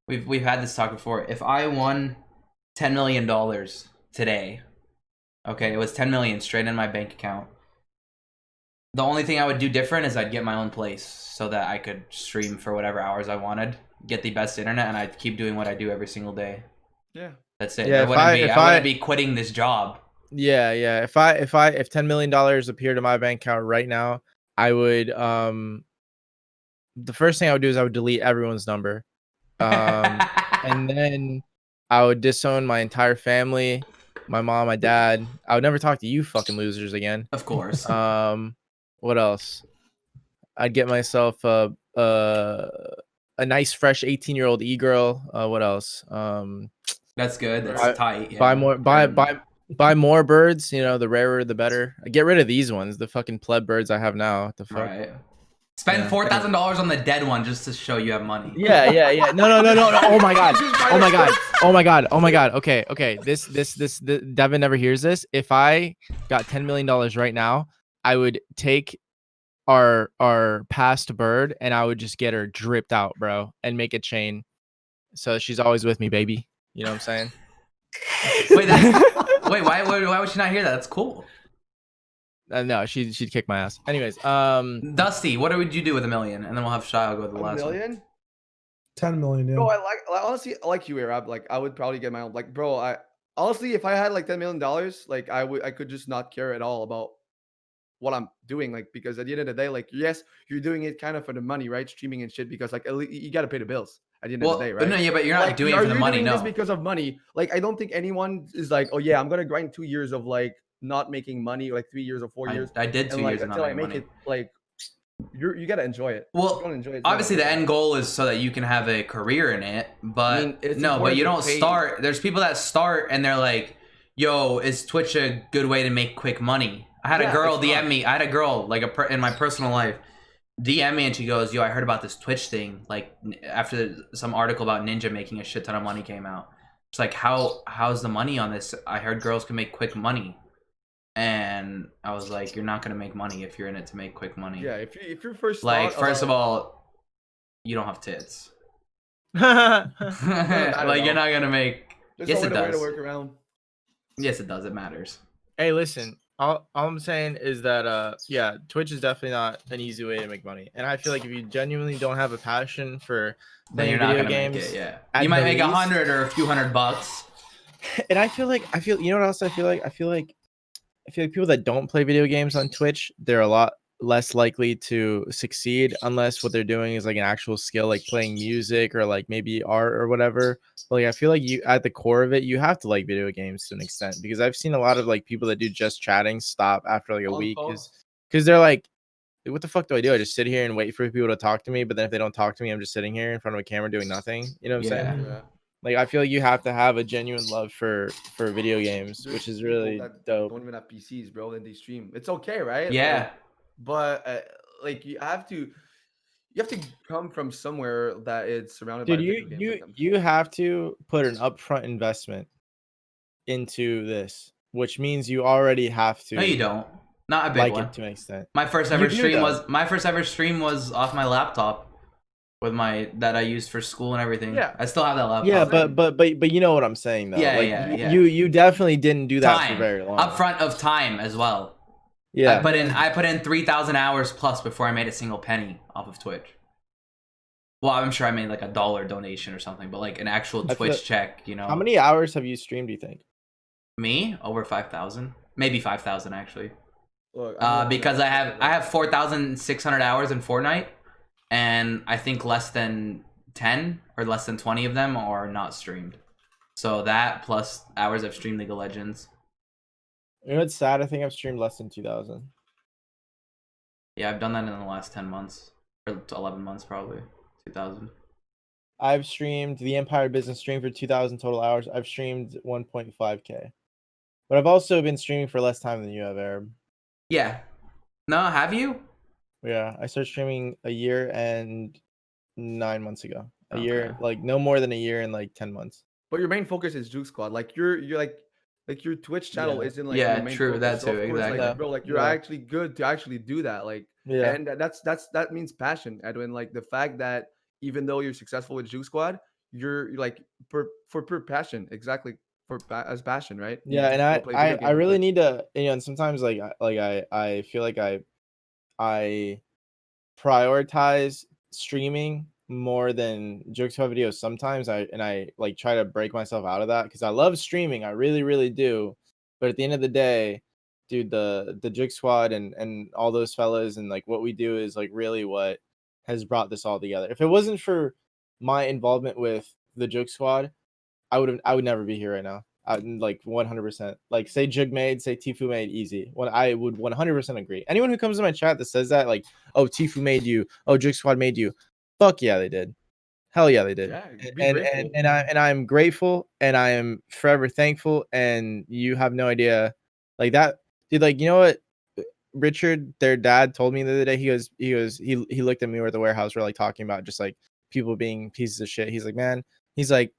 we've had this talk before. If I won $10 million today, okay, it was 10 million straight in my bank account. The only thing I would do different is I'd get my own place so that I could stream for whatever hours I wanted, get the best internet, and I'd keep doing what I do every single day. yeah. That's it. Yeah, I wouldn't be quitting this job. Yeah. If $10 million appeared in my bank account right now, I would the first thing I would do is I would delete everyone's number. And then I would disown my entire family, my mom, my dad. I would never talk to you fucking losers again. Of course. What else? I'd get myself a nice fresh 18-year-old e-girl. What else? That's good. That's buy- tight. Yeah. buy more birds, the rarer the better. Get rid of these ones, the fucking pleb birds I have now. What the fuck? Right. Spend Yeah. $4,000 on the dead one just to show you have money. Yeah. No. Oh my god. Okay. This Devin never hears this. If I got $10 million right now, I would take our past bird and I would just get her dripped out, bro, and make a chain. So she's always with me, baby. You know what I'm saying? Wait, why would she not hear that? That's cool. No, she'd kick my ass. Anyways, Dusty, what would you do with $1 million? And then we'll have Shio go to the A last one. million? 10 million. Yeah. Bro, honestly, I like you, Arab. Like, I would probably get my own. Like, bro, I honestly, if I had like $10 million, like, I could just not care at all about what I'm doing. Like, because at the end of the day, like, yes, you're doing it kind of for the money, right? Streaming and shit, because like you got to pay the bills at the end of the day, right? No, yeah, but you're not Like, doing it for the money, doing no. this because of money. Like, I don't think anyone is like, oh yeah, I'm gonna grind 2 years of like not making money, like 3 years or 4 years. I did 2 and, like, years of not until I making make money. it. Like, you gotta enjoy it. Well, you don't enjoy it, it's obviously not the worth it. end goal is so that you can have a career in it, but I mean, it's no, but important you to don't pay- start. There's people that start and they're like, yo, is Twitch a good way to make quick money? I had a Yeah, girl it's DM not. me. I had a girl like in my personal life DM me and she goes, yo, I heard about this Twitch thing. Like after some article about Ninja making a shit ton of money came out. It's like, how's the money on this? I heard girls can make quick money. And I was like, you're not gonna make money if you're in it to make quick money. Yeah, if you're first Like, thought first of about- all, you don't have tits. matter Like, you're though. not gonna make. there's Yes, no it way to does. work around. Yes, it does. It matters. Hey, listen. All I'm saying is that yeah, Twitch is definitely not an easy way to make money. And I feel like if you genuinely don't have a passion for Then playing you're not video gonna games, make it. Yeah, at you might the make least- 100 or a few $100. and I feel you know what else I feel like people that don't play video games on Twitch, they're a lot less likely to succeed unless what they're doing is like an actual skill, like playing music or like maybe art or whatever. But like I feel like you at the core of it, you have to like video games to an extent, because I've seen a lot of like people that do just chatting stop after like a On week phone. because they're like, what the fuck do I do? I just sit here and wait for people to talk to me, but then if they don't talk to me, I'm just sitting here in front of a camera doing nothing. You know what I'm saying? Yeah. Like I feel like you have to have a genuine love for video games, There's which is people really that dope. Don't even have PCs, bro, and they stream. It's okay, right? Yeah. Like, but like you have to come from somewhere that is surrounded by Dude, video games. like them. you have to put an upfront investment into this, which means you already have to No, you don't. Not a big like one. it to an extent. My first You ever do, stream though. was off my laptop with that I used for school and everything. Yeah. I still have that laptop. Yeah, but you know what I'm saying though. Yeah, like, yeah. You definitely didn't do that Time. for very long. Upfront of time as well. Yeah. I put in 3,000 hours plus before I made a single penny off of Twitch. Well, I'm sure I made like $1 donation or something, but like an actual I feel- Twitch check, you know. How many hours have you streamed, do you think? Me? Over 5,000. Maybe 5,000 actually. Look, I'm looking Because at I have 4,600 hours in Fortnite, and I think less than 10 or less than 20 of them are not streamed. So that plus hours I've streamed League of Legends. You know what's sad? I think I've streamed less than 2,000. Yeah, I've done that in the last 10 months. Or 11 months, probably. 2,000. I've streamed the Empire Business stream for 2,000 total hours. I've streamed 1.5K. But I've also been streaming for less time than you have, Arab. Yeah. No, have you? Yeah, I started streaming a year and 9 months ago. A Okay. year, like no more than a year and like 10 months. But your main focus is Juke Squad. Like you're like your Twitch channel Yeah. isn't like Yeah, your main true, focus. that So, too, of course, exactly. like, bro, like you're Yeah. actually good to actually do that. Like, Yeah. and that means passion, Edwin. Like the fact that even though you're successful with Juke Squad, you're like for pure passion, exactly as passion, right? You Yeah, just and wanna play video I games on really Twitch. need to, you know, and sometimes I feel like I prioritize streaming more than joke squad videos sometimes. I like try to break myself out of that because I love streaming. I really do. But at the end of the day, dude, the joke squad and all those fellas and like what we do is like really what has brought this all together. If it wasn't for my involvement with the joke squad, I would never be here right now. Like 100%. Like say Jug made, say Tifu made, easy. What I would 100% agree. Anyone who comes to my chat that says that, like, oh Tifu made you, oh Jug Squad made you, fuck yeah they did. Hell yeah they did. Yeah, be grateful. And I'm grateful and I am forever thankful. And you have no idea, like that, dude. Like you know what, Richard, their dad told me the other day. He looked at me. We're at the warehouse. We're like talking about just like people being pieces of shit. He's like, man. He's like.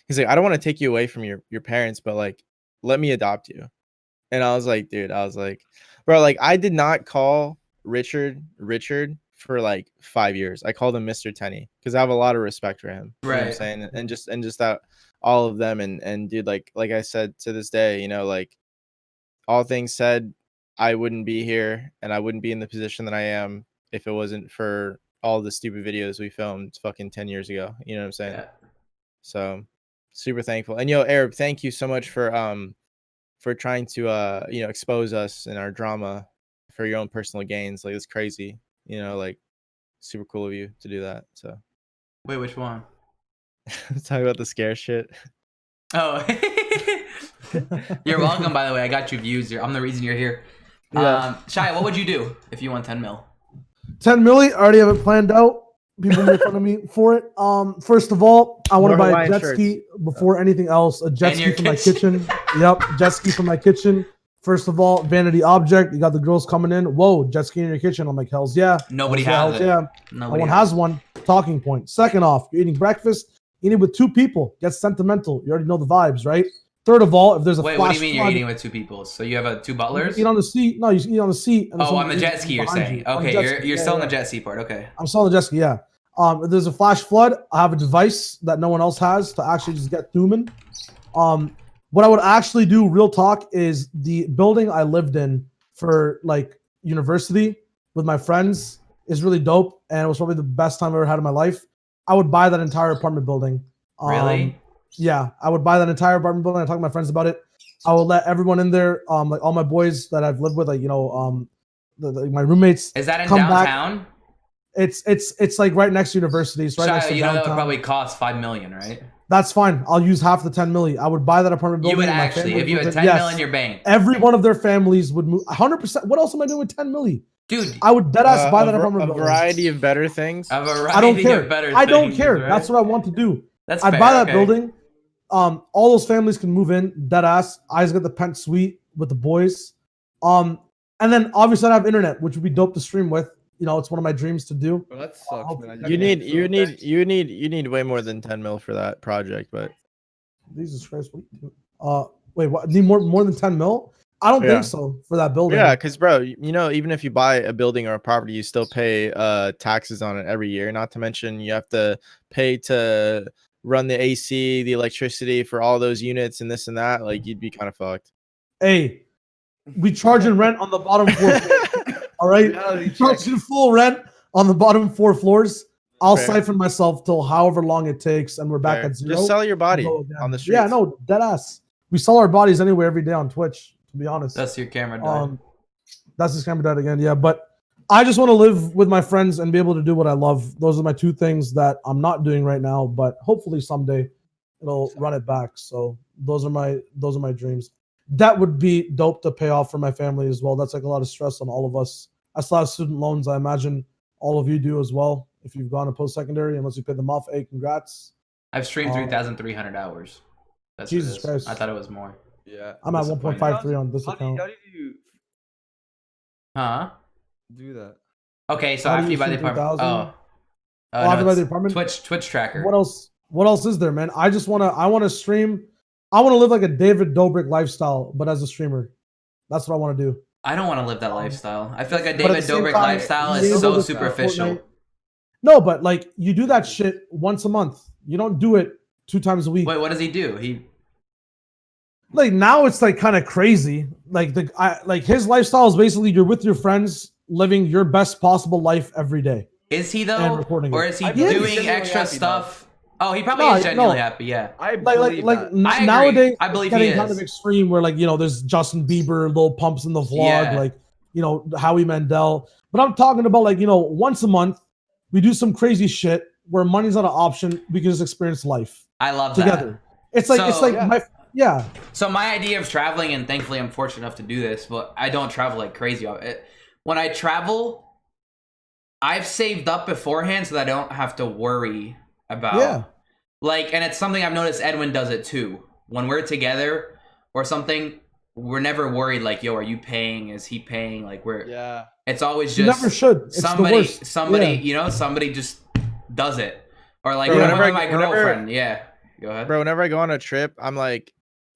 He's like, I don't want to take you away from your parents, but like, let me adopt you. And I was like, dude, bro, like I did not call Richard for like 5 years. I called him Mr. Tenny because I have a lot of respect for him. You know what I'm Right. saying? And just that all of them and dude, like I said to this day, you know, like all things said, I wouldn't be here and I wouldn't be in the position that I am if it wasn't for all the stupid videos we filmed fucking 10 years ago. You know what I'm saying? Yeah. So super thankful. And yo, Arab, thank you so much for trying to you know, expose us in our drama for your own personal gains. Like it's crazy. You know, like super cool of you to do that. So Wait, which one? talk about the scare shit. Oh. You're welcome, by the way. I got you views. I'm the reason you're here. Yeah. Shia, what would you do if you won 10 mil? 10 milli, I already have it planned out. People make fun of me for it. First of all, I want to More buy a Hawaiian jet ski before anything else. A jet And ski your for my kitchen. Yep, jet ski for my kitchen. First of all, vanity object. You got the girls coming in. Whoa, jet ski in your kitchen. I'm like, hell's yeah. Nobody Hells has yeah, it. hells yeah. No Nobody one has one. Talking point. Second off, you're eating breakfast. Eating with 2 people. Get sentimental. You already know the vibes, right? Third of all, if there's a Wait, flash what do you mean you're flood, eating with 2 people? So you have 2 butlers? You eat on the seat. No, you eat on the seat. And Oh, on someone the eats jet ski, you're behind saying. you. On the Okay, jet you're ski. you're Yeah, still on yeah. the jet ski part. Okay. I'm selling the jet ski, yeah. If there's a flash flood, I have a device that no one else has to actually just get Thuman. What I would actually do, real talk, is the building I lived in for like university with my friends is really dope, and it was probably the best time I ever had in my life. I would buy that entire apartment building. Really? Yeah, I would buy that entire apartment building. I talk to my friends about it. I would let everyone in there, like all my boys that I've lived with, like, you know, my roommates. Is that in come back. downtown? It's like right next to university. It's right next Shia, to you know that downtown. would probably cost 5 million, right? That's fine. I'll use half the 10 milli. I would buy that apartment You building. would My actually, family if you would had move 10 in. mil in your bank. Every one of their families would move. 100%. What else am I doing with 10 milli? Dude, I would deadass buy that A apartment building. variety of better things. a variety I don't care. of better I don't things, care. right? That's what I want to do. That's I'd fair, buy that okay. building. All those families can move in. Deadass. I just get the Pent suite with the boys. And then obviously I have internet, which would be dope to stream with. You know, it's one of my dreams to do. Bro, that sucks, man. You need way more than 10 mil for that project, but Jesus Christ. Wait, what? Need more than 10 mil? I don't Yeah. think so for that building. yeah, because bro, you know, even if you buy a building or a property, you still pay taxes on it every year. Not to mention you have to pay to run the AC, the electricity for all those units and this and that. Like you'd be kind of fucked. Hey, we charging rent on the bottom 4 floors. All right, Reality check. charging full rent on the bottom 4 floors. I'll Fair. siphon myself till however long it takes, and we're back Fair. at 0. Just sell your body Go again. on the streets. Yeah, no, dead ass. We sell our bodies anyway every day on Twitch. To be honest, That's your camera died. that's just camera dead again. Yeah, but I just want to live with my friends and be able to do what I love. Those are my two things that I'm not doing right now, but hopefully someday it'll run it back. So those are my dreams. That would be dope to pay off for my family as well. That's like a lot of stress on all of us. I still have student loans. I imagine all of you do as well. If you've gone to post-secondary, unless you paid them off, hey, congrats. I've streamed 3,300 hours. That's Jesus what it is. Christ. I thought it was more. Yeah. I'm at 1.53 on this account. How did you Huh? do that? Okay, so How do after you you buy the stream apartment. 3,000? Oh, After no, buy the it's apartment? Twitch tracker. What else? What else is there, man? I want to stream. I want to live like a David Dobrik lifestyle, but as a streamer. That's what I want to do. I don't want to live that lifestyle. I feel like a But at David the same Dobrik time, lifestyle being is able so to superficial. Fortnite- No, but like you do that shit once a month. You don't do it 2 times a week. Wait, what does he do? He Like now it's like kind of crazy. Like like his lifestyle is basically you're with your friends living your best possible life every day. is he And though, recording or it. is he I believe he's doing genuinely extra happy, stuff? Oh, he probably No, is genuinely no. happy. Yeah. I Like believe that. I agree. nowadays I believe it's getting he kind is. of extreme where like there's Justin Bieber little pumps in the vlog, Yeah. like Howie Mandel. But I'm talking about like once a month we do some crazy shit where money's not an option. We can just experience life I love together. that. It's like yeah. So my idea of traveling, and thankfully I'm fortunate enough to do this, but I don't travel like crazy. When I travel, I've saved up beforehand so that I don't have to worry about and it's something I've noticed Edwin does it too. When we're together or something, we're never worried like, yo, are you paying? Is he paying? Like it's always You just never should. It's somebody the worst. somebody just does it. Or like Bro, whenever my girlfriend, go ahead. Bro, whenever I go on a trip, I'm like,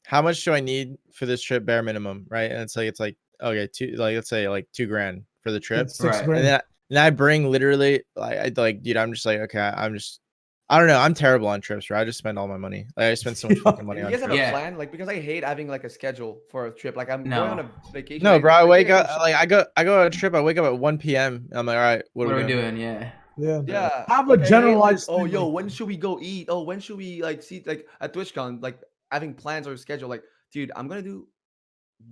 how much do I need for this trip bare minimum, right? And it's like okay, let's say like $2,000 for the trip. It's 6 Right. grand. And then I bring literally dude, I'm just like, okay, I don't know, I'm terrible on trips, right? I just spend all my money. Like I spend so much fucking money You on guys have trips. a plan? Like because I hate having like a schedule for a trip. Like I'm No. going on a vacation. No, bro, I wake up can like I go on a trip, I wake up at 1 p.m. I'm like, all right, what What are we doing? doing? Yeah. Yeah. Have a generalized Like, oh, thing, yo, like- when should we go eat? Oh, when should we like see like at TwitchCon? Like having plans or schedule. Like, dude, I'm gonna do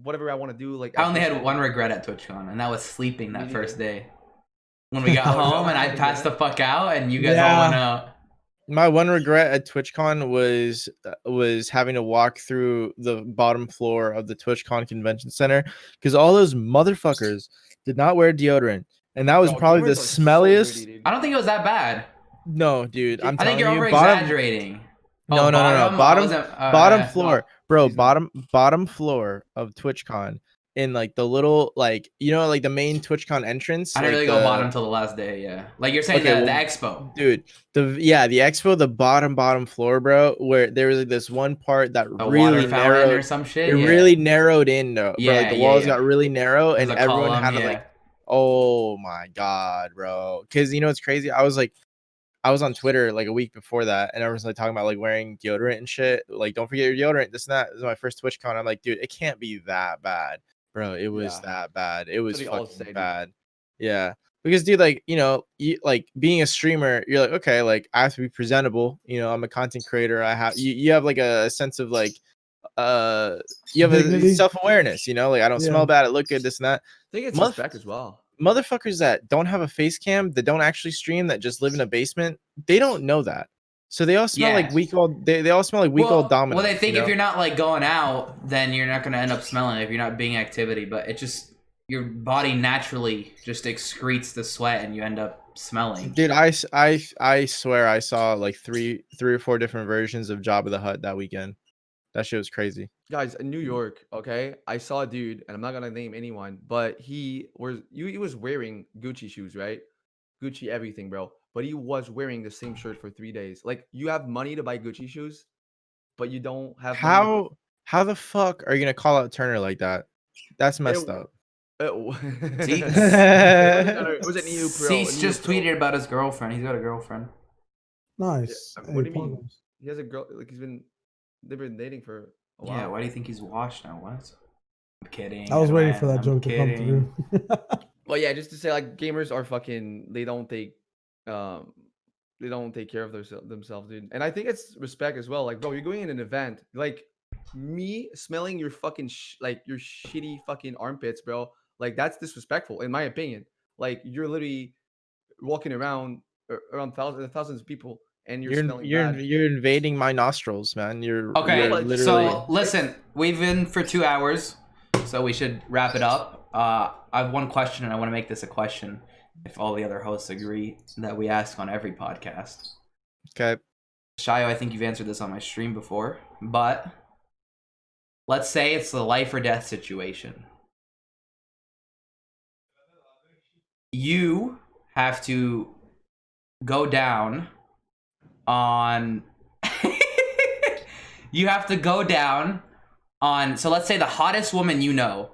whatever I want to do. Like I only had TwitchCon. one regret at TwitchCon, and that was sleeping that Me first neither. day. When we got home and I passed the fuck out, and you guys all went out. My one regret at TwitchCon was having to walk through the bottom floor of the TwitchCon convention center because all those motherfuckers did not wear deodorant, and that was Bro, probably the gamers are so smelliest. dirty, dude. I don't think it was that bad. No, dude, I'm I think telling you're you, over bottom. exaggerating. No, bottom floor, No. bro. Excuse me. Bottom floor of TwitchCon in like the little like like the main TwitchCon entrance. I didn't like really go bottom till the last day. Yeah, like you're saying Okay, the well, expo. dude. The expo, the bottom floor, bro. Where there was like this one part that A really water fountain or narrowed. some shit. It really narrowed in, bro. Yeah, Like the yeah, walls yeah. got really narrow, There's and a everyone column, had to like. Oh my god, bro! Because it's crazy. I was on Twitter like a week before that, and everyone's like talking about like wearing deodorant and shit. Like, don't forget your deodorant. This and that. This is my first TwitchCon. I'm like, dude, it can't be that bad, bro. It was that bad. It was That's what they all fucking say, bad. Yeah, because dude, like you like being a streamer, you're like, okay, like I have to be presentable. I'm a content creator. I have you have like a sense of like you have a Dignity. self-awareness. Like I don't smell bad. I look good. This and that. I think it's respect as well. Motherfuckers that don't have a face cam, that don't actually stream, that just live in a basement, they don't know that. So they all smell like week old. They all smell like week old Domino's. Well, they think if you're not like going out, then you're not gonna end up smelling if you're not being activity. But it just your body naturally just excretes the sweat, and you end up smelling. Dude, I swear I saw like three or four different versions of Jabba the Hutt that weekend. That shit was crazy. Guys, in New York, okay, I saw a dude, and I'm not gonna name anyone, but he was wearing Gucci shoes, right? Gucci everything, bro. But he was wearing the same shirt for 3 days. Like, you have money to buy Gucci shoes, but you don't have money How the fuck are you gonna call out Turner like that? That's messed up. See? Was it Neo Pro? Cease just tweeted about his girlfriend. He's got a girlfriend. Nice. Yeah, what do you mean? He has a girl. Like they've been dating for a while. Yeah. Why do you think he's washed now? What? I'm kidding. I was waiting man. for that I'm joke to come kidding. through. Well, yeah, just to say, like, gamers are fucking. They don't take care of themselves, dude. And I think it's respect as well. Like, bro, you're going in an event. Like, me smelling your fucking your shitty fucking armpits, bro. Like, that's disrespectful, in my opinion. like you're literally walking around thousands of people, and you're smelling bad. You're invading my nostrils, man. Okay, you're like, literally. so listen, we've been for 2 hours, so we should wrap it up. I have one question, and I want to make this a question. If all the other hosts agree, that we ask on every podcast. Okay. Shyo, I think you've answered this on my stream before, but let's say it's the life or death situation. You have to go down on you have to go down on, so let's say the hottest woman you know,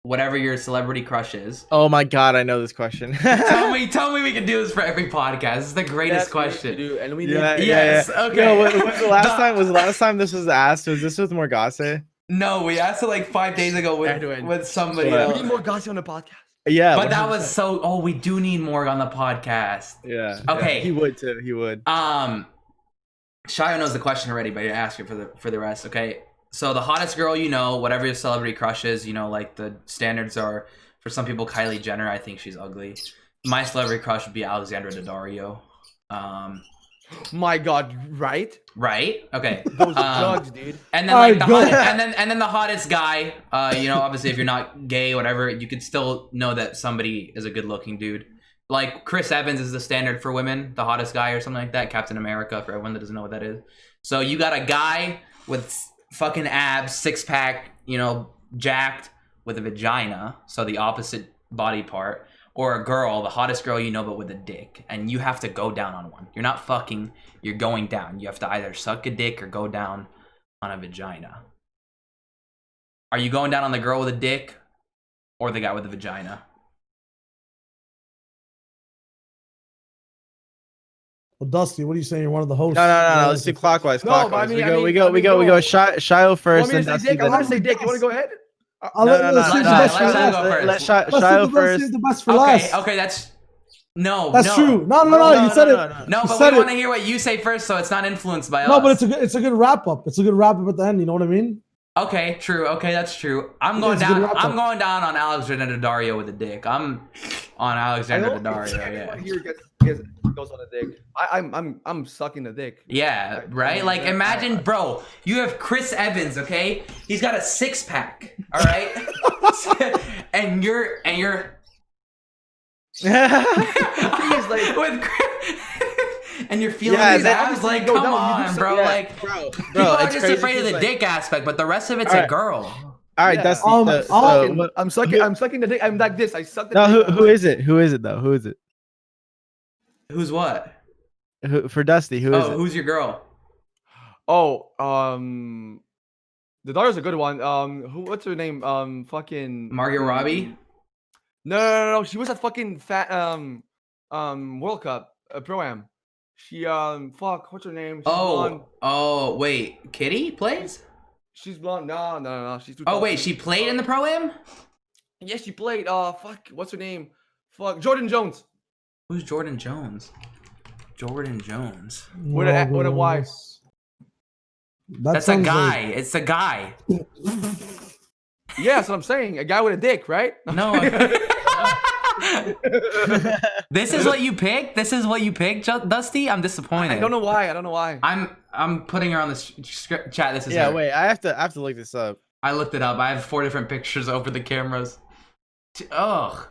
whatever your celebrity crush is. Oh my god, I know this question. tell me we can do this for every podcast. This is the greatest question. And we Yes, okay. Yo, was the last time? Was the last time this was asked? Was this with Morgase? No, we asked it like 5 days ago with somebody else. We need more gossip on the podcast. Yeah, But that 100%. was so. Oh, we do need Morg on the podcast. Yeah. Okay. Yeah, he would too. He would. Shyo knows the question already, but I ask it for the rest. Okay. So the hottest girl you know, whatever your celebrity crush is, you know, like the standards are for some people Kylie Jenner. I think she's ugly. My celebrity crush would be Alexandra Daddario. My God, right? Right? Okay. Those drugs, dude. And then like and then the hottest guy, you know, obviously if you're not gay or whatever, you could still know that somebody is a good looking dude. Like Chris Evans is the standard for women, the hottest guy or something like that. Captain America, for everyone that doesn't know what that is. So you got a guy with fucking abs, 6-pack, you know, jacked, with a vagina, so the opposite body part. Or a girl, the hottest girl you know, but with a dick. And you have to go down on one. You're not fucking, you're going down. You have to either suck a dick or go down on a vagina. Are you going down on the girl with a dick or the guy with the vagina? Well, Dusty, what are you saying? You're one of the hosts. No. Let's do clockwise. No, but Clockwise. I we mean, go. Shyo first. Want me to say dick? I want to say dick. You want to go ahead? Let's save the best for Let last. Shyo go first. Let Let's Shyo first. save the best for last. Okay, that's no. That's true. No. You said it. No, You but said we it. want to hear what you say first, so it's not influenced by us. No, but it's a good wrap up. It's a good wrap up at the end. You know what I mean? Okay, true. Okay, that's true. I'm going down on Alexandra Daddario with a dick. I'm on Alexandra Daddario. Yeah. Here goes on a dick. I'm sucking the dick. Yeah, right? Like imagine, bro, you have Chris Evans, okay? He's got a 6-pack, all right? and you're like, with and you're feeling Yeah, these that abs, like, go come down, you on, do so- bro. yeah, Like, bro, people are it's just crazy afraid of the 'cause, dick aspect, but the rest of it's Alright. a girl. All right, Yeah. Dusty. I'm sucking the dick. I'm like this. I suck the No, dick. who is it? Who is it though? Who is it? Who's what? For Dusty, who is it? Who's your girl? Oh, the daughter's a good one. What's her name? Fucking Margot Robbie? No. She was at fucking World Cup Pro-Am. She fuck, what's her name? She's blonde. Oh, wait. Kitty plays? She's blonde. No. She's too Oh, tall. wait, she played in the Pro-Am? Yes, she played. Fuck, what's her name? Fuck, Jordan Jones. Who's Jordan Jones? Jordan Jones. With a Y. That's a guy. It's a guy. Yeah, that's what I'm saying. A guy with a dick, right? No. This is what you picked? This is what you picked, Dusty? I'm disappointed. I don't know why. I'm putting her on the script chat. This is Yeah, her. wait. I have to look this up. I looked it up. I have 4 different pictures over the cameras. Ugh.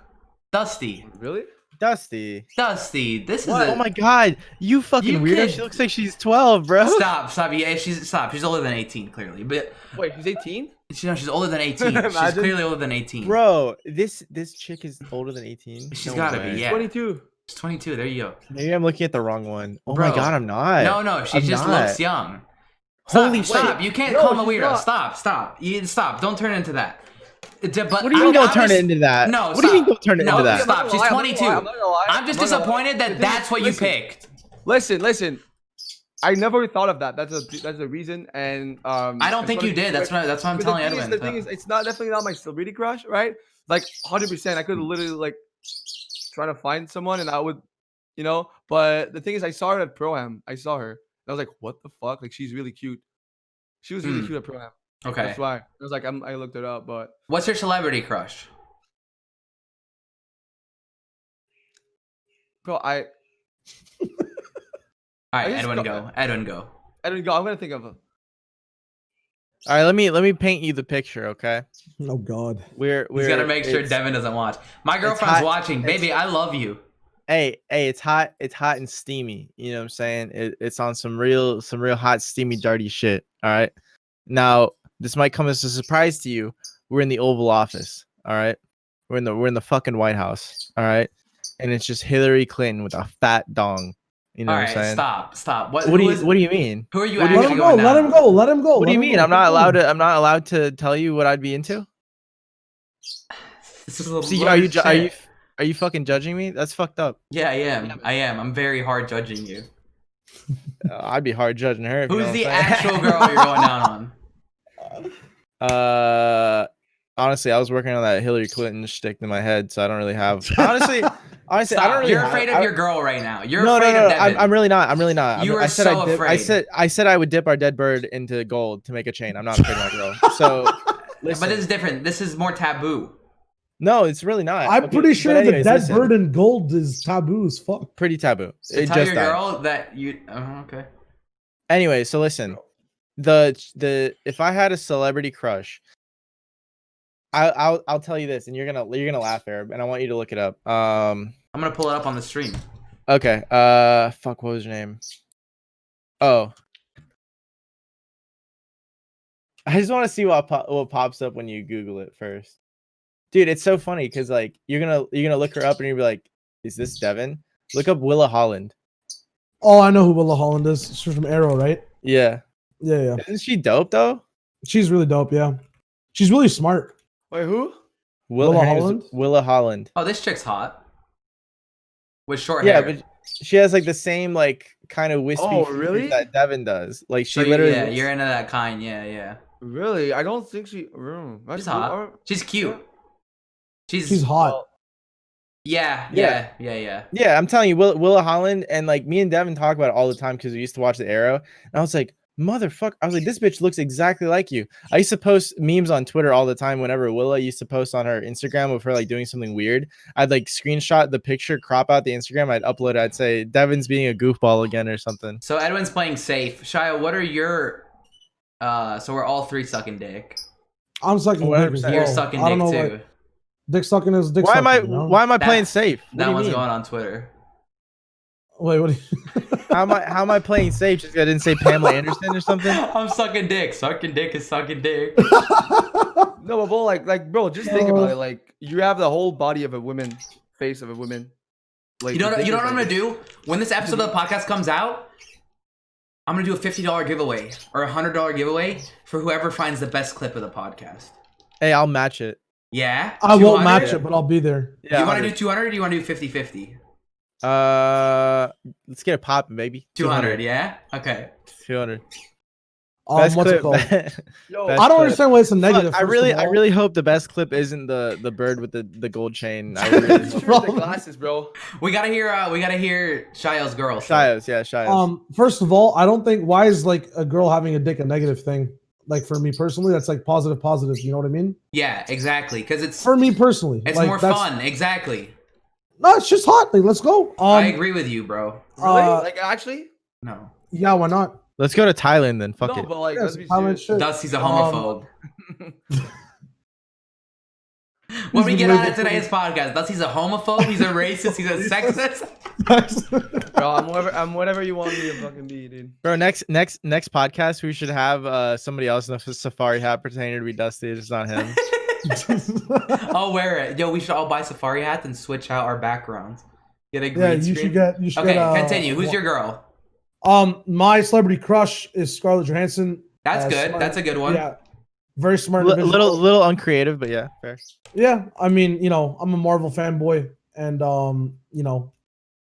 Dusty. Really? Dusty. This is Oh my god, you fucking You weirdo. kid. She looks like she's 12, bro. Stop. Yeah, she's older than 18, clearly. But Wait, she's 18? she's older than 18. She's Imagine. clearly older than 18. Bro, this chick is older than 18. She's No gotta way. be, yeah. 22. She's 22. There you go. Maybe I'm looking at the wrong one. Oh Bro. my god, I'm not. No, she I'm just not. looks young. Holy Stop. shit. You can't No, call him a she's weirdo. not. Stop. Stop. Don't turn into that. But What do you mean don't turn it into that? No, What do you mean don't turn it No, into that? stop. She's 22. I'm not gonna lie. I'm just not gonna lie. disappointed that that's what you Listen. picked. Listen. I never thought of that. That's a reason, and I don't think you did. That's what I'm But telling the Edwin. thing is, it's definitely not my celebrity crush, right? Like 100%. I could literally like try to find someone, and I would, you know. But the thing is, I saw her at Pro-Am. I saw her, and I was like, "What the fuck?" Like she's really cute. She was really cute at Pro-Am. Okay. That's why I was like, I looked it up, but What's your celebrity crush? Bro, All right, Edwin, go. Edwin, go. I'm gonna think of. All right, let me paint you the picture, okay? Oh God. We're He's gotta make sure Devin doesn't watch. My girlfriend's watching. Baby, I love you. Hey, it's hot and steamy. You know what I'm saying? It's on some real hot, steamy, dirty shit. All right. Now, this might come as a surprise to you. We're in the Oval Office. All right. We're in the fucking White House. All right. And it's just Hillary Clinton with a fat dong. You know All what I'm saying? Stop. What do you mean? Who are you Let actually him go. going down Let him on? go. Let him go. What do you mean? I'm not allowed to tell you what I'd be into? This is a See, load of shit. are you fucking judging me? That's fucked up. Yeah, I am. I'm very hard judging you. I'd be hard judging her. If you know Who's the what I'm saying. actual girl you're going down on? Honestly, I was working on that Hillary Clinton shtick in my head, so I don't really have. Honestly, Stop. I don't really. You're afraid of your girl right now. You're no, afraid of Devin. I'm really not. You are so afraid. I said I would dip our dead bird into gold to make a chain. I'm not afraid of my girl. So, listen. But this is different. This is more taboo. No, it's really not. I'm pretty sure the dead bird in gold is taboo as fuck. Pretty taboo. So tell your girl that you. Oh, okay. Anyway, so listen. The if I had a celebrity crush, I'll tell you this, and you're gonna laugh, Arab, and I want you to look it up. I'm gonna pull it up on the stream. Okay. Fuck. What was your name? Oh. I just want to see what pops up when you Google it first. Dude, it's so funny because like you're gonna look her up and you'll be like, is this Devin? Look up Willa Holland. Oh, I know who Willa Holland is. She's from Arrow, right? Yeah. Yeah. Isn't she dope though? She's really dope, yeah. She's really smart. Wait, who? Willa Holland? Willa Holland. Oh, this chick's hot. With short hair. Yeah, but she has like the same like kind of wispy really? that Devin does. Like she So literally yeah, you're into that kind, yeah. Really? I don't think she. She's hot. She's cute. She's hot. Yeah. Yeah, I'm telling you, Willa Holland, and like me and Devin talk about it all the time because we used to watch The Arrow, and I was like, motherfucker, I was like, this bitch looks exactly like you. I used to post memes on Twitter all the time whenever Willa used to post on her Instagram of her like doing something weird. I'd like screenshot the picture, crop out the Instagram, I'd upload it, I'd say Devin's being a goofball again or something. So Edwin's playing safe. Shia, what are your so we're all three sucking dick. I'm sucking dick as well. You're sucking dick too. Like, dick sucking is dick why sucking. Why am I playing safe? That one's going on Twitter. Wait, what? How am I playing safe? Just I didn't say Pamela Anderson or something. I'm sucking dick. Sucking dick is sucking dick. No, but bro, like, bro, just think about it. Like, you have the whole body of a woman, face of a woman. Like, you know what I'm gonna do when this episode of the podcast comes out? I'm gonna do a $50 giveaway or a $100 giveaway for whoever finds the best clip of the podcast. Hey, I'll match it. Yeah, I won't match it, but I'll be there. Yeah, do you want to do 200 or do you want to do 50-50? Let's get a pop, baby. 200, yeah? Okay. 200. What's it called? Yo, I don't understand why it's a negative. I really hope the best clip isn't the bird with the gold chain. I really the glasses, bro. We gotta hear Shia's girl. Shia's. First of all, I don't think why is like a girl having a dick a negative thing. Like for me personally, that's like positive. You know what I mean? Yeah, exactly. Because it's for me personally. It's like, more fun. Exactly. No, it's just hot. Like, let's go. I agree with you, bro. Really? Like, actually? No. Yeah, why not? Let's go to Thailand then. Fuck no, it. But like, let's be Dusty's a homophobe. When we get out of today's podcast, Dusty's a homophobe. He's a racist. He's a sexist. Bro, I'm whatever you want me to fucking be, dude. Bro, next podcast we should have somebody else in a safari hat pretending to be Dusty. It's not him. I'll wear it. Yo, we should all buy safari hats and switch out our backgrounds. Get a green you screen. You should okay, get, continue. Who's your girl? My celebrity crush is Scarlett Johansson. That's good. That's a good one. Yeah, very smart. Little uncreative, but yeah, fair. Yeah, I mean, you know, I'm a Marvel fanboy, and you know,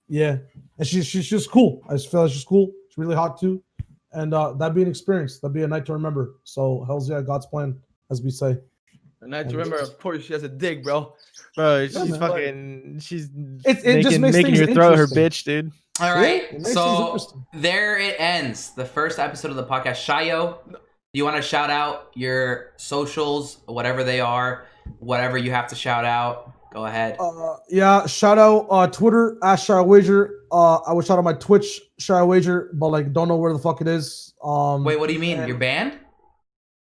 yeah, and she's just cool. I just feel like she's cool. She's really hot too, and that'd be an experience. That'd be a night to remember. So hell's yeah, God's plan, as we say. A night to remember. Of course, she has a dick, bro. Bro, she's fucking. She's it just makes making your throat her bitch, dude. All right, so there it ends. The first episode of the podcast. Shio, do you want to shout out your socials, whatever they are, whatever you have to shout out? Go ahead. Yeah, shout out Twitter @ShyoWager. I would shout out my Twitch ShyoWager, but like don't know where the fuck it is. Wait, what do you mean? You're banned?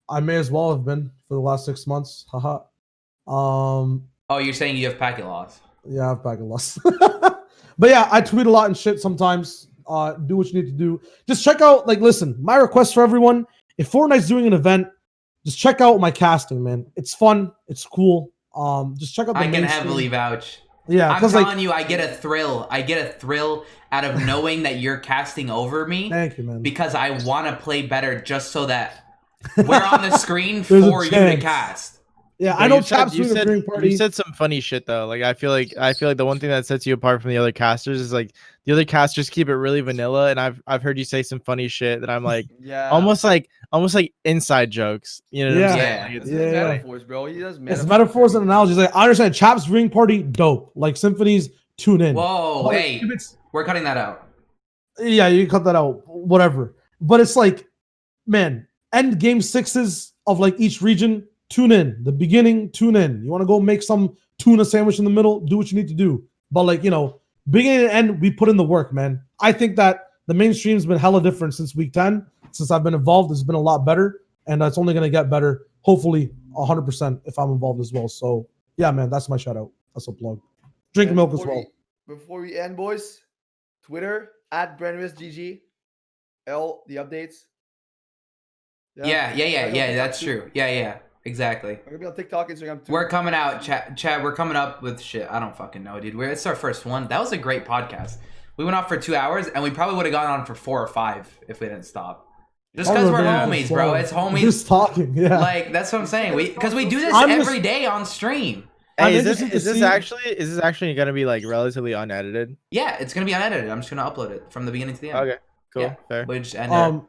I may as well have been for the last 6 months. Haha. Oh, you're saying you have packet loss. Yeah, I have packet loss. But yeah, I tweet a lot and shit sometimes. Do what you need to do. Just check out, like, listen, my request for everyone, if Fortnite's doing an event, just check out my casting, man. It's fun. It's cool. Just check out the I can heavily vouch. Yeah, I'm telling you, I get a thrill. I get a thrill out of knowing that you're casting over me. Thank you, man. Because I want to play better just so that we're on the screen for you to cast. Yeah, I know Chap's doing a viewing party. You said some funny shit though. Like I feel like the one thing that sets you apart from the other casters is like the other casters keep it really vanilla, and I've heard you say some funny shit that I'm like, almost like inside jokes. You know what I'm saying? Like, it's metaphors, bro. He does metaphors. It's metaphors and analogies. Like I understand Chap's viewing party, dope. Like symphonies, tune in. Whoa, but, hey, we're cutting that out. Yeah, you can cut that out. Whatever. But it's like, man, end game 6s of like each region. Tune in. The beginning, tune in. You want to go make some tuna sandwich in the middle? Do what you need to do. But like, you know, beginning and end, we put in the work, man. I think that the mainstream's been hella different since week 10. Since I've been involved, it's been a lot better. And it's only going to get better, hopefully 100% if I'm involved as well. So yeah, man, that's my shout out. That's a plug. Drink milk as well. Before we end, boys, Twitter @BrenrisGG. The updates. Yeah, that's true. Yeah. Exactly. We're gonna be on TikTok, Instagram too. We're coming out, Chad. We're coming up with shit. I don't fucking know, dude. It's our first one. That was a great podcast. We went off for 2 hours, and we probably would have gone on for 4 or 5 if we didn't stop. Just because we're homies, bro. It's homies. Just talking, yeah. Like that's what I'm saying. Because we do this every day on stream. Hey, is this actually gonna be like relatively unedited? Yeah, it's gonna be unedited. I'm just gonna upload it from the beginning to the end. Okay, cool, yeah. fair. We just end it.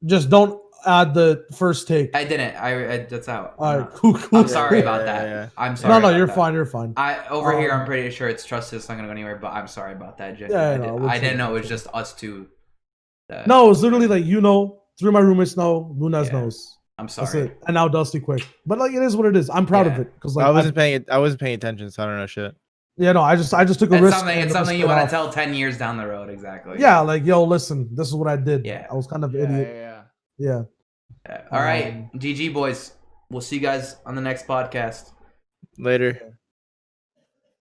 Just don't add the first take. I didn't. I that's out. All right, cool. I'm sorry about that. Yeah. I'm sorry. No, you're fine. You're fine. Over here, I'm pretty sure it's trusted. It's not gonna go anywhere. But I'm sorry about that, Jen. I didn't know it was just us two. No, it was literally like three of my roommates know. Lunaz knows. I'm sorry. That's it. And now Dusty Quick. But like it is what it is. I'm proud of it because like I wasn't paying attention, so I don't know shit. Yeah, no, I just took a risk. It's something you want to tell 10 years down the road, exactly. Yeah, like yo, listen, this is what I did. Yeah, I was kind of an idiot. Yeah. All right, GG boys. We'll see you guys on the next podcast. Later.